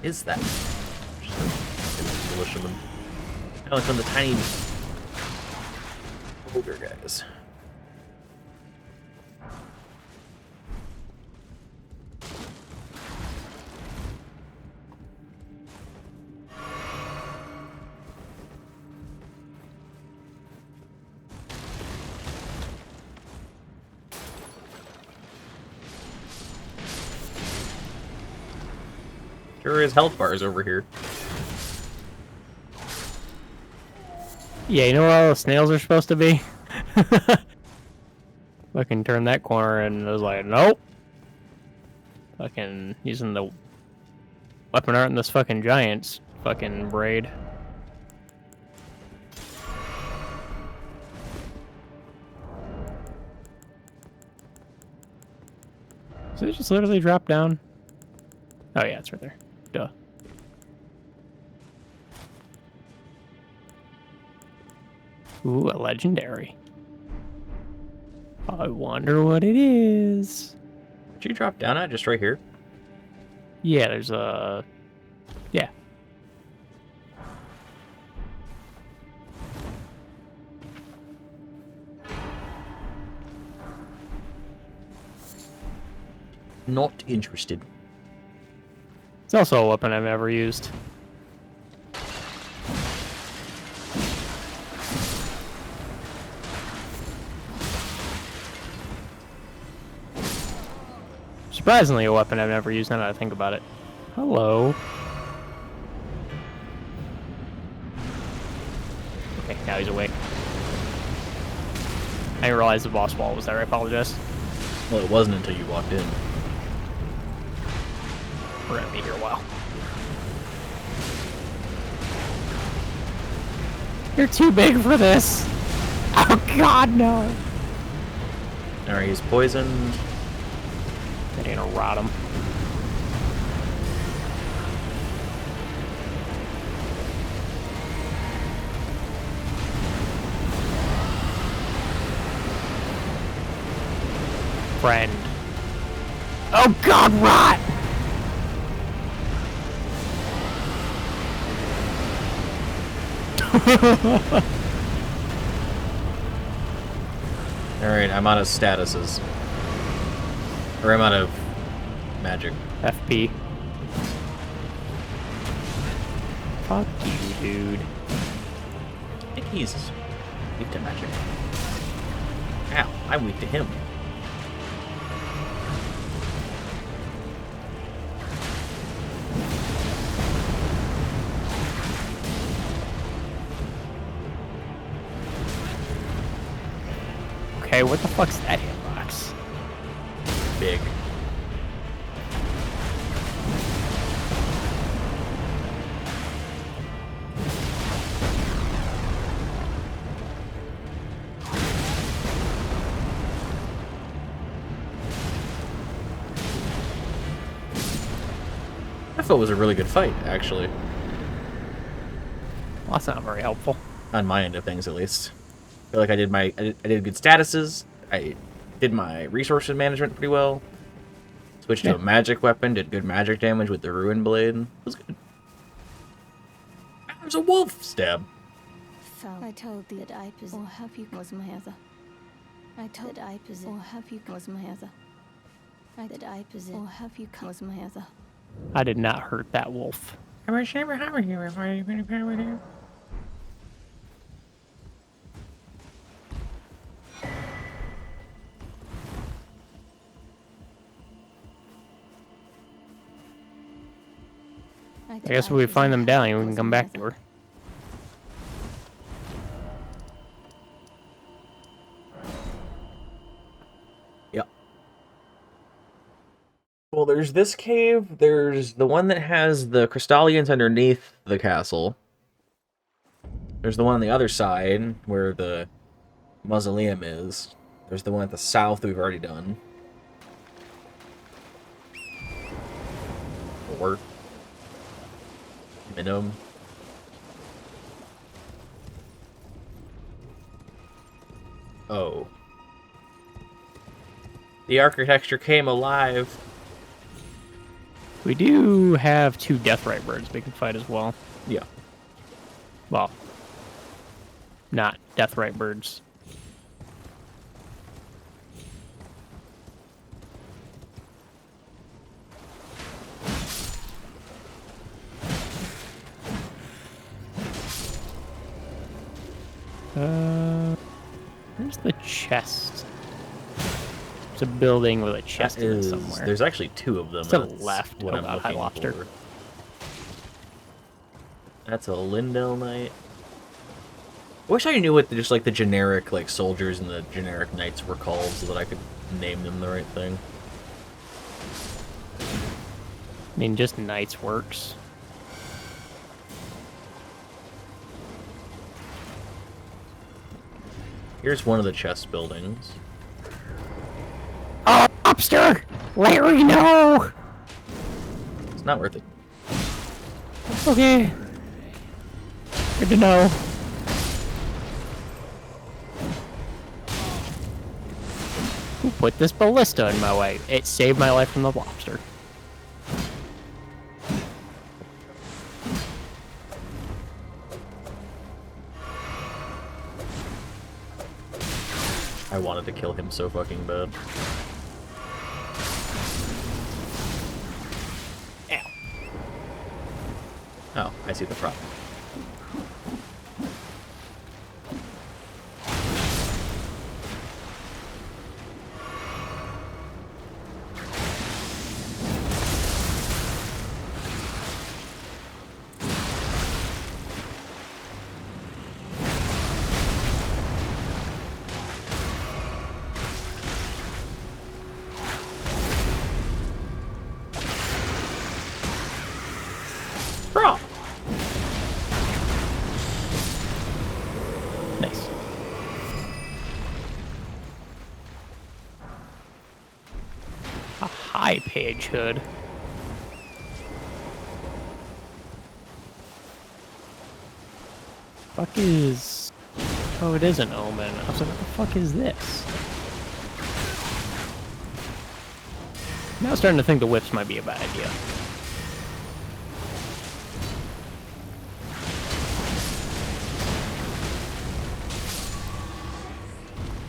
Is that? Just militiamen. I like on the tiny older guys. Sure is health bars over here. Yeah, you know where all the snails are supposed to be? Fucking turn that corner and it was like, nope. Fucking using the weapon art in this fucking giant's fucking braid. So it just literally drop down? Oh yeah, it's right there. Duh. Ooh, a legendary. I wonder what it is. Did you drop down at? Just right here? Yeah, there's a... Yeah. Not interested. It's also a weapon I've never used. Surprisingly, a weapon I've never used now that I think about it. Hello. Okay, now he's awake. I didn't realize the boss wall was there, I apologize. Well, it wasn't until you walked in. We're gonna be here a while. You're too big for this! Oh god, no! Alright, he's poisoned. They're gonna rot him. Friend. Oh god, rot! Alright, I'm out of statuses. Or I'm out of magic. FP. Fuck you, dude. I think he's weak to magic. Ow, I'm weak to him. Okay, what the fuck's that hitbox? Big. I thought it was a really good fight, actually. Well, that's not very helpful. On my end of things, at least. I feel like I did good statuses. I did my resources management pretty well. Switched to a magic weapon, did good magic damage with the ruin blade. It was good. There's a wolf stab. So I told thee that I possess, or have you was my other. I told that I possess, or have you was my other. I that I possess, or have you was my other. I did not hurt that wolf. I wish I never had you if I could have with you. I guess if we find them down, we can come back to her. Yep. Well, there's this cave. There's the one that has the Crystallians underneath the castle. There's the one on the other side where the mausoleum is. There's the one at the south we've already done. Or minimum. Oh. The architecture came alive. We do have 2 Deathrite birds we can fight as well. Yeah. Well, not Deathrite birds. Where's the chest? There's a building with a chest in it somewhere. There's actually 2 of them. To the That's left. What Oh I'm god, High looking Lobster. for. That's a Lindell Knight. I wish I knew what just like the generic like soldiers and the generic knights were called so that I could name them the right thing. I mean, just knights works. Here's one of the chest buildings. Oh, lobster! Larry, no! It's not worth it. Okay. Good to know. Who put this ballista in my way? It saved my life from the lobster. I wanted to kill him so fucking bad. Ow. Oh, I see the problem. Nice. A high page hood. Fuck is... Oh, it is an omen. I was like, what the fuck is this? Now I'm starting to think the whips might be a bad idea.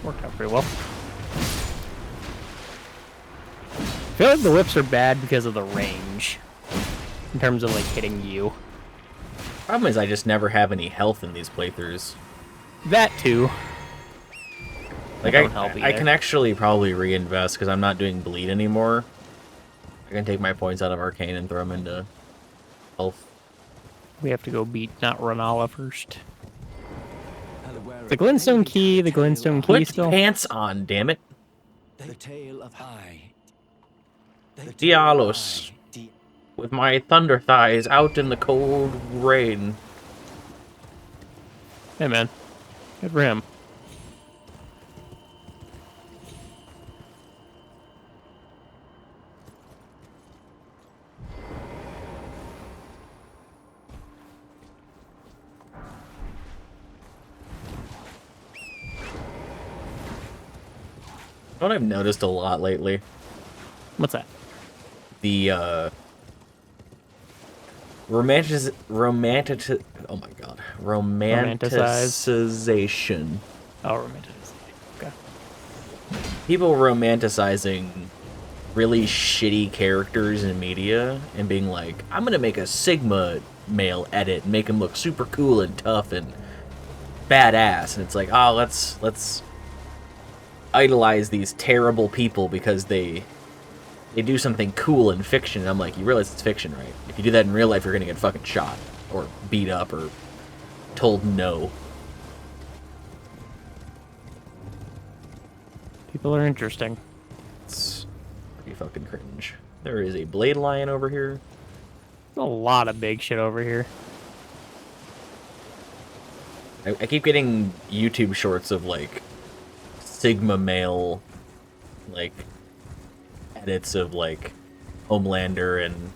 Worked out pretty well. I feel like the whips are bad because of the range. In terms of, like, hitting you. Problem is I just never have any health in these playthroughs. That too. Like, I can actually probably reinvest because I'm not doing bleed anymore. I can take my points out of Arcane and throw them into health. We have to go beat not Renala first. The Glintstone key, the Glintstone key Put still. pants on, damn it. The tale of Dialos. With my thunder thighs out in the cold rain. Hey man, good for him. What I've noticed a lot lately. What's that? The oh my god. Romanticization. Oh, romanticization. Okay. People romanticizing really shitty characters in media and being like, I'm gonna make a Sigma male edit and make him look super cool and tough and badass. And it's like, oh, let's idolize these terrible people because they do something cool in fiction. And I'm like, you realize it's fiction, right? If you do that in real life, you're gonna get fucking shot or beat up or told no. People are interesting. It's pretty fucking cringe. There is a blade lion over here. There's a lot of big shit over here. I keep getting YouTube shorts of like Sigma male like edits of like Homelander and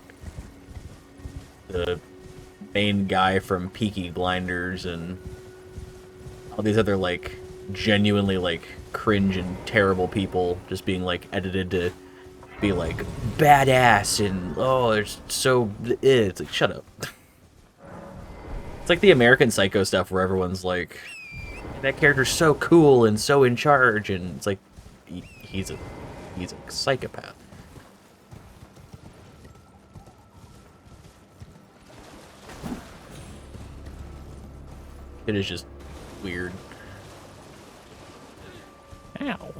the main guy from Peaky Blinders and all these other like genuinely like cringe and terrible people just being like edited to be like badass and oh it's so it's like shut up. It's like the American Psycho stuff where everyone's like that character's so cool and so in charge and it's like he's a psychopath. It is just weird. Ow.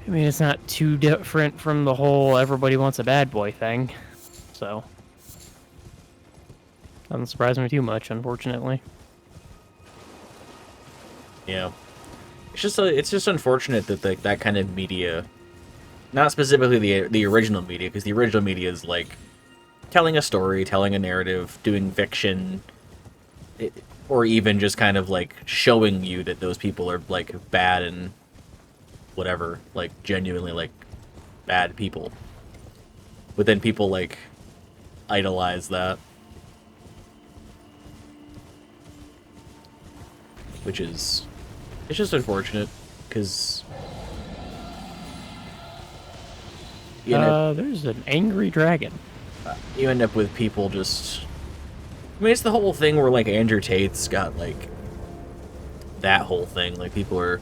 I mean, it's not too different from the whole everybody wants a bad boy thing, so doesn't surprise me too much, unfortunately. Yeah, it's just unfortunate that that kind of media, not specifically the original media, because the original media is like telling a story, telling a narrative, doing fiction, or even just kind of like showing you that those people are like bad and whatever, like genuinely like bad people. But then people like idolize that, which is, it's just unfortunate because there's an angry dragon. You end up with people just, I mean, it's the whole thing where like Andrew Tate's got like that whole thing, like people are,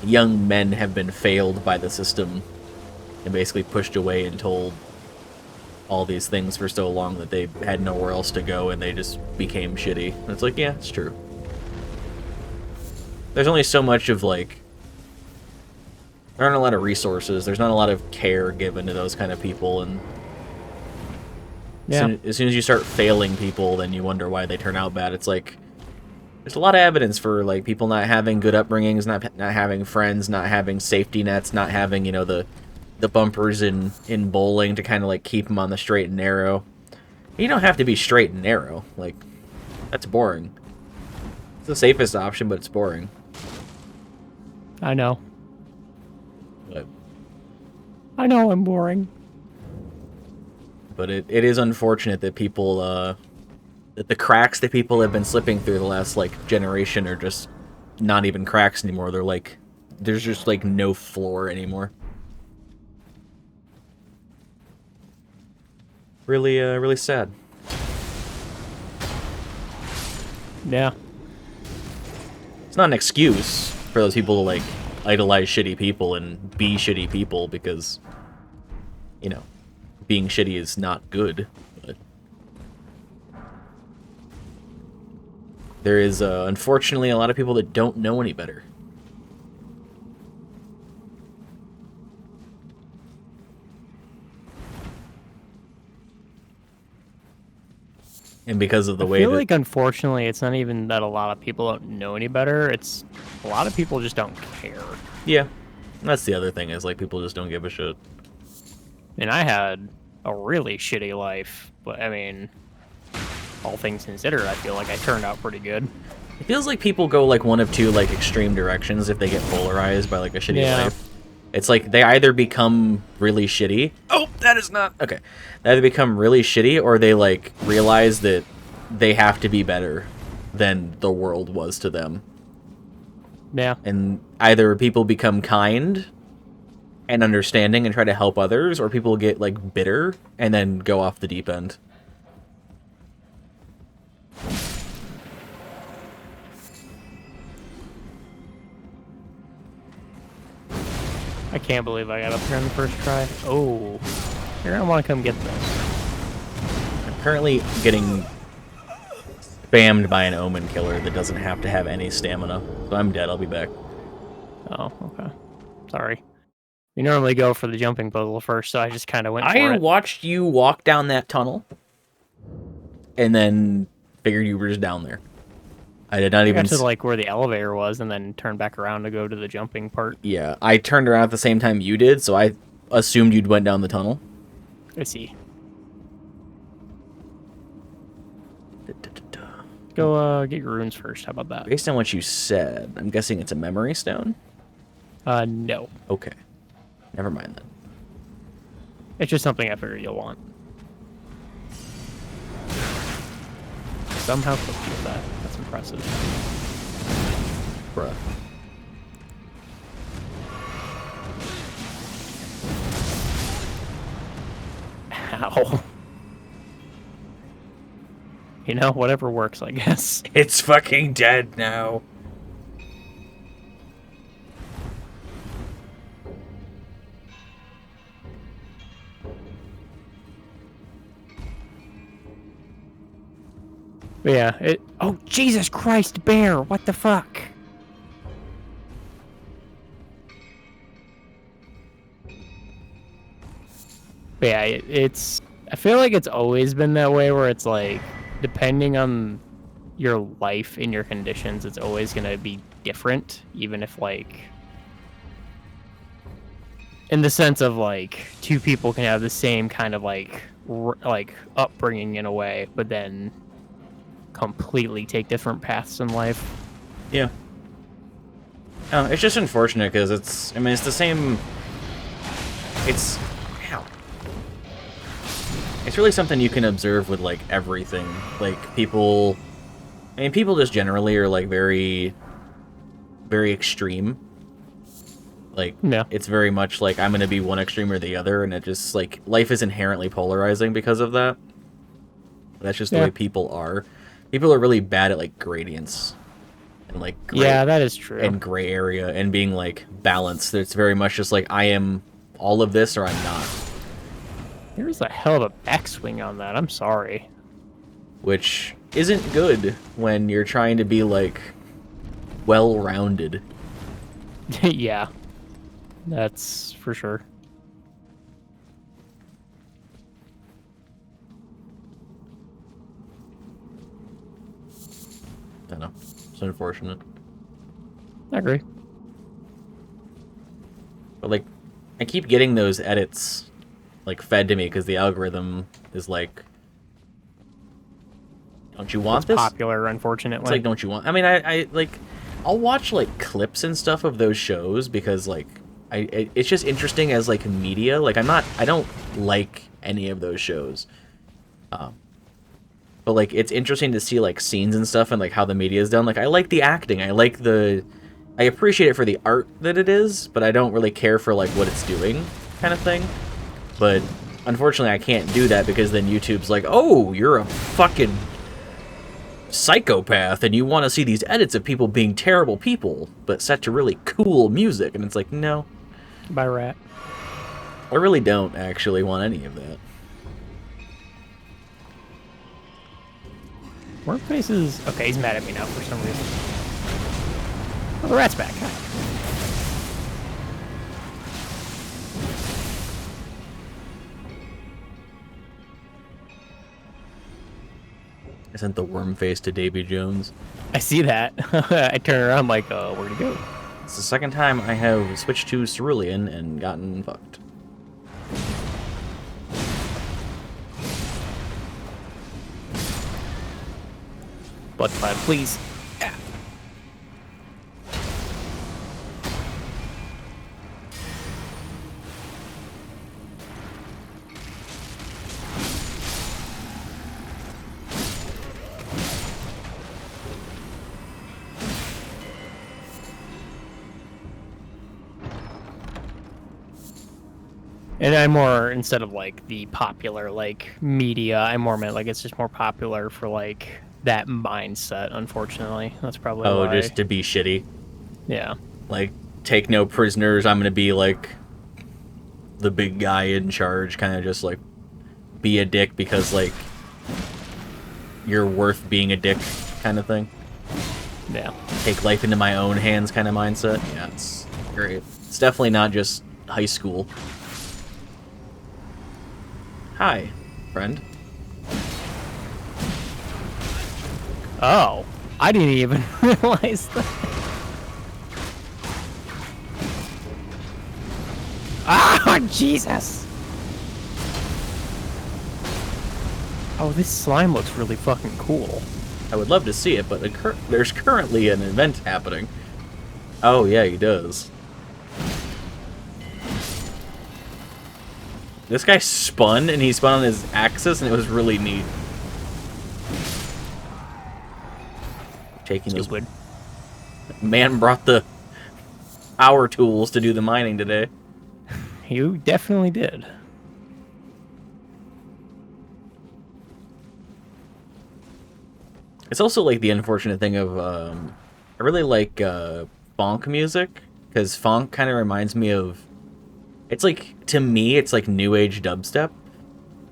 young men have been failed by the system and basically pushed away and told all these things for so long that they had nowhere else to go and they just became shitty. And it's like, yeah, it's true. There's only so much of like, there aren't a lot of resources, there's not a lot of care given to those kind of people, and yeah. as soon as you start failing people, then you wonder why they turn out bad. It's like, there's a lot of evidence for like people not having good upbringings, not having friends, not having safety nets, not having, you know, the bumpers in bowling to kind of like keep them on the straight and narrow. You don't have to be straight and narrow. Like, that's boring. It's the safest option, but it's boring. I know. But I know I'm boring. But it is unfortunate that people, that the cracks that people have been slipping through the last, like, generation are just not even cracks anymore. They're like, there's just, like, no floor anymore. Really, really sad. Yeah. It's not an excuse for those people to, like, idolize shitty people and be shitty people because, you know, being shitty is not good. But there is, unfortunately, a lot of people that don't know any better. And because of the way I feel like, unfortunately, it's not even that a lot of people don't know any better. It's a lot of people just don't care. Yeah, that's the other thing, is like people just don't give a shit. And I had a really shitty life, but I mean, all things considered, I feel like I turned out pretty good. It feels like people go like one of two like extreme directions if they get polarized by like a shitty life. It's like they either become really shitty. Oh, that is not okay. They either become really shitty, or they like realize that they have to be better than the world was to them. Yeah. And either people become kind and understanding and try to help others, or people get like bitter and then go off the deep end. I can't believe I got up here on the first try. Oh, you're gonna want to come get this. I'm currently getting spammed by an omen killer that doesn't have to have any stamina. So I'm dead, I'll be back. Oh, okay. Sorry. We normally go for the jumping puzzle first, so I just kind of went for it. I watched you walk down that tunnel, and then figured you were just down there. I did not even... I got to like where the elevator was, and then turned back around to go to the jumping part. Yeah, I turned around at the same time you did, so I assumed you'd went down the tunnel. I see. Go get your runes first. How about that? Based on what you said, I'm guessing it's a memory stone? No. Okay. Never mind then. It's just something I figure you'll want. Somehow clicked with that. That's impressive. Bruh. Ow. You know, whatever works, I guess. It's fucking dead now. But yeah, it... Oh, Jesus Christ, bear! What the fuck? But yeah, it's. I feel like it's always been that way, where it's like, depending on your life and your conditions, it's always gonna be different, even if like, in the sense of like, two people can have the same kind of like, like upbringing in a way, but then completely take different paths in life. Yeah. Oh, it's just unfortunate because I mean, it's the same. It's. Ow. It's really something you can observe with, like, everything. Like, people. I mean, people just generally are, like, very. Very extreme. Like, Yeah. it's very much like I'm going to be one extreme or the other, and it just, like, life is inherently polarizing because of that. That's just the way people are. People are really bad at, like, gradients. And, like, Yeah, that is true. And gray area, and being, like, balanced. It's very much just like, I am all of this or I'm not. There's a hell of a backswing on that. I'm sorry. Which isn't good when you're trying to be, like, well-rounded. Yeah. That's for sure. I know. It's unfortunate. I agree. But, like, I keep getting those edits, like, fed to me because the algorithm is like, don't you want it's this? Popular, unfortunately. It's like, don't you want... I mean, I like, I'll watch, like, clips and stuff of those shows because, like, it's just interesting as, like, media. Like, I don't like any of those shows. But, like, it's interesting to see, like, scenes and stuff and, like, how the media is done. Like, I like the acting. I appreciate it for the art that it is, but I don't really care for, like, what it's doing kind of thing. But, unfortunately, I can't do that because then YouTube's like, oh, you're a fucking psychopath and you want to see these edits of people being terrible people, but set to really cool music. And it's like, no. By rat. I really don't actually want any of that. Workface is... Okay, he's mad at me now for some reason. Oh, the rat's back. Hi. I sent the worm face to Davy Jones. I see that. I turn around like, where'd he go? It's the second time I have switched to Cerulean and gotten fucked. Blood cloud, please. Ah. And I'm more, instead of like the popular like media, I more meant like it's just more popular for like that mindset, unfortunately. That's probably why. Just to be shitty. Yeah. Like, take no prisoners, I'm gonna be like the big guy in charge, kind of just like be a dick because like you're worth being a dick kind of thing. Yeah. Take life into my own hands kind of mindset. Yeah, it's great. It's definitely not just high school. Hi, friend. Oh, I didn't even realize that. Ah, Jesus! Oh, this slime looks really fucking cool. I would love to see it, but there's currently an event happening. Oh, yeah, he does. This guy spun, and he spun on his axis, and it was really neat. Taking those... Man brought the power tools to do the mining today. You definitely did. It's also, like, the unfortunate thing of, I really like, funk music, because funk kind of reminds me of... It's like, to me, it's like new age dubstep.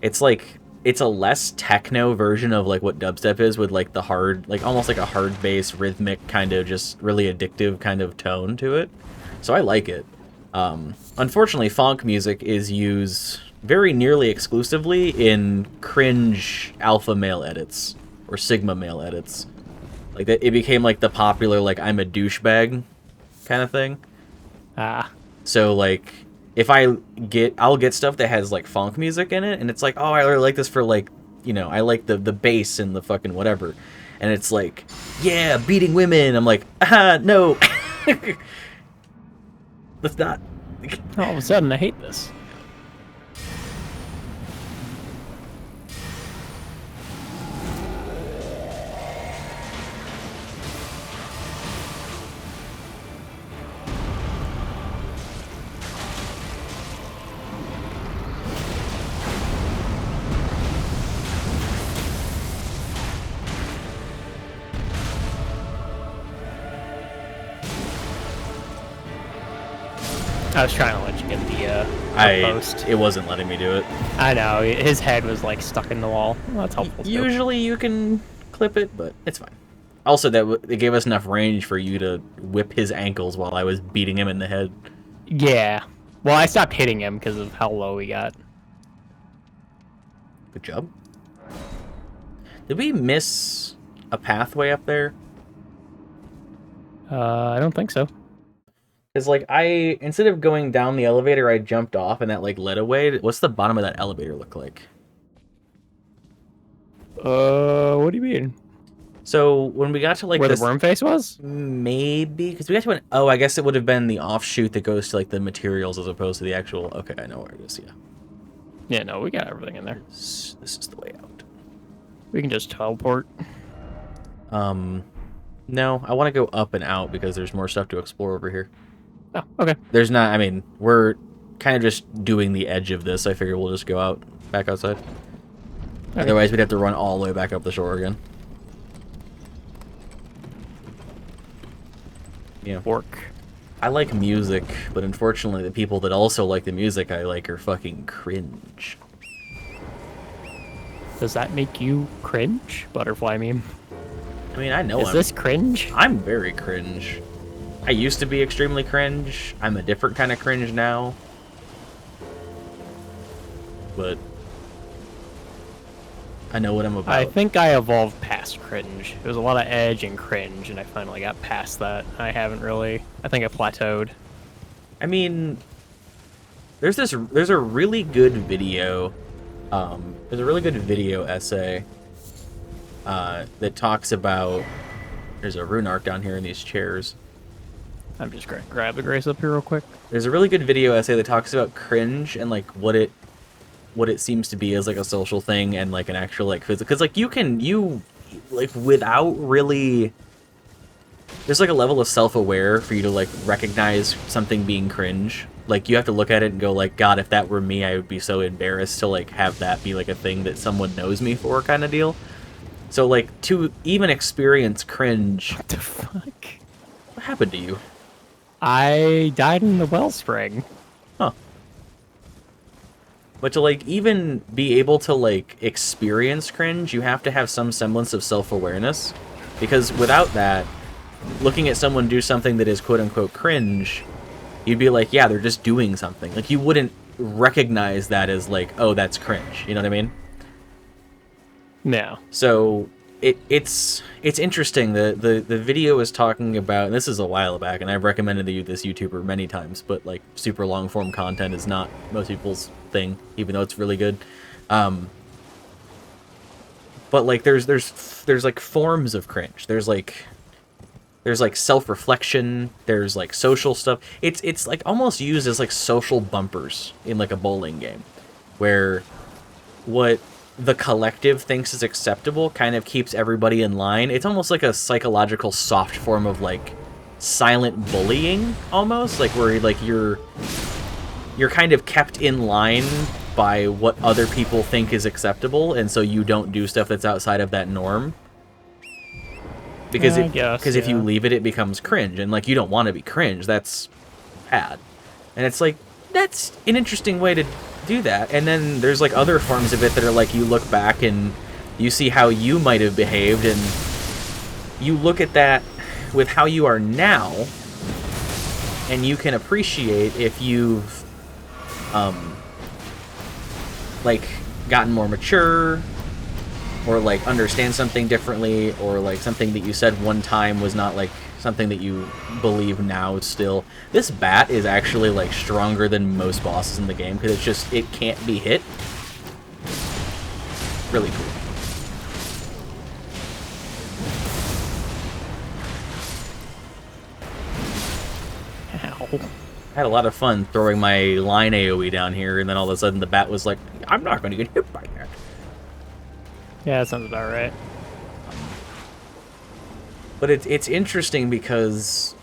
It's like, it's a less techno version of like what dubstep is with like the hard, like almost like a hard bass, rhythmic kind of just really addictive kind of tone to it. So I like it. Unfortunately, funk music is used very nearly exclusively in cringe alpha male edits or sigma male edits. Like it became like the popular like I'm a douchebag kind of thing. Ah. So like if I'll get stuff that has like funk music in it, and it's like, oh, I really like this for like, you know, I like the bass and the fucking whatever, and it's like, yeah, beating women. I'm like, no, let's not. All of a sudden, I hate this. I was trying to let you get the post. It wasn't letting me do it. I know, his head was like stuck in the wall. Well, that's helpful too. Usually you can clip it, but it's fine. Also, it gave us enough range for you to whip his ankles while I was beating him in the head. Yeah. Well, I stopped hitting him because of how low he got. Good job. Did we miss a pathway up there? I don't think so. Because, like, instead of going down the elevator, I jumped off and that, like, led away. What's the bottom of that elevator look like? What do you mean? So, when we got to, like, where the worm face was? Maybe. Because we got to an... Oh, I guess it would have been the offshoot that goes to, like, the materials as opposed to the actual... Okay, I know where it is, yeah. Yeah, no, we got everything in there. This is the way out. We can just teleport. No, I want to go up and out because there's more stuff to explore over here. Oh, okay. There's not... I mean, we're kind of just doing the edge of this. I figure we'll just go out, back outside. Okay. Otherwise, we'd have to run all the way back up the shore again. Yeah. Work. I like music, but unfortunately the people that also like the music I like are fucking cringe. Does that make you cringe, Butterfly meme? I mean, I know Is this cringe? I'm very cringe. I used to be extremely cringe. I'm a different kind of cringe now. But I know what I'm about. I think I evolved past cringe. There was a lot of edge and cringe, and I finally got past that. I haven't really... I think I plateaued. I mean, there's a really good video. There's a really good video essay that talks about... There's a rune arc down here in these chairs. I'm just gonna grab the Grace up here real quick. There's a really good video essay that talks about cringe and like what it seems to be as like a social thing and like an actual like physical. Because like you like without really, there's like a level of self-aware for you to like recognize something being cringe. Like you have to look at it and go like, God, if that were me, I would be so embarrassed to like have that be like a thing that someone knows me for kind of deal. So like to even experience cringe. What the fuck? What happened to you? I died in the wellspring. Huh. But to, like, even be able to, like, experience cringe, you have to have some semblance of self-awareness. Because without that, looking at someone do something that is quote-unquote cringe, you'd be like, yeah, they're just doing something. Like, you wouldn't recognize that as, like, oh, that's cringe. You know what I mean? No. So... It's interesting. The video is talking about, and this is a while back, and I've recommended this YouTuber many times, but like super long form content is not most people's thing, even though it's really good. But like there's like forms of cringe. There's like self-reflection. There's like social stuff. It's like almost used as like social bumpers in like a bowling game, where what the collective thinks is acceptable kind of keeps everybody in line. It's almost like a psychological soft form of like silent bullying, almost like where like you're kind of kept in line by what other people think is acceptable, and so you don't do stuff that's outside of that norm. Because if you leave it, it becomes cringe, and like you don't want to be cringe. That's bad, and it's like that's an interesting way to do that. And then there's like other forms of it that are like you look back and you see how you might have behaved, and you look at that with how you are now, and you can appreciate if you've like gotten more mature, or like understand something differently, or like something that you said one time was not like something that you believe now still. This bat is actually like stronger than most bosses in the game because it's just, it can't be hit. Really cool. Ow. I had a lot of fun throwing my line AoE down here, and then all of a sudden the bat was like, I'm not going to get hit by that. Yeah, that sounds about right. But it's interesting because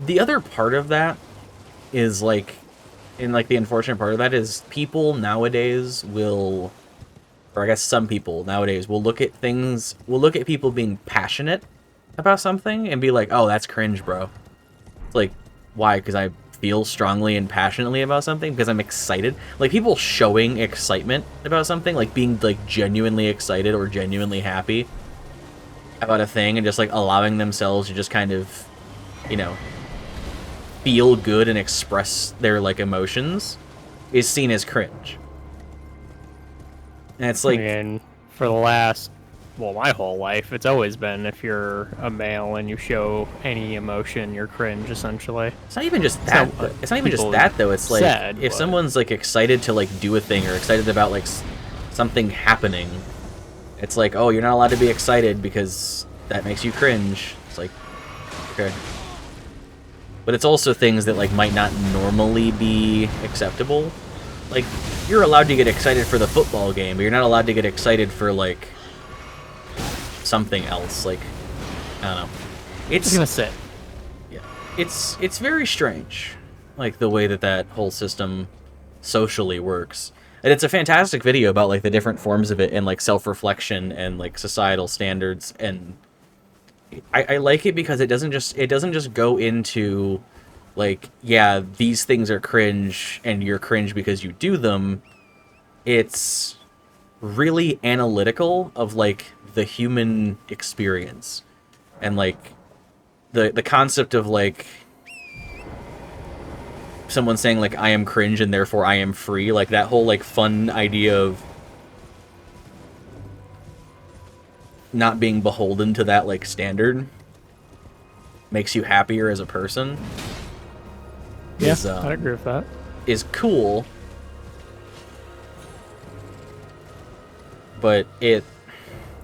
the other part of that is like, and like the unfortunate part of that is people nowadays will, or I guess some people nowadays will look at things, will look at people being passionate about something and be like, oh, that's cringe, bro. It's like, why? Because I feel strongly and passionately about something, because I'm excited. Like, people showing excitement about something, like being like genuinely excited or genuinely happy about a thing, and just like allowing themselves to just kind of, you know, feel good and express their like emotions is seen as cringe. And it's like, And for the last, well, my whole life, it's always been, if you're a male and you show any emotion, you're cringe, essentially. it's not even just that. It's not even just that, though. It's like, said, if but- someone's like excited to like do a thing, or excited about like something happening, it's like, oh, you're not allowed to be excited because that makes you cringe. It's like, okay. But it's also things that like might not normally be acceptable. Like, you're allowed to get excited for the football game, but you're not allowed to get excited for like something else. Like, I don't know. It's It's gonna sit. yeah, it's very strange, like the way that whole system socially works. And it's a fantastic video about like the different forms of it, and like self-reflection and like societal standards. And I like it because it doesn't just go into like, yeah, these things are cringe and you're cringe because you do them. It's really analytical of like the human experience, and like the concept of like someone saying like, I am cringe and therefore I am free, like that whole like fun idea of not being beholden to that like standard makes you happier as a person. Yeah, is, I agree with that. Is cool. But I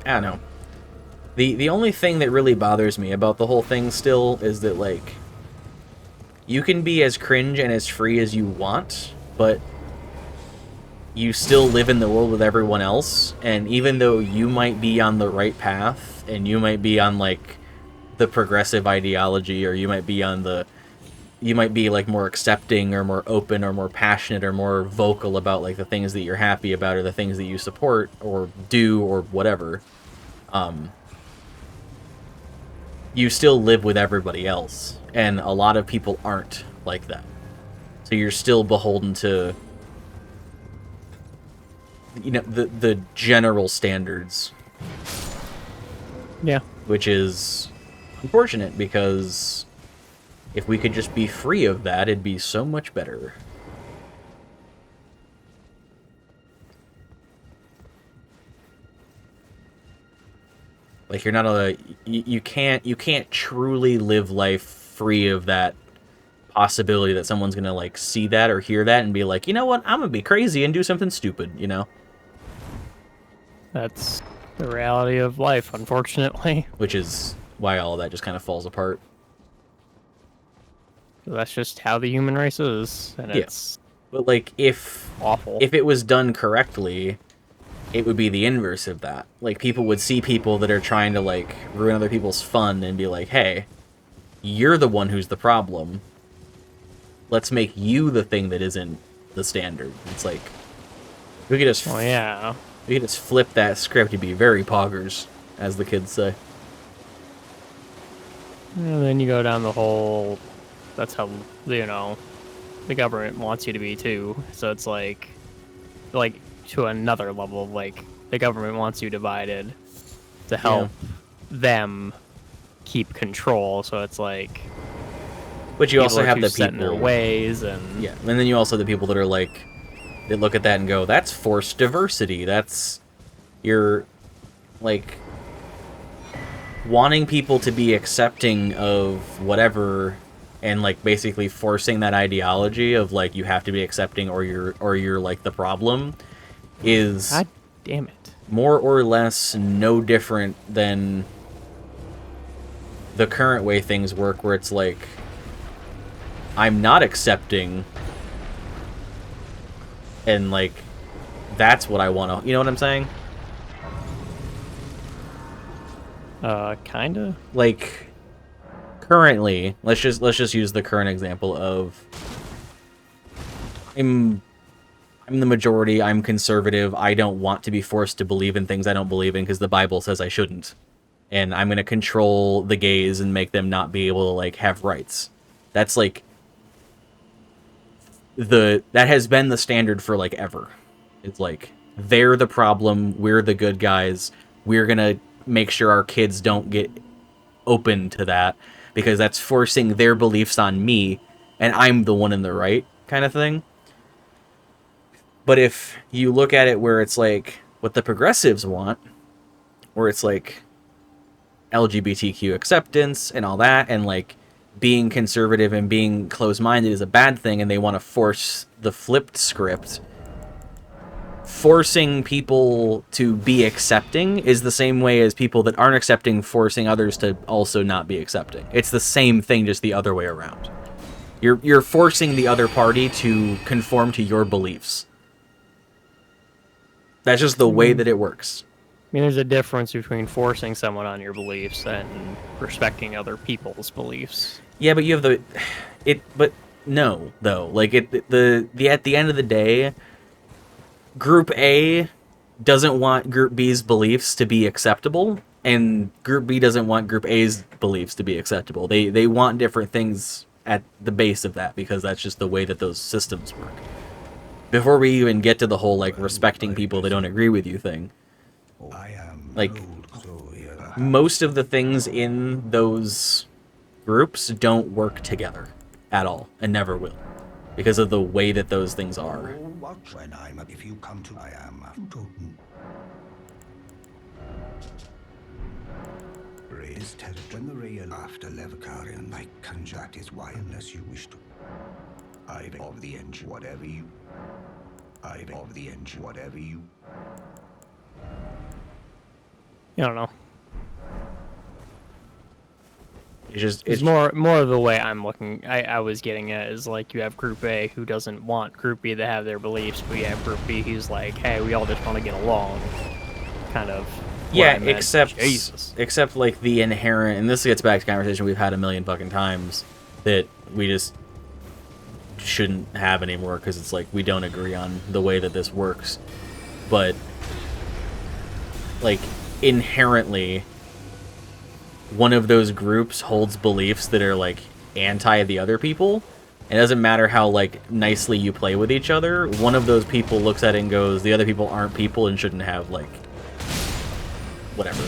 don't know. The only thing that really bothers me about the whole thing still is that, like, you can be as cringe and as free as you want, but you still live in the world with everyone else, and even though you might be on the right path, and you might be on, like, the progressive ideology, or you might be like more accepting or more open or more passionate or more vocal about like the things that you're happy about or the things that you support or do or whatever, you still live with everybody else, and a lot of people aren't like that. So you're still beholden to, you know, the general standards. Yeah. Which is unfortunate, because if we could just be free of that, it'd be so much better. Like, you're not you can't truly live life free of that possibility that someone's gonna like see that or hear that and be like, you know what, I'm gonna be crazy and do something stupid, you know? That's the reality of life, unfortunately. Which is why all of that just kind of falls apart. That's just how the human race is, and Yeah. it's But like, if awful. it was done correctly, it would be the inverse of that. Like, people would see people that are trying to like ruin other people's fun and be like, hey, you're the one who's the problem. Let's make you the thing that isn't the standard. It's like, we could just Well, yeah. we could just flip that script to be very poggers, as the kids say. And then you go down the whole, that's how, you know, the government wants you to be too. So it's like to another level, like the government wants you divided to help them keep control. So it's like, But you also are have too the set in their people- ways, and Yeah, and then you also have the people that are like, they look at that and go, that's forced diversity. That's, you're, like, wanting people to be accepting of whatever, and, like, basically forcing that ideology of, like, you have to be accepting or you're like, the problem, is God damn it. more or less no different than the current way things work, where it's like, I'm not accepting, and, like, that's what I want to... You know what I'm saying? Kinda. Like, currently, let's just use the current example of... I'm the majority, I'm conservative, I don't want to be forced to believe in things I don't believe in because the Bible says I shouldn't. And I'm going to control the gays and make them not be able to, like, have rights. That's, like... that has been the standard for, like, ever. It's like, they're the problem, we're the good guys, we're gonna make sure our kids don't get open to that, because that's forcing their beliefs on me, and I'm the one in the right, kind of thing. But if you look at it where it's like, what the progressives want, where it's like, LGBTQ acceptance and all that, and like, being conservative and being closed-minded is a bad thing, and they want to force the flipped script. Forcing people to be accepting is the same way as people that aren't accepting forcing others to also not be accepting. It's the same thing, just the other way around. You're forcing the other party to conform to your beliefs. That's just the way that it works. I mean, there's a difference between forcing someone on your beliefs and respecting other people's beliefs. Yeah, but you have but no, though. Like, at the end of the day, Group A doesn't want Group B's beliefs to be acceptable, and Group B doesn't want Group A's beliefs to be acceptable. They want different things at the base of that, because that's just the way that those systems work. Before we even get to the whole, like, respecting people that don't agree with you thing, like, most of the things in those groups don't work together at all, and never will, because of the way that those things are. When I'm if you come to I am Raise when the real after Levacarian like conject is why unless you wish to. I've of the engine whatever you I've of the engine whatever you I don't know. It's more of the way I'm looking. I was getting at is like, you have Group A who doesn't want Group B to have their beliefs, but you have Group B who's like, hey, we all just want to get along, kind of. Yeah, except like the inherent, and this gets back to conversation we've had a million fucking times that we just shouldn't have anymore, because it's like we don't agree on the way that this works. But like, inherently, one of those groups holds beliefs that are like anti the other people. It doesn't matter how like nicely you play with each other. One of those people looks at it and goes, the other people aren't people and shouldn't have, like, whatever.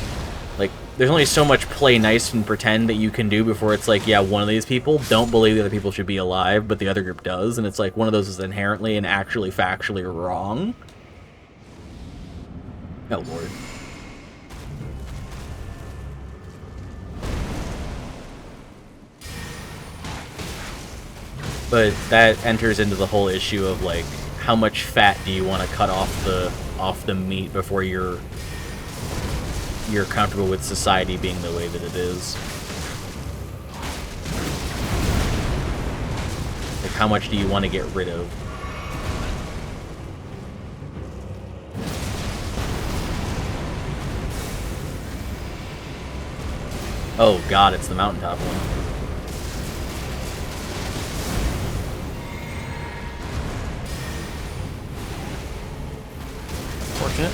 Like, there's only so much play nice and pretend that you can do before it's like, yeah, one of these people don't believe the other people should be alive, but the other group does, and it's like one of those is inherently and actually factually wrong. Oh lord. But that enters into the whole issue of, like, how much fat do you want to cut off the meat before you're comfortable with society being the way that it is. Like, how much do you want to get rid of? Oh god, it's the mountaintop one. Fortunate.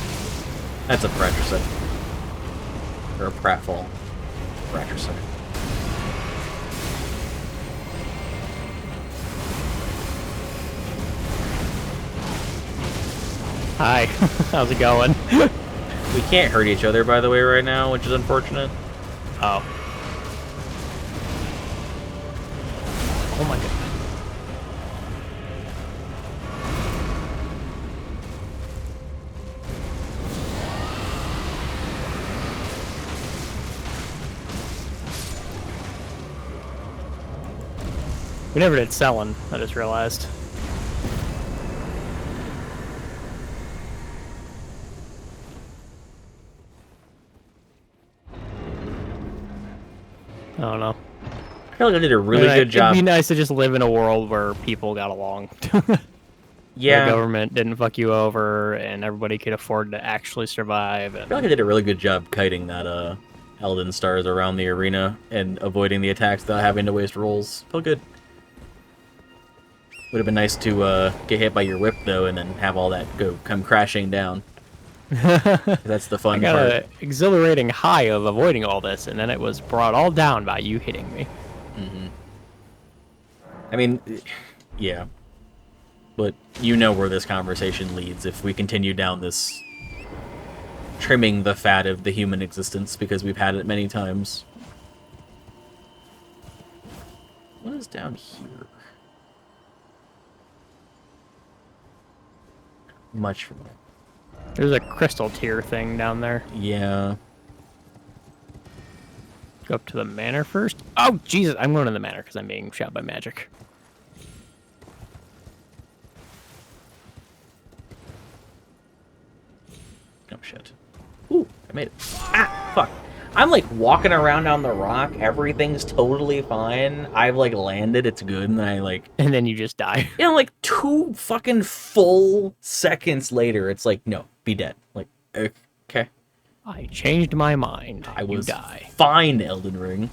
That's a Fratricide. Or a pratfall. Fratricide. Hi. How's it going? We can't hurt each other, by the way, right now, which is unfortunate. Oh. Oh my god. We never did selling, I just realized. I don't know. I feel like I did a really good job. It'd be nice to just live in a world where people got along. Yeah. The government didn't fuck you over, and everybody could afford to actually survive. And I feel like I did a really good job kiting that Elden stars around the arena and avoiding the attacks without having to waste rolls. Felt good. Would have been nice to get hit by your whip though, and then have all that come crashing down. That's the fun I got part. an exhilarating high of avoiding all this, and then it was brought all down by you hitting me. Mm-hmm. I mean, yeah. But you know where this conversation leads if we continue down this trimming the fat of the human existence, because we've had it many times. What is down here? Much from there. There's a crystal tier thing down there. Yeah. Go up to the manor first. Oh, Jesus. I'm going to the manor because I'm being shot by magic. Oh, shit. Ooh, I made it. Ah, fuck. I'm, like, walking around down the rock. Everything's totally fine. I've, like, landed. It's good. And I, like... And then you just die. You know, like, 2 fucking full seconds later, it's like, no, be dead. Like, okay. I changed my mind. I was you die. fine, Elden Ring.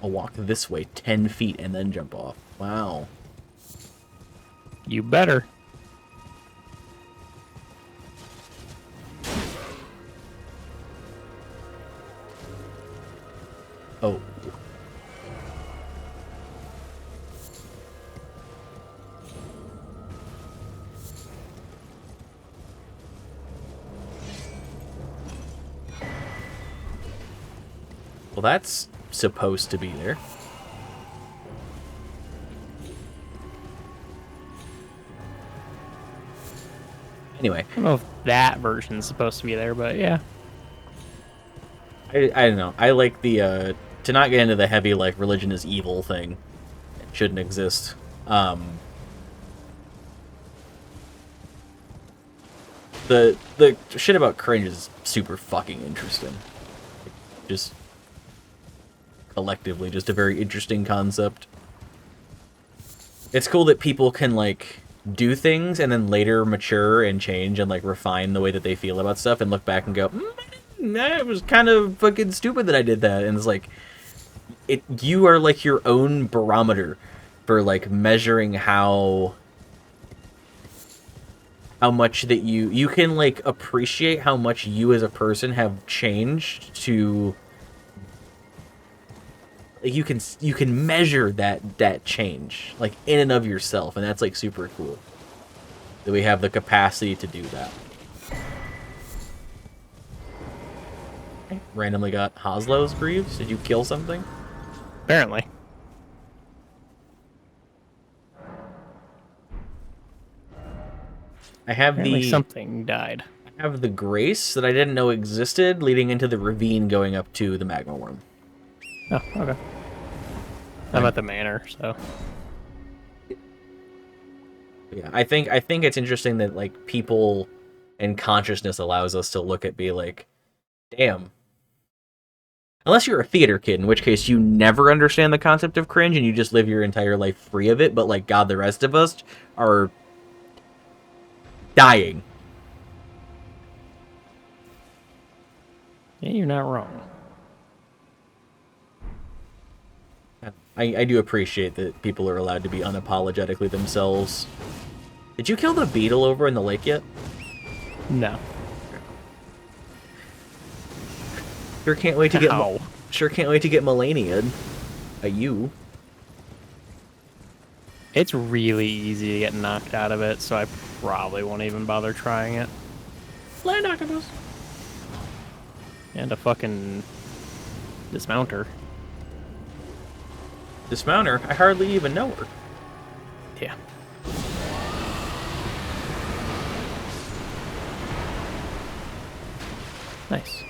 I'll walk this way 10 feet and then jump off. Wow. You better. Oh. Well, that's supposed to be there. Anyway. I don't know if that version's supposed to be there, but yeah. I don't know. I like the, to not get into the heavy, like, religion is evil thing. It shouldn't exist. The shit about cringe is super fucking interesting. Just collectively, just a very interesting concept. It's cool that people can, like, do things and then later mature and change and, like, refine the way that they feel about stuff and look back and go, it was kind of fucking stupid that I did that. And it's like, you are, like, your own barometer for, like, measuring how much that you can, like, appreciate how much you as a person have changed to... Like, you can measure that change, like, in and of yourself, and that's, like, super cool that we have the capacity to do that. Randomly got Hoslow's Greaves. Did you kill something? Apparently. I have Apparently something died. I have the Grace that I didn't know existed, leading into the ravine going up to the Magma Worm. Oh, okay. I'm at the manor, so. Yeah, I think it's interesting that, like, people and consciousness allows us to look at, be like, damn. Unless you're a theater kid, in which case you never understand the concept of cringe and you just live your entire life free of it, but, like, God, the rest of us are dying. Yeah, you're not wrong. I do appreciate that people are allowed to be unapologetically themselves. Did you kill the beetle over in the lake yet? No. Sure can't wait to get Melania'd. You. It's really easy to get knocked out of it, so I probably won't even bother trying it. Land octopus. And a fucking dismounter. Dismounter? I hardly even know her. Yeah. Nice.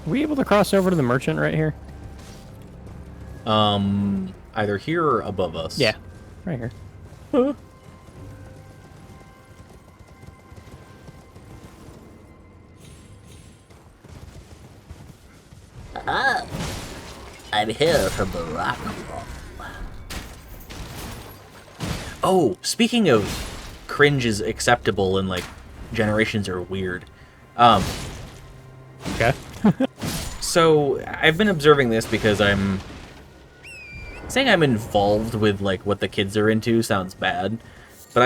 Are we able to cross over to the merchant right here? Either here or above us. Yeah, right here. Huh. I'm here from the rock wall. Oh, speaking of cringe is acceptable and like generations are weird. Okay. So I've been observing this because I'm saying I'm involved with like what the kids are into sounds bad, but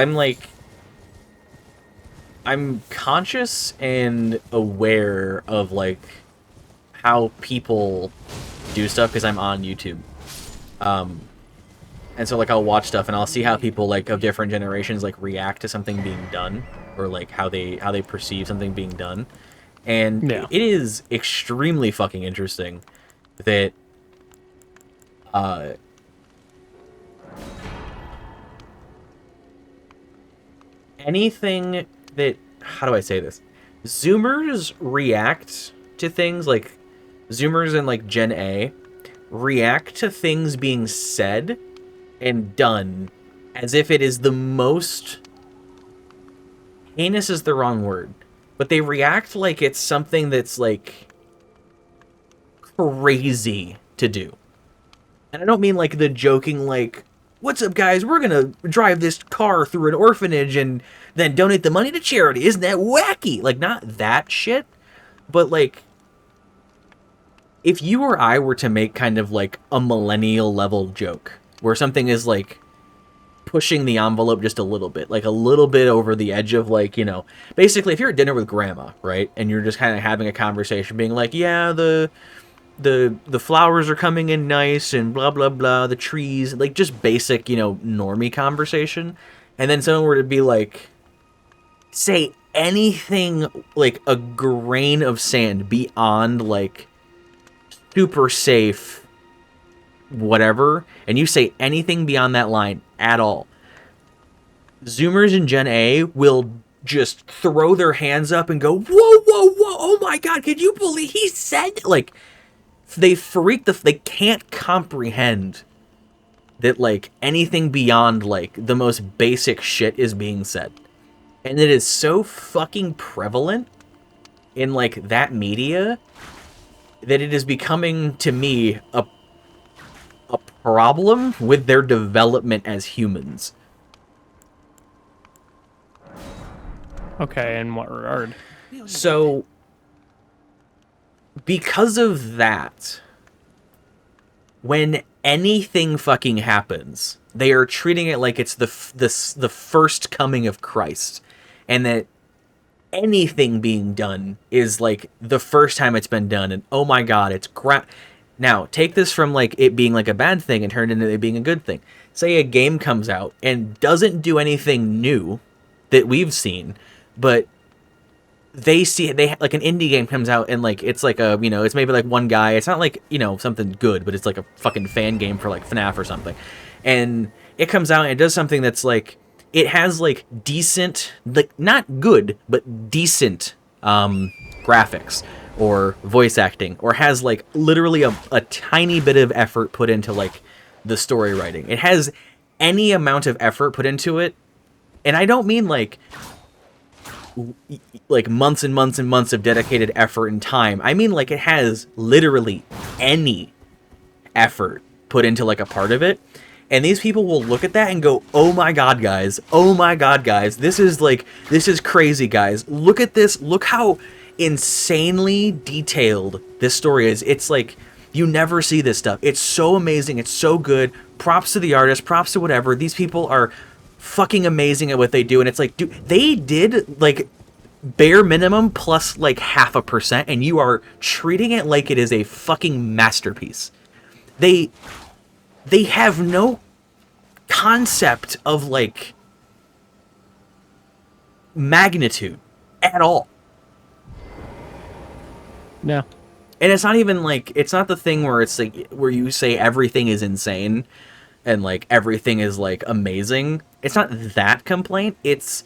I'm conscious and aware of like how people do stuff because I'm on YouTube. And so like I'll watch stuff and I'll see how people like of different generations like react to something being done or like how they perceive something being done. And yeah. It is extremely fucking interesting that anything that, how do I say this? Zoomers react to things like Zoomers and like Gen A react to things being said and done as if it is the most heinous is the wrong word, but they react like it's something that's like crazy to do. And I don't mean like the joking like, what's up guys, we're gonna drive this car through an orphanage and then donate the money to charity, isn't that wacky? Like not that shit, but like if you or I were to make kind of like a millennial level joke where something is like pushing the envelope just a little bit, like a little bit over the edge of like, you know, basically if you're at dinner with grandma, right? And you're just kind of having a conversation being like, yeah, the flowers are coming in nice and blah, blah, blah, the trees, like just basic, you know, normie conversation. And then someone were to be like, say anything like a grain of sand beyond like super safe, whatever, and you say anything beyond that line at all, Zoomers and Gen A will just throw their hands up and go, whoa, whoa, whoa, oh my god, can you believe he said, like, they they can't comprehend that, like, anything beyond, like, the most basic shit is being said. And it is so fucking prevalent in, like, that media that it is becoming, to me, a problem with their development as humans. Okay, in what regard? So, because of that, when anything fucking happens, they are treating it like it's the first coming of Christ, and that anything being done is like the first time it's been done, and oh my god, it's Now, take this from like it being like a bad thing and turn it into it being a good thing. Say a game comes out and doesn't do anything new that we've seen, but they like an indie game comes out and like it's like a, you know, it's maybe like one guy, it's not like, you know, something good, but it's like a fucking fan game for like FNAF or something. And it comes out and it does something that's like, it has like decent, like not good, but decent graphics or voice acting, or has like literally a tiny bit of effort put into like the story writing. It has any amount of effort put into it, and I don't mean like months and months and months of dedicated effort and time. I mean like it has literally any effort put into like a part of it. And these people will look at that and go, oh my god, guys, this is crazy, guys. Look at this, look how insanely detailed this story is. It's like, you never see this stuff. It's so amazing, it's so good. Props to the artist, props to whatever. These people are fucking amazing at what they do. And it's like, dude, they did like bare minimum plus like 0.5%, and you are treating it like it is a fucking masterpiece. They have no concept of like magnitude at all. No. And it's not even like, it's not the thing where it's like where you say everything is insane and like everything is like amazing. It's not that complaint. It's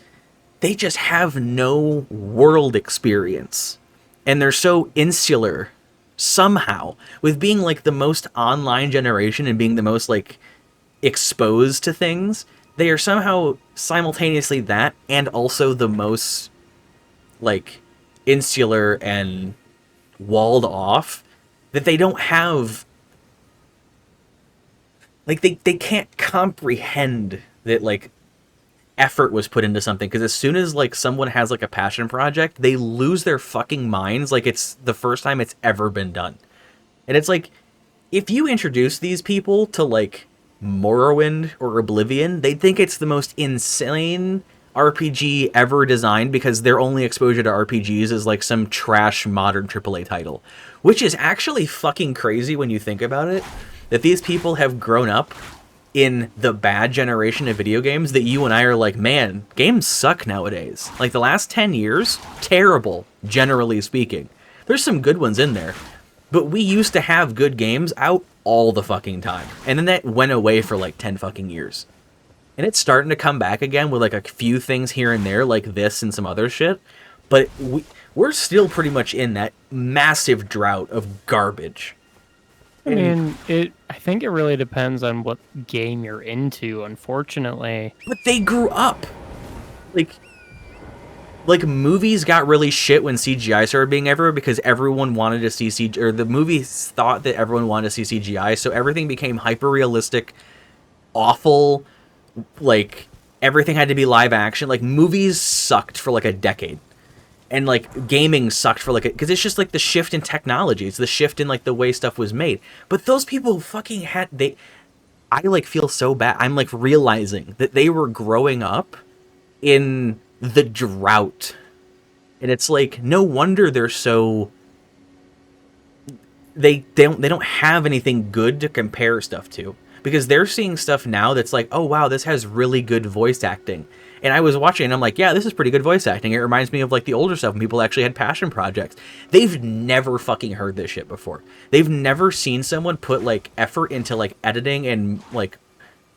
they just have no world experience. And they're so insular somehow with being like the most online generation and being the most like exposed to things. They are somehow simultaneously that and also the most like insular and walled off, that they don't have like they can't comprehend that like effort was put into something, because as soon as like someone has like a passion project, they lose their fucking minds like it's the first time it's ever been done. And it's like, if you introduce these people to like Morrowind or Oblivion, they'd think it's the most insane RPG ever designed, because their only exposure to RPGs is like some trash modern AAA title, which is actually fucking crazy when you think about it, that these people have grown up in the bad generation of video games that you and I are like, man, games suck nowadays. Like the last 10 years, terrible, generally speaking. There's some good ones in there, but we used to have good games out all the fucking time. And then that went away for like 10 fucking years. And it's starting to come back again with like a few things here and there like this and some other shit. But we're still pretty much in that massive drought of garbage. I mean, I think it really depends on what game you're into, unfortunately. But they grew up. Like movies got really shit when CGI started being everywhere, because everyone wanted to see CGI, or the movies thought that everyone wanted to see CGI, so everything became hyper-realistic, awful, like everything had to be live action. Like movies sucked for like a decade. And like gaming sucked for like because it's just like the shift in technology, it's the shift in like the way stuff was made. But those people fucking had I like feel so bad. I'm like realizing that they were growing up in the drought, and it's like no wonder they're so they don't have anything good to compare stuff to, because they're seeing stuff now that's like, oh wow, this has really good voice acting. And I was watching and I'm like, yeah, this is pretty good voice acting. It reminds me of like the older stuff when people actually had passion projects. They've never fucking heard this shit before. They've never seen someone put like effort into like editing and like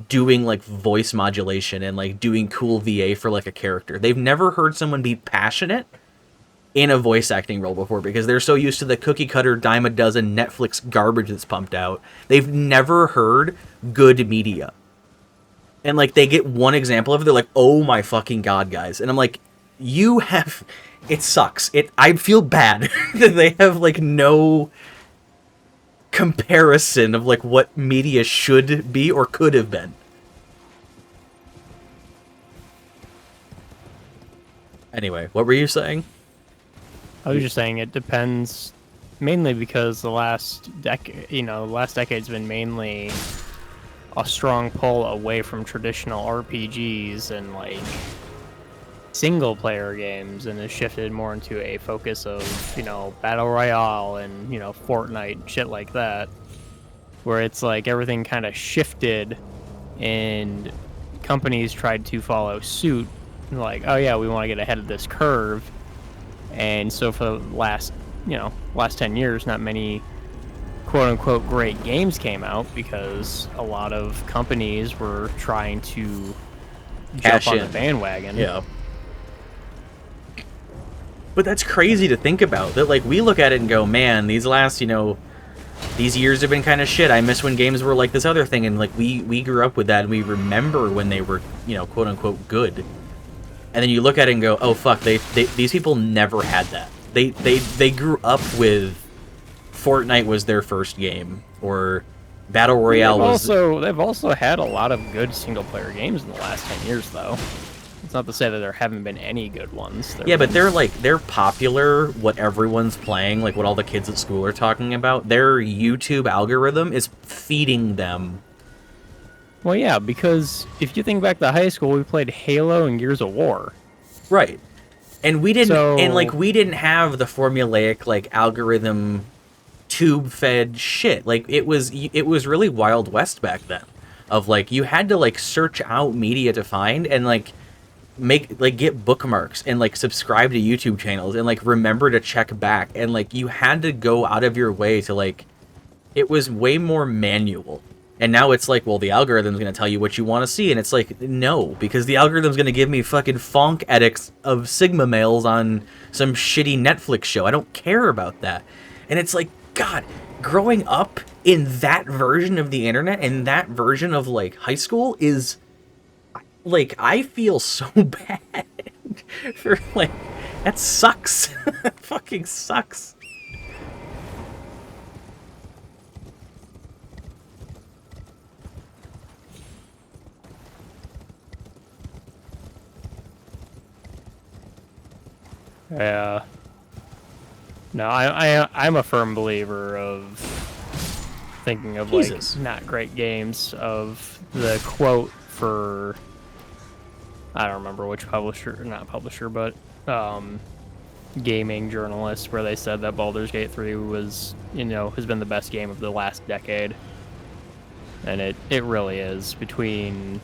doing like voice modulation and like doing cool VA for like a character. They've never heard someone be passionate in a voice acting role before, because they're so used to the cookie cutter dime a dozen Netflix garbage that's pumped out. They've never heard good media. And like they get one example of it, they're like, oh my fucking god, guys. And I'm like, you have, it sucks. I feel bad that they have like no comparison of like what media should be or could have been. Anyway, what were you saying? I was just saying it depends, mainly because the last decade's been mainly a strong pull away from traditional RPGs and like single player games, and has shifted more into a focus of, Battle Royale and, Fortnite, shit like that, where it's like everything kind of shifted and companies tried to follow suit, like, oh yeah, we want to get ahead of this curve. And so for the last 10 years, not many quote-unquote great games came out, because a lot of companies were trying to jump on the bandwagon. Yeah. But that's crazy to think about, that like we look at it and go, man, these last, these years have been kind of shit. I miss when games were like this other thing, and like we grew up with that, and we remember when they were, quote-unquote good. And then you look at it and go, oh fuck, these people never had that. They grew up with Fortnite was their first game, or Battle Royale They've also had a lot of good single-player games in the last 10 years, though. It's not to say that there haven't been any good ones. But they're popular, what everyone's playing, like what all the kids at school are talking about. Their YouTube algorithm is feeding them. Well, yeah, because if you think back to high school, we played Halo and Gears of War. Right. And we didn't have the formulaic like algorithm tube fed shit. Like it was really Wild West back then. of like you had to like search out media to find and like get bookmarks and like subscribe to YouTube channels and like remember to check back, and like you had to go out of your way to like, it was way more manual. And now it's like, well, the algorithm's going to tell you what you want to see. And it's like, no, because the algorithm's going to give me fucking fonk edits of Sigma males on some shitty Netflix show. I don't care about that. And it's like, God, growing up in that version of the internet and that version of like high school is like, I feel so bad for like, that sucks. That fucking sucks. Yeah. No, I'm a firm believer of thinking of Jesus. like not great games, of the quote for, I don't remember which publisher, not publisher, but gaming journalist, where they said that Baldur's Gate 3 was, has been the best game of the last decade. And it really is, between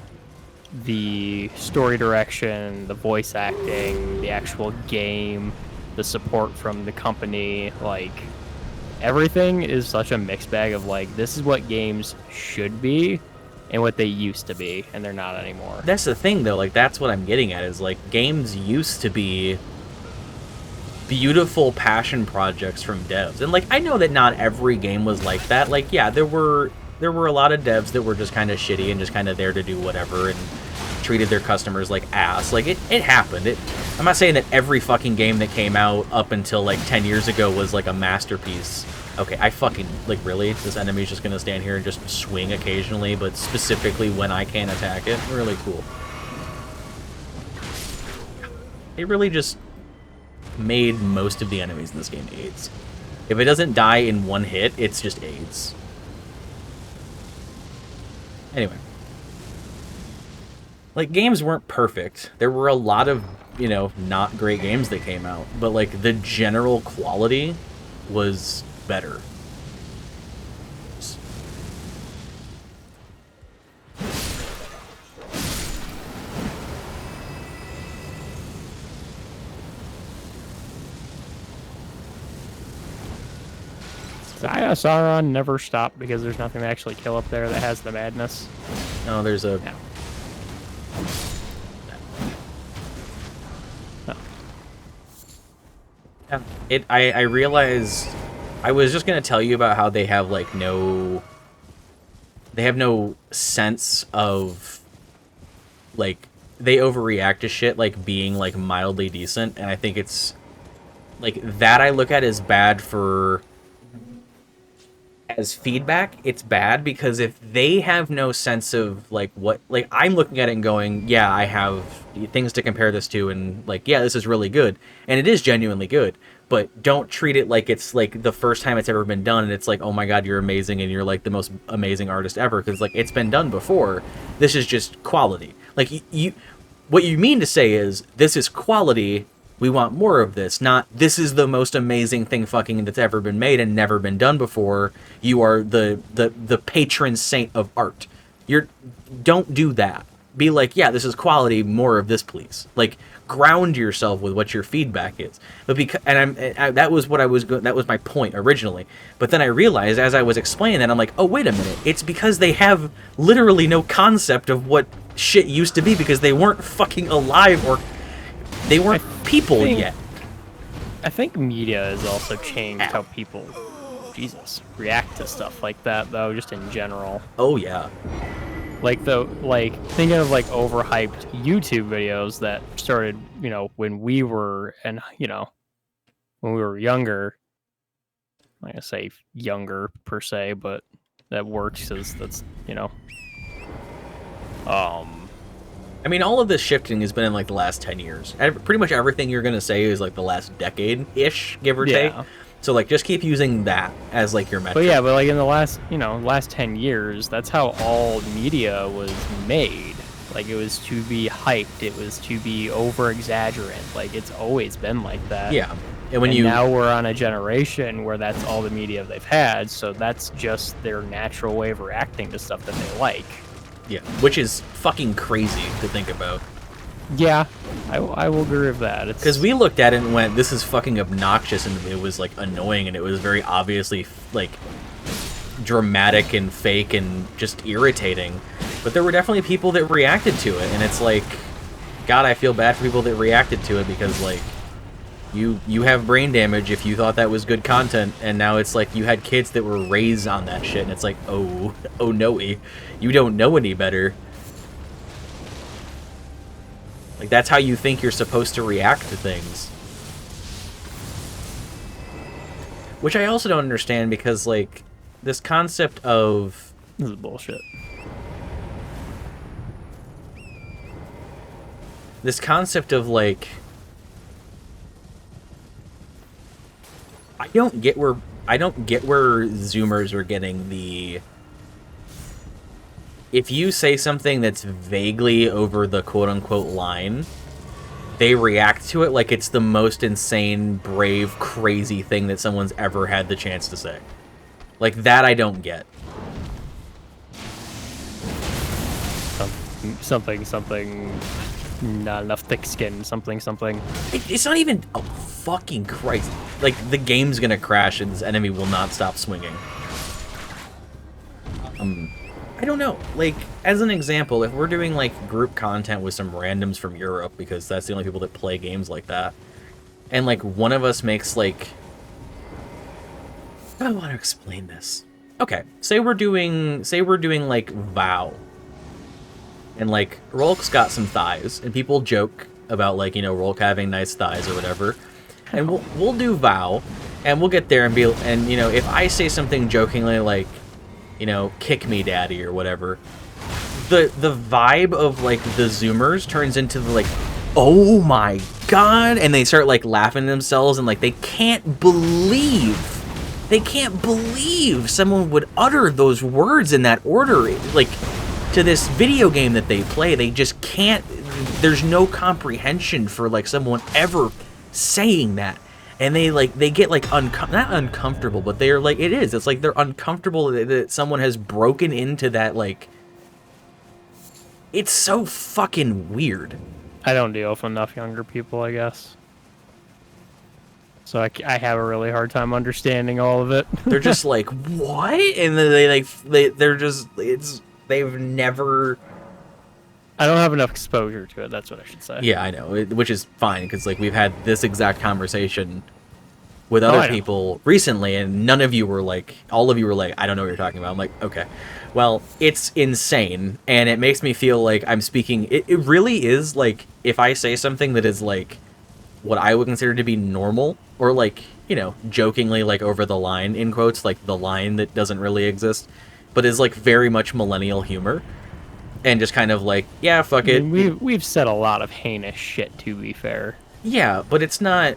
the story direction, the voice acting, the actual game, the support from the company, like everything is such a mixed bag of like, this is what games should be and what they used to be, and they're not anymore. That's the thing though, like that's what I'm getting at, is like games used to be beautiful passion projects from devs. And like I know that not every game was like that. Like yeah, there were a lot of devs that were just kind of shitty and just kind of there to do whatever and treated their customers like ass. Like it happened. I'm not saying that every fucking game that came out up until like 10 years ago was like a masterpiece. Okay, I fucking, like really? This enemy's just gonna stand here and just swing occasionally, but specifically when I can't attack it? Really cool. It really just made most of the enemies in this game AIDS. If it doesn't die in one hit, it's just AIDS. Anyway. Like, games weren't perfect. There were a lot of, not great games that came out. But, like, the general quality was better. Sauron never stopped because there's nothing to actually kill up there that has the madness. No, there's a... No. No. I realized... I was just going to tell you about how they have, like, no... They have no sense of... Like, they overreact to shit, like, being, like, mildly decent. And I think it's... Like, that I look at as bad for... As feedback, it's bad because if they have no sense of like what, like I'm looking at it and going, yeah, I have things to compare this to, and like, yeah, this is really good, and it is genuinely good, but don't treat it like it's like the first time it's ever been done, and it's like, oh my god, you're amazing, and you're like the most amazing artist ever, because like it's been done before. This is just quality. Like what you mean to say is this is quality. We want more of this, not this is the most amazing thing fucking that's ever been made and never been done before. You are the patron saint of art. Don't do that. Be like, yeah, this is quality, more of this, please. Like, ground yourself with what your feedback is. But because, that was what I was that was my point originally. But then I realized as I was explaining that, I'm like, oh wait a minute, it's because they have literally no concept of what shit used to be, because they weren't fucking alive, or they weren't people yet. I think media has also changed how people, react to stuff like that, though, just in general. Oh, yeah. Like, thinking of, like, overhyped YouTube videos that started, when we were, when we were younger. I'm going to say younger, per se, but that works, as that's, I mean, all of this shifting has been in, like, the last 10 years. Pretty much everything you're going to say is, like, the last decade-ish, give or take. So, like, just keep using that as, like, your metric. But, yeah, but, like, in the last, last 10 years, that's how all media was made. Like, it was to be hyped. It was to be over-exaggerant. Like, it's always been like that. Yeah. And now we're on a generation where that's all the media they've had, so that's just their natural way of reacting to stuff that they like. Yeah, which is fucking crazy to think about. Yeah, I will agree with that. It's Because we looked at it and went, this is fucking obnoxious, and it was, like, annoying, and it was very obviously, like, dramatic and fake and just irritating. But there were definitely people that reacted to it, and it's like, God, I feel bad for people that reacted to it, because, like, you have brain damage if you thought that was good content, and now it's like you had kids that were raised on that shit, and it's like, oh no-y. You don't know any better. Like, that's how you think you're supposed to react to things. Which I also don't understand, because, like, this concept of... This is bullshit. This concept of, like... I don't get where Zoomers are getting the... If you say something that's vaguely over the quote-unquote line, they react to it like it's the most insane, brave, crazy thing that someone's ever had the chance to say. Like, that I don't get. Something, not enough thick skin, something. It's not even... Oh, fucking Christ. Like, the game's gonna crash and this enemy will not stop swinging. I don't know. Like, as an example, if we're doing, like, group content with some randoms from Europe, because that's the only people that play games like that, and, like, one of us makes, like... I want to explain this. Okay, say we're doing, like, VOW. And, like, Rolk's got some thighs, and people joke about, like, you know, Rolk having nice thighs or whatever. And we'll do VOW, and we'll get there and be... And, you know, if I say something jokingly like... You know, kick me, daddy, or whatever. The vibe of, like, the Zoomers turns into the, like, oh my god, and they start, like, laughing at themselves, and, like, they can't believe someone would utter those words in that order, like, to this video game that they play. They just can't, there's no comprehension for, like, someone ever saying that. And they, like, they get, like, not uncomfortable, but they're, like, it's like they're uncomfortable that someone has broken into that, like, it's so fucking weird. I don't deal with enough younger people, I guess. So I have a really hard time understanding all of it. They're just like, what? And then they're just, they've never... I don't have enough exposure to it, that's what I should say. Yeah, I know, which is fine, because, like, we've had this exact conversation with other people recently, and none of you were like, all of you were like, I don't know what you're talking about. I'm like, okay. Well, it's insane, and it makes me feel like I'm speaking, it really is, like, if I say something that is, like, what I would consider to be normal, or, like, you know, jokingly, like, over the line, in quotes, like, the line that doesn't really exist, but is, like, very much millennial humor. And just kind of like, yeah, fuck it. I mean, we've said a lot of heinous shit, to be fair. Yeah, but it's not...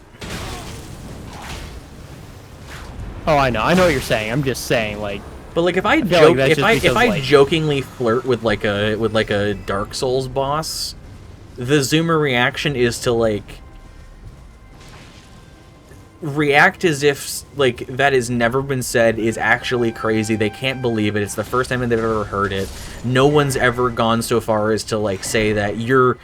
Oh, I know what you're saying. I'm just saying, like... But, like, if I joke, like if I jokingly flirt with like a Dark Souls boss, the Zoomer reaction is to, like, react as if, like, that has never been said, is actually crazy. They can't believe it. It's the first time they've ever heard it. No one's ever gone so far as to, like, say that you're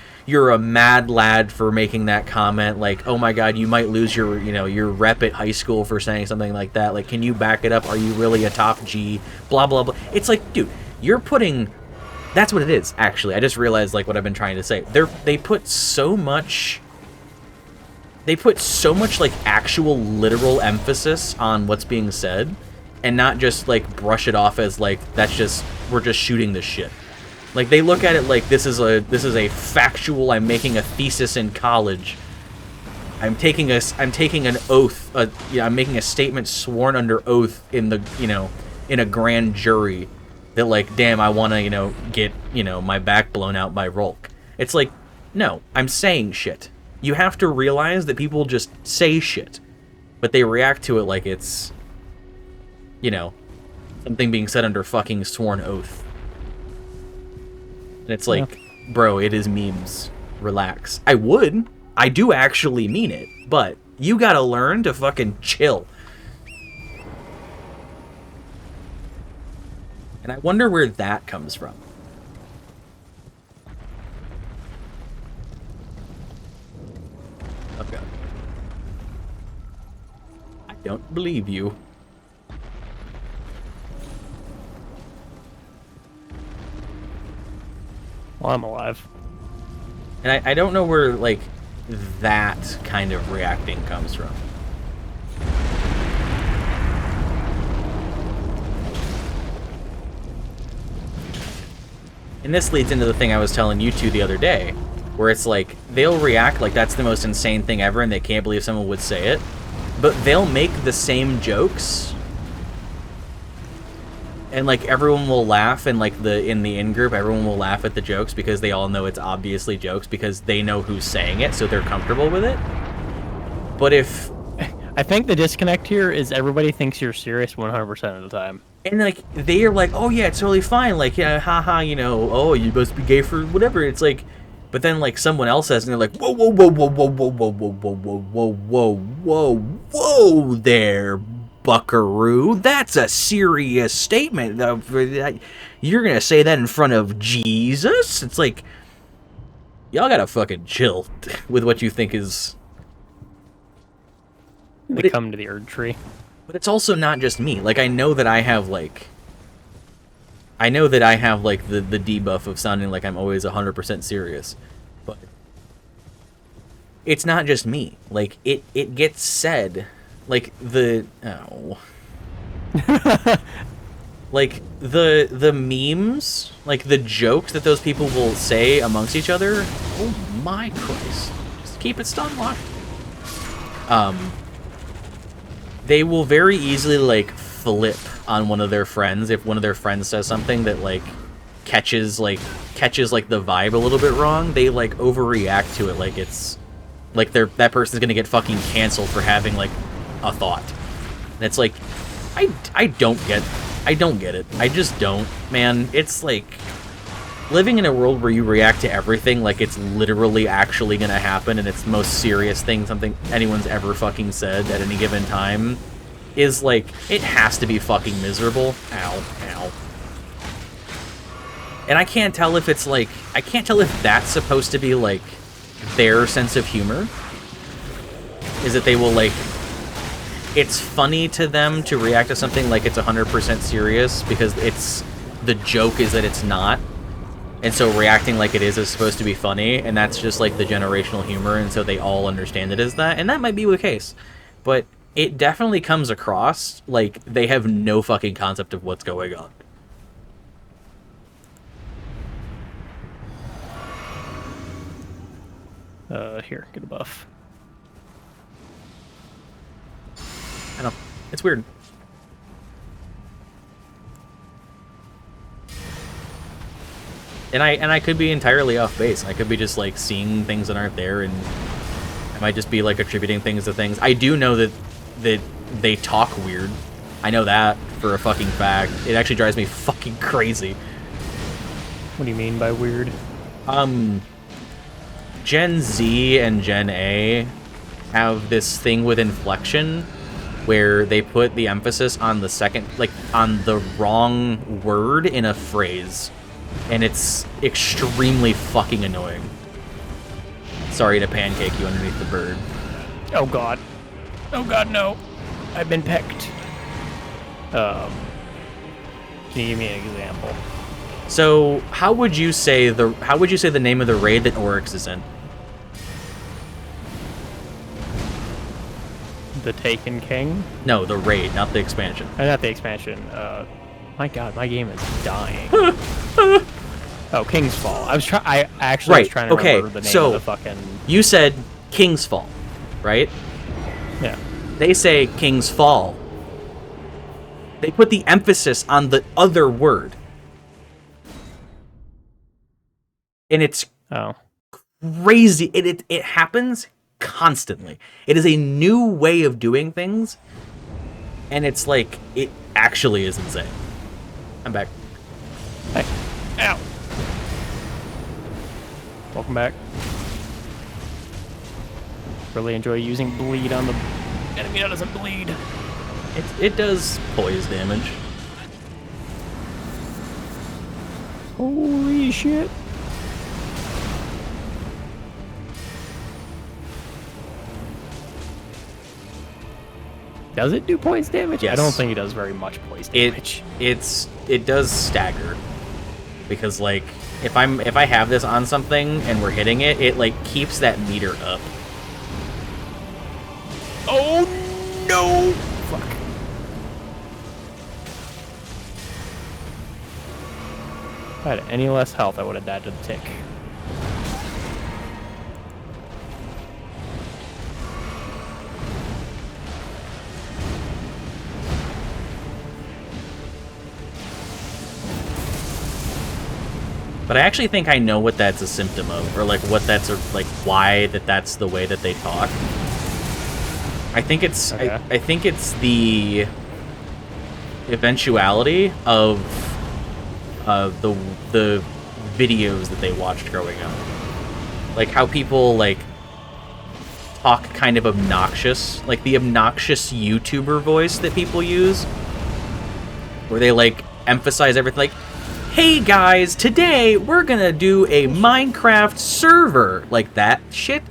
a mad lad for making that comment. Like, oh my god, you might lose your, you know, your rep at high school for saying something like that. Like, can you back it up? Are you really a top G? Blah, blah, blah. It's like, dude, you're putting... That's what it is, actually. I just realized, like, what I've been trying to say. They put so much... like, actual literal emphasis on what's being said, and not just, like, brush it off as, like, we're just shooting this shit. Like, they look at it like this is a factual, I'm making a thesis in college. I'm taking an oath, I'm making a statement sworn under oath in the, you know, in a grand jury that, like, damn, I want to, you know, get, you know, my back blown out by Rolk. It's like, no, I'm saying shit. You have to realize that people just say shit, but they react to it like it's, you know, something being said under fucking sworn oath. And it's like, bro, it is memes. Relax. I do actually mean it, but you gotta learn to fucking chill. And I wonder where that comes from. Don't believe you. Well, I'm alive. And I don't know where, like, that kind of reacting comes from. And this leads into the thing I was telling you two the other day, where it's like, they'll react like that's the most insane thing ever and they can't believe someone would say it, but they'll make the same jokes, and like everyone will laugh, and like in the in-group, everyone will laugh at the jokes because they all know it's obviously jokes because they know who's saying it, so they're comfortable with it. But if... I think the disconnect here is everybody thinks you're serious 100% of the time. And, like, they are like, oh, yeah, it's totally fine. Like, yeah, haha, you know, oh, you must be gay for whatever. It's like, but then, like, someone else says, and they're like, whoa, whoa, whoa, whoa, whoa, whoa, whoa, whoa, whoa, whoa, whoa, whoa, whoa there, buckaroo. That's a serious statement. You're going to say that in front of Jesus? It's like, y'all gotta fucking chill with what you think is... They come to the Erd tree. But it's also not just me. Like, I know that I have, like... the debuff of sounding like I'm always 100% serious. But... it's not just me. Like, it gets said... like, the... oh... like, the memes... like, the jokes that those people will say amongst each other... oh my Christ. Just keep it stun locked. They will very easily, like, flip on one of their friends if one of their friends says something that, like, catches the vibe a little bit wrong. They, like, overreact to it like it's... like that person's gonna get fucking canceled for having, like, a thought. And it's like, I don't get it. I just don't, man. It's like... living in a world where you react to everything like it's literally actually gonna happen and it's the most serious thing something anyone's ever fucking said at any given time is like, it has to be fucking miserable. Ow, ow. And I can't tell if it's like, I can't tell if that's supposed to be like their sense of humor. Is that they will like, it's funny to them to react to something like it's 100% serious because it's, the joke is that it's not. And so reacting like it is supposed to be funny, and that's just like the generational humor, and so they all understand it as that, and that might be the case. But it definitely comes across like they have no fucking concept of what's going on. Here, get a buff. I know. It's weird. And I could be entirely off base. I could be just like seeing things that aren't there, and I might just be like attributing things to things. I do know that they talk weird. I know that for a fucking fact. It actually drives me fucking crazy. What do you mean by weird? Gen Z and Gen A have this thing with inflection where they put the emphasis on the second, like on the wrong word in a phrase. And it's extremely fucking annoying. Sorry to pancake you underneath the bird. Oh god. Oh god, no. I've been pecked. Can you give me an example? So, how would you say the name of the raid that Oryx is in? The Taken King? No, the raid, not the expansion. Not the expansion. My god, my game is dying. Oh, King's Fall. I actually was trying to remember the name of the fucking... you said King's Fall, right? Yeah. They say King's Fall. They put the emphasis on the other word. And it's crazy. It happens constantly. It is a new way of doing things. And it's like, it actually is insane. I'm back. Hey. Ow. Welcome back. Really enjoy using bleed on the enemy that doesn't bleed. It does poise damage. Holy shit. Does it do poise damage? Yes. I don't think it does very much poise damage. It does stagger, because like if I have this on something and we're hitting it, it like keeps that meter up. Oh no! Fuck. If I had any less health, I would have died to the tick. But I actually think I know what that's a symptom of, or like what that's like why that's the way that they talk. I think it's Okay. I think it's the eventuality of the videos that they watched growing up, like how people like talk kind of obnoxious, like the obnoxious YouTuber voice that people use, where they like emphasize everything, like, hey guys, today we're gonna do a Minecraft server, like that shit.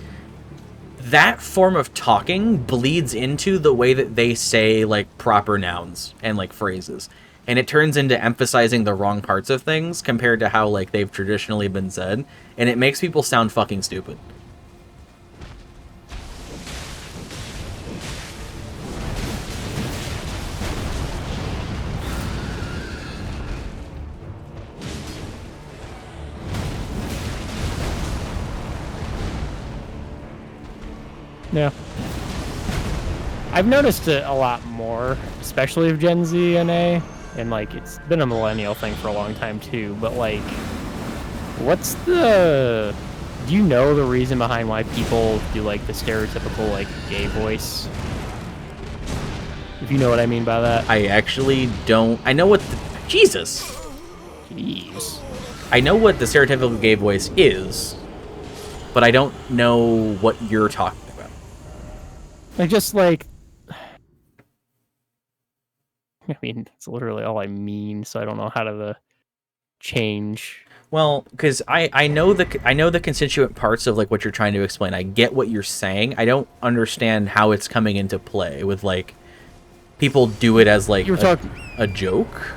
That form of talking bleeds into the way that they say like proper nouns and like phrases, and it turns into emphasizing the wrong parts of things compared to how like they've traditionally been said, and it makes people sound fucking stupid. Yeah. I've noticed it a lot more, especially of Gen Z and A, and like it's been a millennial thing for a long time too, but like what's the do you know the reason behind why people do like the stereotypical like gay voice? If you know what I mean by that. I actually don't. I know what Jesus. Jeez. I know what the stereotypical gay voice is, but I don't know what you're talking about. Like just like I mean, it's literally all I mean, so I don't know how to change. Well, because I know the constituent parts of like what you're trying to explain. I get what you're saying. I don't understand how it's coming into play with like people do it as like a joke.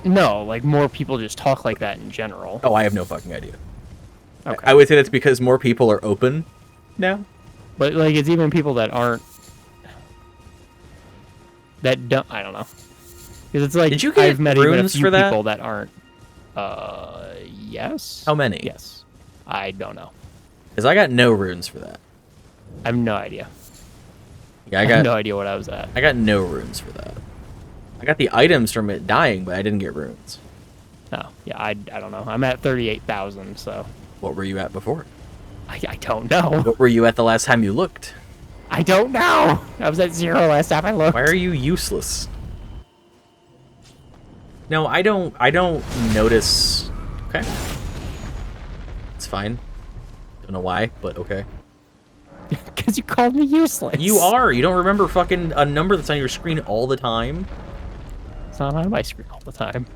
No, like more people just talk like that in general. Oh, I have no fucking idea. Okay. I would say that's because more people are open now. But like it's even people that aren't that don't. I don't know. Because it's like Did you get I've met even a runes few for that? people that aren't. Yes. How many? Yes. I don't know. Because I got no runes for that. I have no idea. Yeah, I have no idea what I was at. I got no runes for that. I got the items from it dying, but I didn't get runes. No. Yeah, I don't know. I'm at 38,000. So. What were you at before? I don't know. What were you at the last time you looked? I don't know. I was at 0 last time I looked. Why are you useless? No, I don't notice. Okay. It's fine. Don't know why, but okay. Because you called me useless. You are. You don't remember fucking a number that's on your screen all the time? It's not on my screen all the time.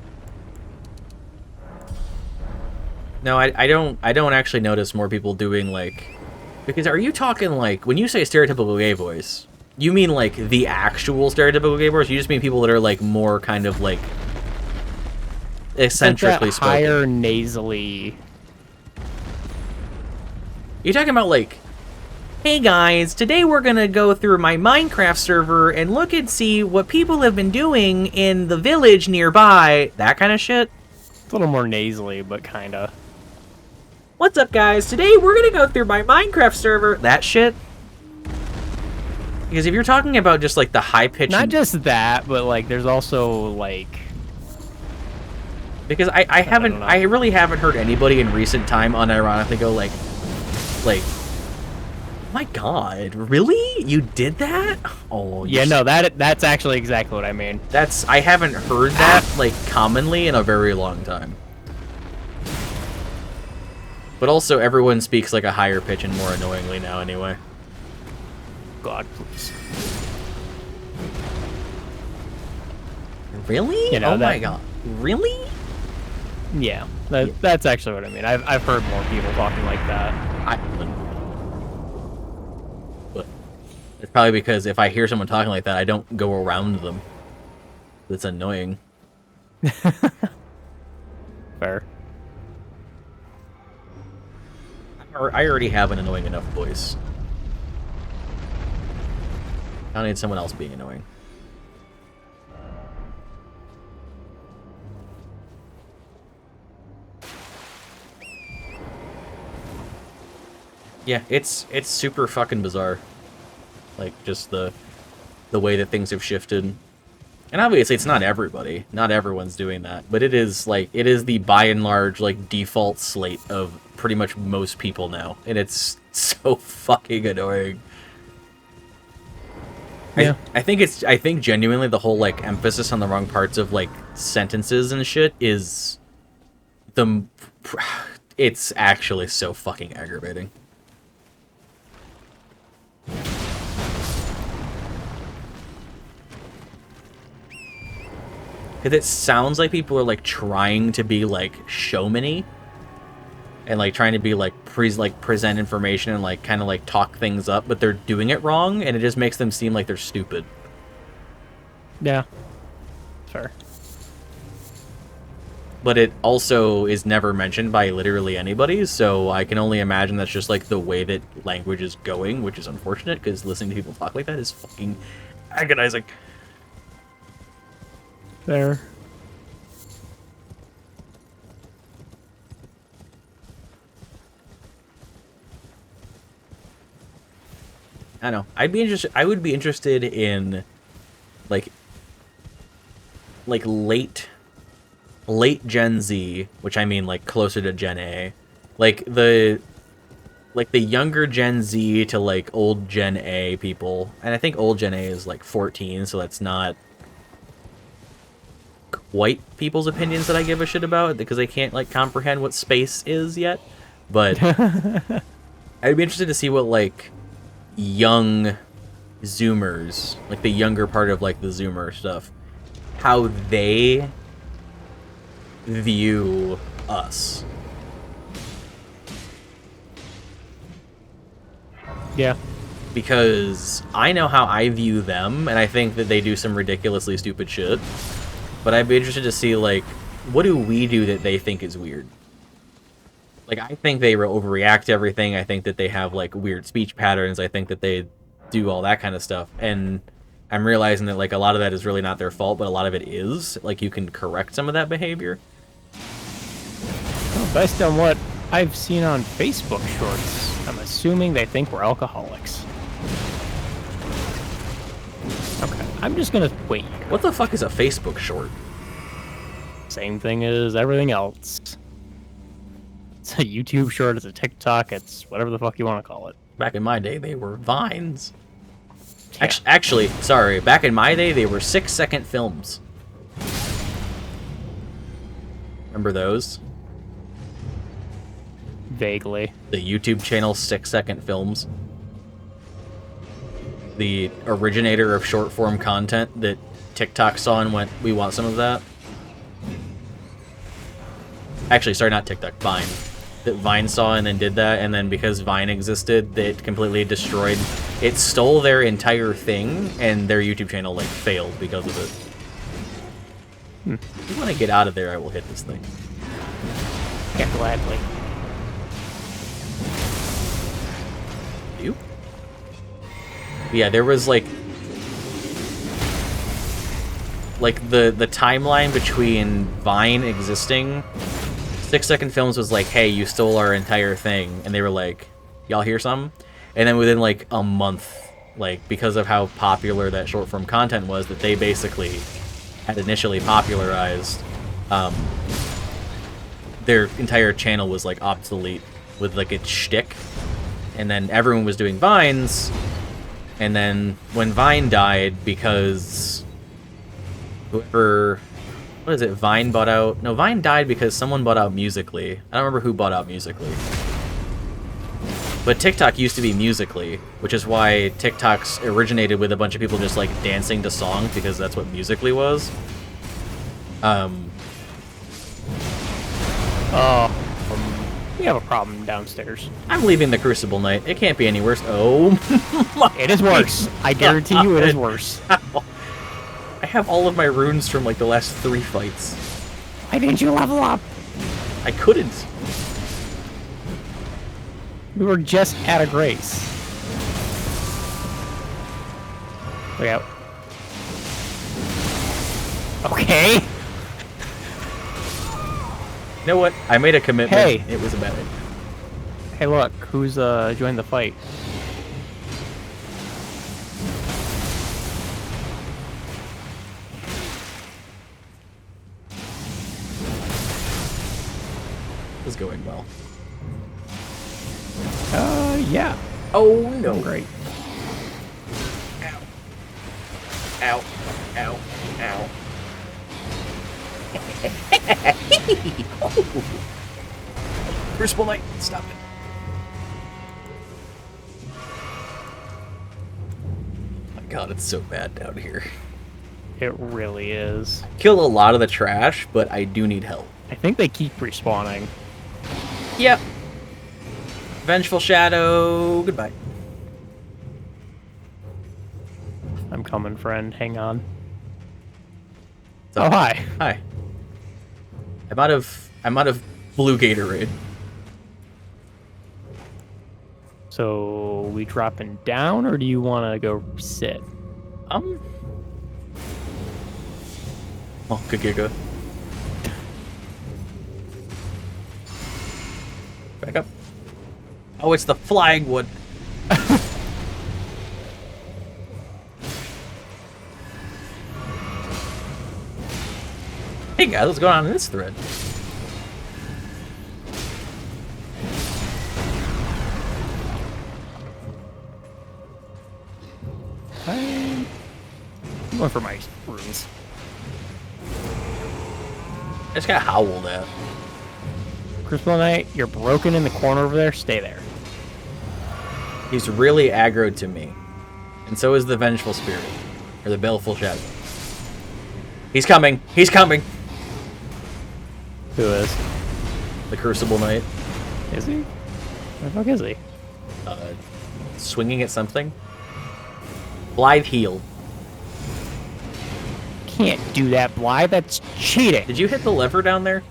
No, I don't actually notice more people doing like, because are you talking like when you say stereotypical gay voice, you mean like the actual stereotypical gay voice? You just mean people that are like more kind of like eccentrically it's like that spoken. higher nasally. You're talking about like, hey guys, today we're gonna go through my Minecraft server and look and see what people have been doing in the village nearby. That kind of shit. It's a little more nasally, but kinda. What's up, guys? Today we're gonna go through my Minecraft server. That shit. Because if you're talking about just like the high pitch, Not just that, but like there's also like. Because I really haven't heard anybody in recent time unironically go like, my God, really? You did that? Oh, Yeah, no, that's actually exactly what I mean. I haven't heard that like commonly in a very long time. But also, everyone speaks like a higher pitch and more annoyingly now, anyway. God, please. Really? You know, oh my God, really? Yeah, that's actually what I mean. I've heard more people talking like that. It's probably because if I hear someone talking like that, I don't go around them. It's annoying. Fair. I already have an annoying enough voice. I don't need someone else being annoying. Yeah, it's super fucking bizarre. Like, just the way that things have shifted. And obviously it's not everybody. Not everyone's doing that. But it is, like, it is the by and large, like, default slate of pretty much most people now. And it's so fucking annoying. Yeah. I think genuinely the whole, like, emphasis on the wrong parts of, like, sentences and shit is it's actually so fucking aggravating. Because it sounds like people are, like, trying to be, like, showman-y. And, like, trying to be, like, present information and, like, kind of, like, talk things up. But they're doing it wrong, and it just makes them seem like they're stupid. Yeah. Fair. But it also is never mentioned by literally anybody, so I can only imagine that's just, like, the way that language is going, which is unfortunate, because listening to people talk like that is fucking agonizing. Fair. I don't know. I would be interested in, like late Gen Z, which I mean, like, closer to Gen A. Like, the younger Gen Z to, like, old Gen A people. And I think old Gen A is, like, 14, so that's not quite people's opinions that I give a shit about, because they can't, like, comprehend what space is yet. But I'd be interested to see what, like, young Zoomers, like, the younger part of, like, the Zoomer stuff, how they view us. Yeah. Because I know how I view them, and I think that they do some ridiculously stupid shit. But I'd be interested to see, like, what do we do that they think is weird? Like, I think they overreact to everything. I think that they have, like, weird speech patterns. I think that they do all that kind of stuff. And I'm realizing that, like, a lot of that is really not their fault, but a lot of it is. Like, you can correct some of that behavior. Well, based on what I've seen on Facebook shorts, I'm assuming they think we're alcoholics. Okay, I'm just gonna wait. What the fuck is a Facebook short? Same thing as everything else. It's a YouTube short, it's a TikTok, it's whatever the fuck you want to call it. Back in my day, they were Vines. Yeah. Actually, sorry, back in my day, they were 6-second films. Remember those? Vaguely. The YouTube channel 6-second films. The originator of short-form content that TikTok saw and went, we want some of that. Actually, sorry, not TikTok, Vine. That Vine saw and then did that, and then because Vine existed, it completely destroyed... It stole their entire thing, and their YouTube channel, like, failed because of it. If you want to get out of there, I will hit this thing. Yeah, gladly. You? Yeah, there was, like the timeline between Vine existing. 6-second films was like, hey, you stole our entire thing, and they were like, y'all hear something? And then within, like, a month, like, because of how popular that short form content was, that they basically had initially popularized, their entire channel was, like, obsolete with, like, its shtick. And then everyone was doing Vines, and then when Vine died, because whoever... What is it? Vine bought out... No, Vine died because someone bought out Musical.ly. I don't remember who bought out Musical.ly. But TikTok used to be Musical.ly, which is why TikTok's originated with a bunch of people just, like, dancing to songs, because that's what Musical.ly was. We have a problem downstairs. I'm leaving the Crucible Knight. It can't be any worse. Oh, it is worse. I guarantee you, it is worse. I have all of my runes from like the last 3 fights. Why didn't you level up? I couldn't. We were just at a grace. Look out. Okay. You know what? I made a commitment. Hey. It was a bad idea. Hey, look, who's joined the fight? This is going well. Yeah. Oh no! Great. Ow! Ow! Ow! Ow! Crucible Knight, stop it! My God, it's so bad down here. It really is. Kill a lot of the trash, but I do need help. I think they keep respawning. Yep. Vengeful Shadow, goodbye. I'm coming, friend. Hang on. So, oh, hi. Hi. I'm out of blue Gatorade. So, we dropping down, or do you want to go sit? Oh, Giga. Back up. Oh, it's the flying one. Hey guys, what's going on in this thread? I'm going for my runes. I just got howled at. Crucible Knight, you're broken in the corner over there. Stay there. He's really aggroed to me. And so is the Vengeful Spirit. Or the Baleful Shadow. He's coming! He's coming! Who is? The Crucible Knight. Is he? Where the fuck is he? Swinging at something. Blythe healed. Can't do that, Blythe. That's cheating. Did you hit the lever down there?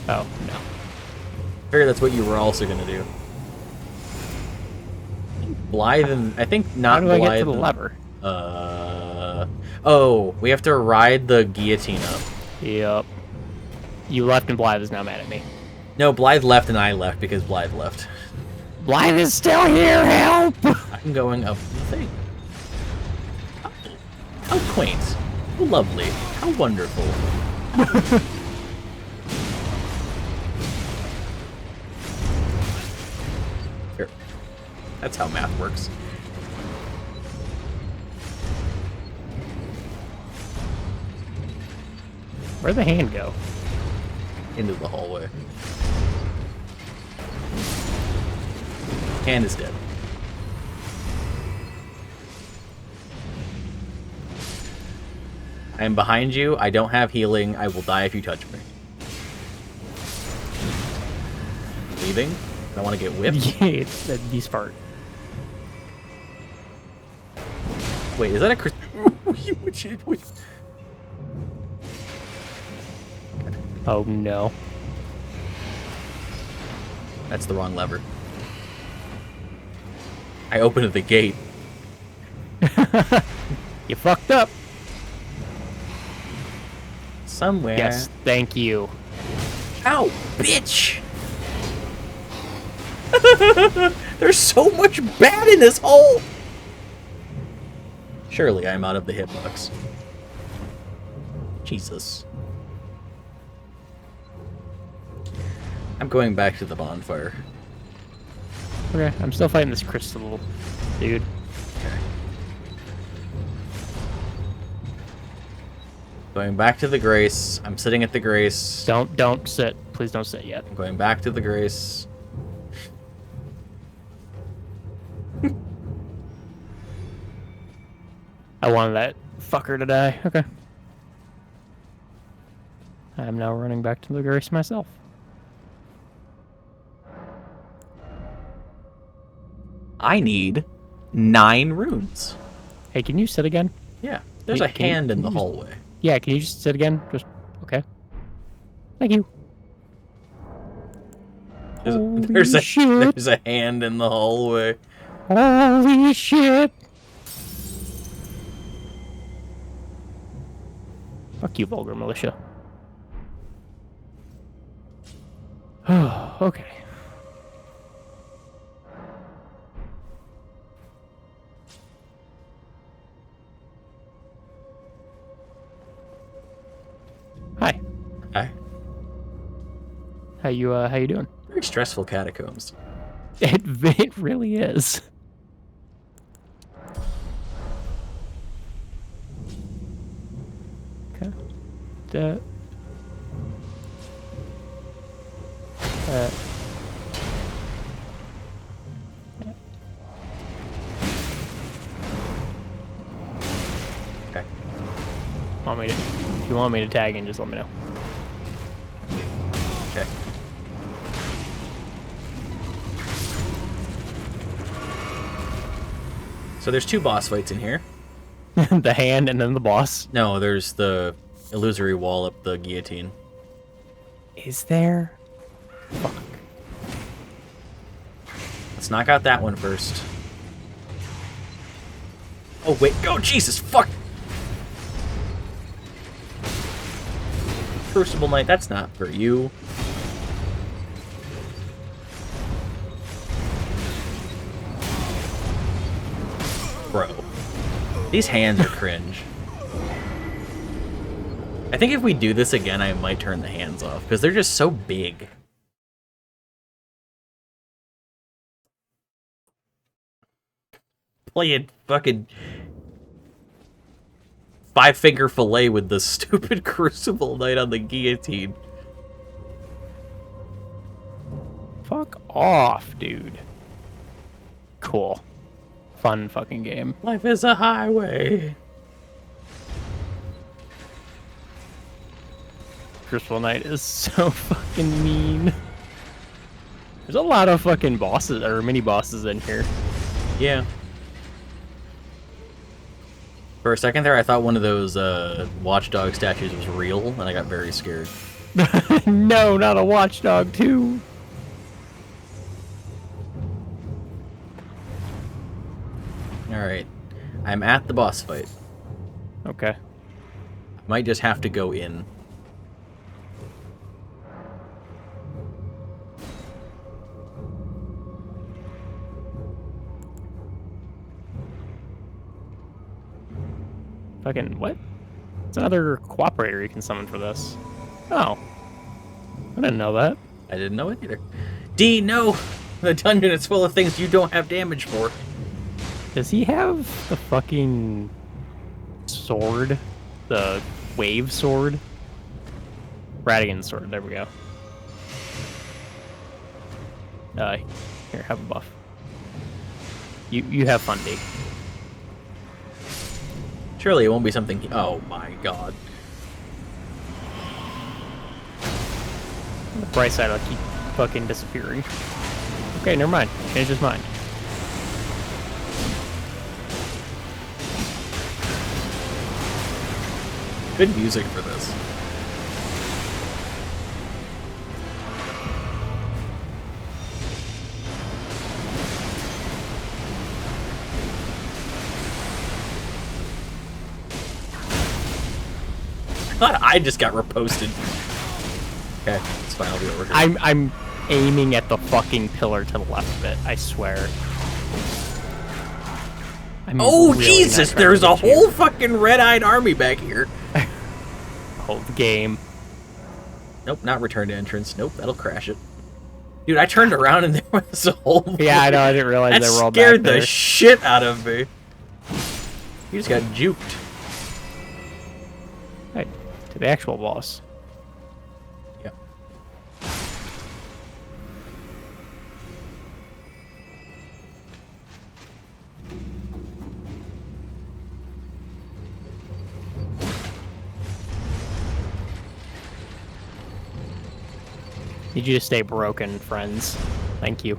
Oh, no. I figured that's what you were also going to do. Blythe and... I think not How do Blythe. I get to the lever? Oh, we have to ride the guillotine up. Yep. You left and Blythe is now mad at me. No, Blythe left and I left because Blythe left. Blythe is still here, help! I'm going up the thing. How quaint. How lovely. How wonderful. Here. That's how math works. Where'd the hand go? Into the hallway. Hand is dead. I am behind you. I don't have healing. I will die if you touch me. Leaving? I don't want to get whipped. Yeah, it's the beast part. Wait, is that a Oh no. That's the wrong lever. I opened the gate. You fucked up. Somewhere. Yes, thank you. Ow, bitch! There's so much bad in this hole! Surely I'm out of the hitbox. Jesus. I'm going back to the bonfire. Okay, I'm still fighting this crystal dude. Okay. Going back to the Grace. I'm sitting at the Grace. Don't sit. Please don't sit yet. I'm going back to the Grace. I wanted that fucker to die. Okay. I'm now running back to the Grace myself. I need 9 runes. Hey, can you sit again? Yeah, there's Hey, a hand in the just- hallway. Yeah, can you just sit again? Just okay. Thank you. There's a hand in the hallway. Holy shit! Fuck you, vulgar militia. Okay. Hi. Hi. How you doing? Very stressful catacombs. It really is. Okay. Okay. If you want me to tag in, just let me know. Okay. So there's 2 boss fights in here. The hand and then the boss. No, there's the illusory wall up the guillotine. Is there? Fuck. Let's knock out that one first. Oh, wait. Oh, Jesus, fuck! Crucible Knight, that's not for you. Bro. These hands are cringe. I think if we do this again, I might turn the hands off, because they're just so big. Playing fucking 5-finger fillet with the stupid Crucible Knight on the guillotine. Fuck off, dude. Cool. Fun fucking game. Life is a highway. Crucible Knight is so fucking mean. There's a lot of fucking bosses, or mini bosses in here. Yeah. For a second there, I thought one of those watchdog statues was real, and I got very scared. No, not a watchdog, too. Alright. I'm at the boss fight. Okay. Might just have to go in. Fucking what? It's another cooperator you can summon for this. Oh. I didn't know that. I didn't know it either. D, no! The dungeon is full of things you don't have damage for. Does he have the fucking sword? The wave sword? Radigan sword, there we go. Here, have a buff. You have fun, D. Surely it won't be something... Oh my god. On the bright side, I'll keep fucking disappearing. Okay, never mind. Changed his mind. Good music for this. I thought I just got reposted. Okay, it's fine. I'll be over here. I'm aiming at the fucking pillar to the left of it. I swear. I'm Oh, really Jesus! not trying There's to a get you. whole fucking red-eyed army back here. Hold the game. Nope, not return to entrance. Nope, that'll crash it. Dude, I turned around and there was a whole... Yeah, I know. I didn't realize that they were all scared back the there. shit out of me. You just got juked. Right, to the actual boss. Yep. Need you to stay broken, friends. Thank you.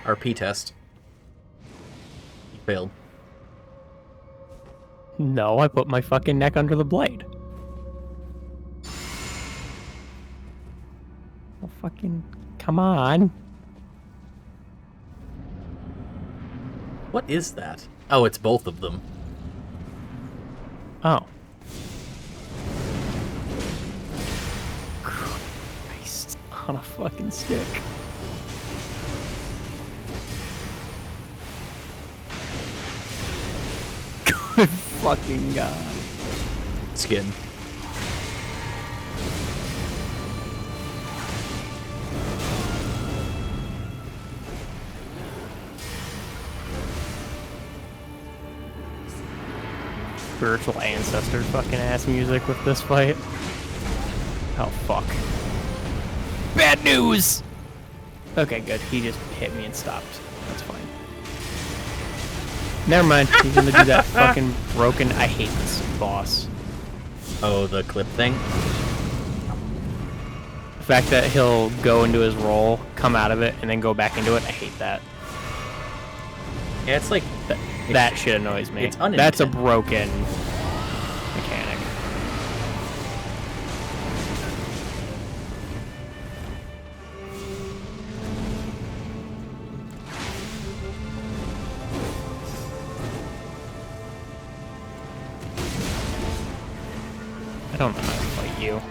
RP test. You failed. No, I put my fucking neck under the blade. Oh, fucking... Come on. What is that? Oh, it's both of them. Oh. Christ on a fucking stick. Good fucking god. Skin. Spiritual ancestor fucking ass music with this fight. Oh fuck. Bad news! Okay, good. He just hit me and stopped. That's fine. Never mind. He's gonna do that fucking broken. I hate this boss. Oh, the clip thing? The fact that he'll go into his roll, come out of it, and then go back into it, I hate that. Yeah, it's like... That shit annoys me. It's unintended. That's a broken mechanic. I don't know how to fight you.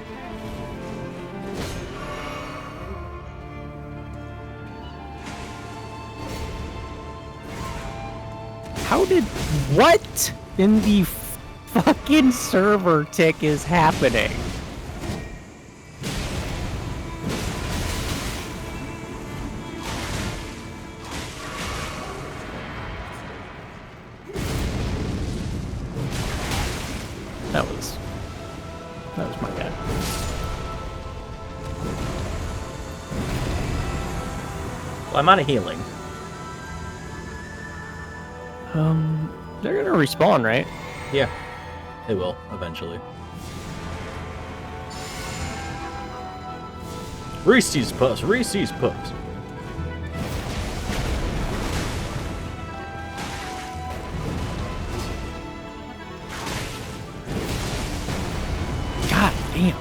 How did... What in the fucking server tick is happening? That was my bad. Well, I'm out of healing. They're gonna respawn, right? Yeah, they will, eventually. Reese's Puffs, Reese's Puffs. God damn.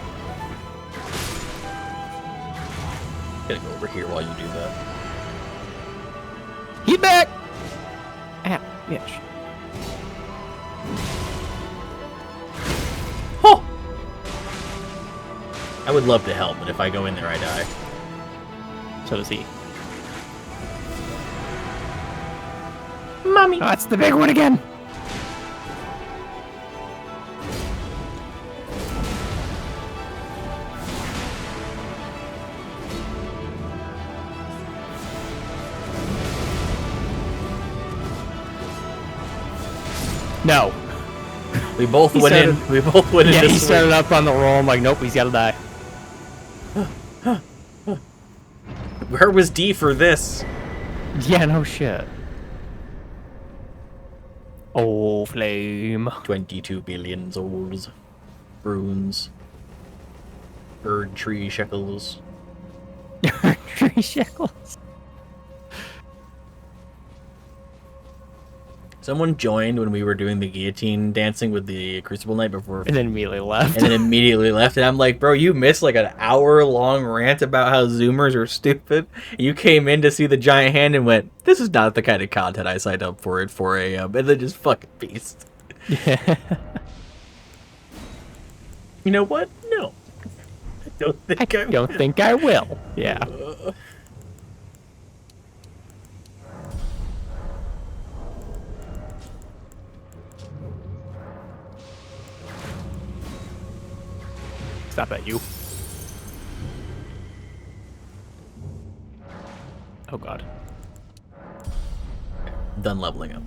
Gotta go over here while you do that. He back! Ah, bitch. Oh! I would love to help, but if I go in there, I die. So does he. Mommy! Oh, that's the big one again! No. We both went in. We both went in. Yeah, this he started way. up on the roll. I'm like, nope, he's gotta die. Where was D for this? Yeah, no shit. Oh, flame. 22 billion souls. Runes. Bird tree shekels. 3 shekels. Someone joined when we were doing the guillotine dancing with the Crucible Knight before. And then immediately left. And then immediately left. And I'm like, bro, you missed like an hour-long rant about how Zoomers are stupid. You came in to see the giant hand and went, this is not the kind of content I signed up for at 4 a.m. And then just fucking beast. Yeah. You know what? No. I don't think I don't think I will. Yeah. Stop at you. Oh god. Done leveling up.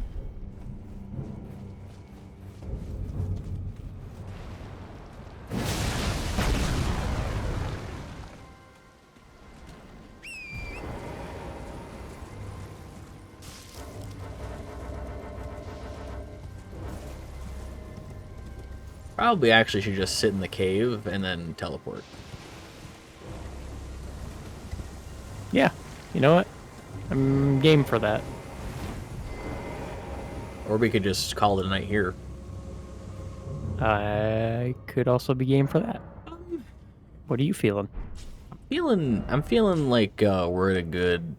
Probably actually should just sit in the cave and then teleport. Yeah. You know what? I'm game for that. Or we could just call it a night here. I could also be game for that. What are you feeling? I'm feeling like we're at a good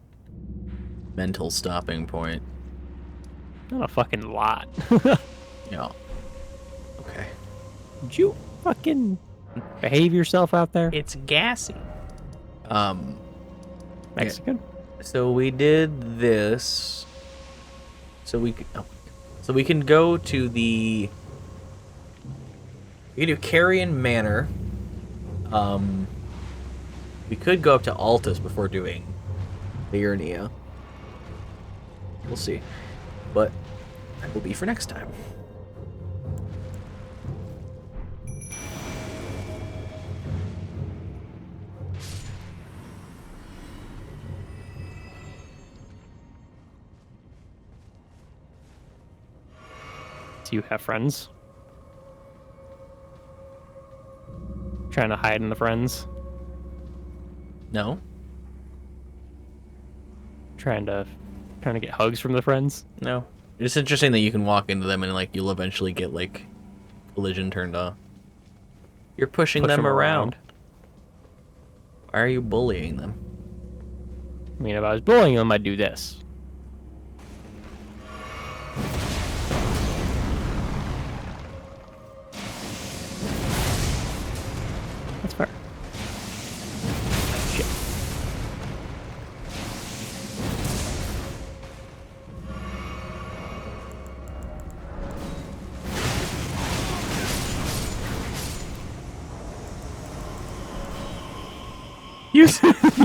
mental stopping point. Not a fucking lot. Yeah. Okay. Would you fucking behave yourself out there? It's gassy. Mexican? Yeah. So we did this. So we can go to the. We can do Carrion Manor. We could go up to Altus before doing the Urnia. We'll see. But that will be for next time. Do you have friends? Trying to hide in the friends? No? Trying to get hugs from the friends? No. It's interesting that you can walk into them and like you'll eventually get like collision turned off. You're pushing Push them them around. Why are you bullying them? I mean, if I was bullying them, I'd do this. That's fair. Shit.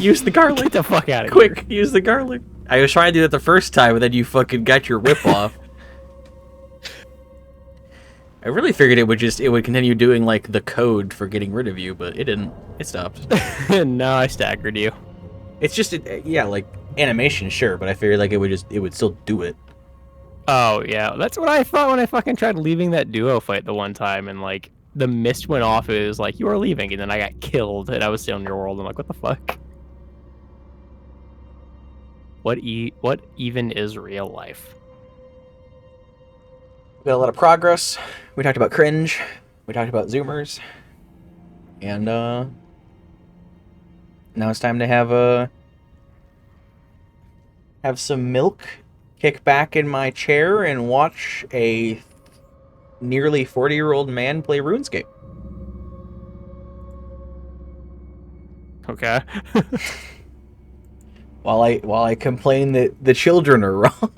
Use the garlic. Get the fuck out of Quick, here. use the garlic. I was trying to do that the first time, and then you fucking got your whip off. I really figured it would continue doing like the code for getting rid of you, but it didn't. It stopped. No, I staggered you. It's just yeah, like animation, sure, but I figured like it would still do it. Oh, yeah. That's what I thought when I fucking tried leaving that duo fight the one time, and, like, the mist went off. It was like, you are leaving, and then I got killed, and I was still in your world. I'm like, what the fuck? What even is real life? We got a lot of progress. We talked about cringe. We talked about Zoomers. And, now it's time to have some milk, kick back in my chair, and watch a nearly 40-year-old man play RuneScape. Okay. While I complain that the children are wrong.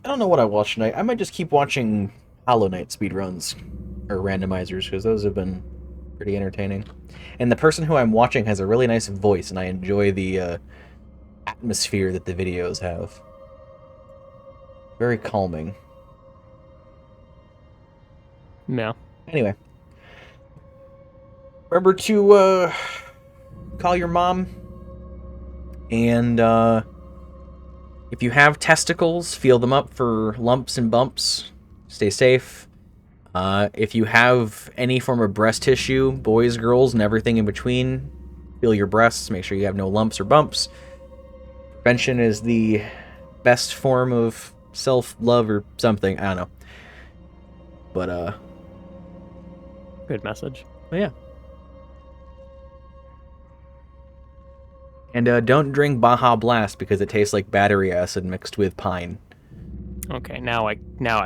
I don't know what I watched tonight. I might just keep watching Hollow Knight speedruns or randomizers because those have been pretty entertaining. And the person who I'm watching has a really nice voice, and I enjoy the atmosphere that the videos have. Very calming. Yeah. Anyway. Remember to call your mom. And if you have testicles, feel them up for lumps and bumps. Stay safe. If you have any form of breast tissue, boys, girls, and everything in between, feel your breasts. Make sure you have no lumps or bumps. Prevention is the best form of self-love or something. I don't know. But, Good message. Well, yeah. And don't drink Baja Blast because it tastes like battery acid mixed with pine. Okay, now I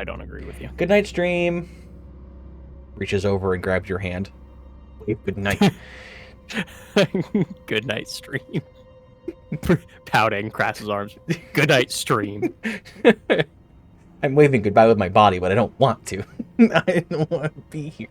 don't agree with you. Good night, stream. Reaches over and grabs your hand. Wave good night. Good night, stream. Pouting, crosses his arms. Good night, stream. I'm waving goodbye with my body, but I don't want to. I don't want to be here.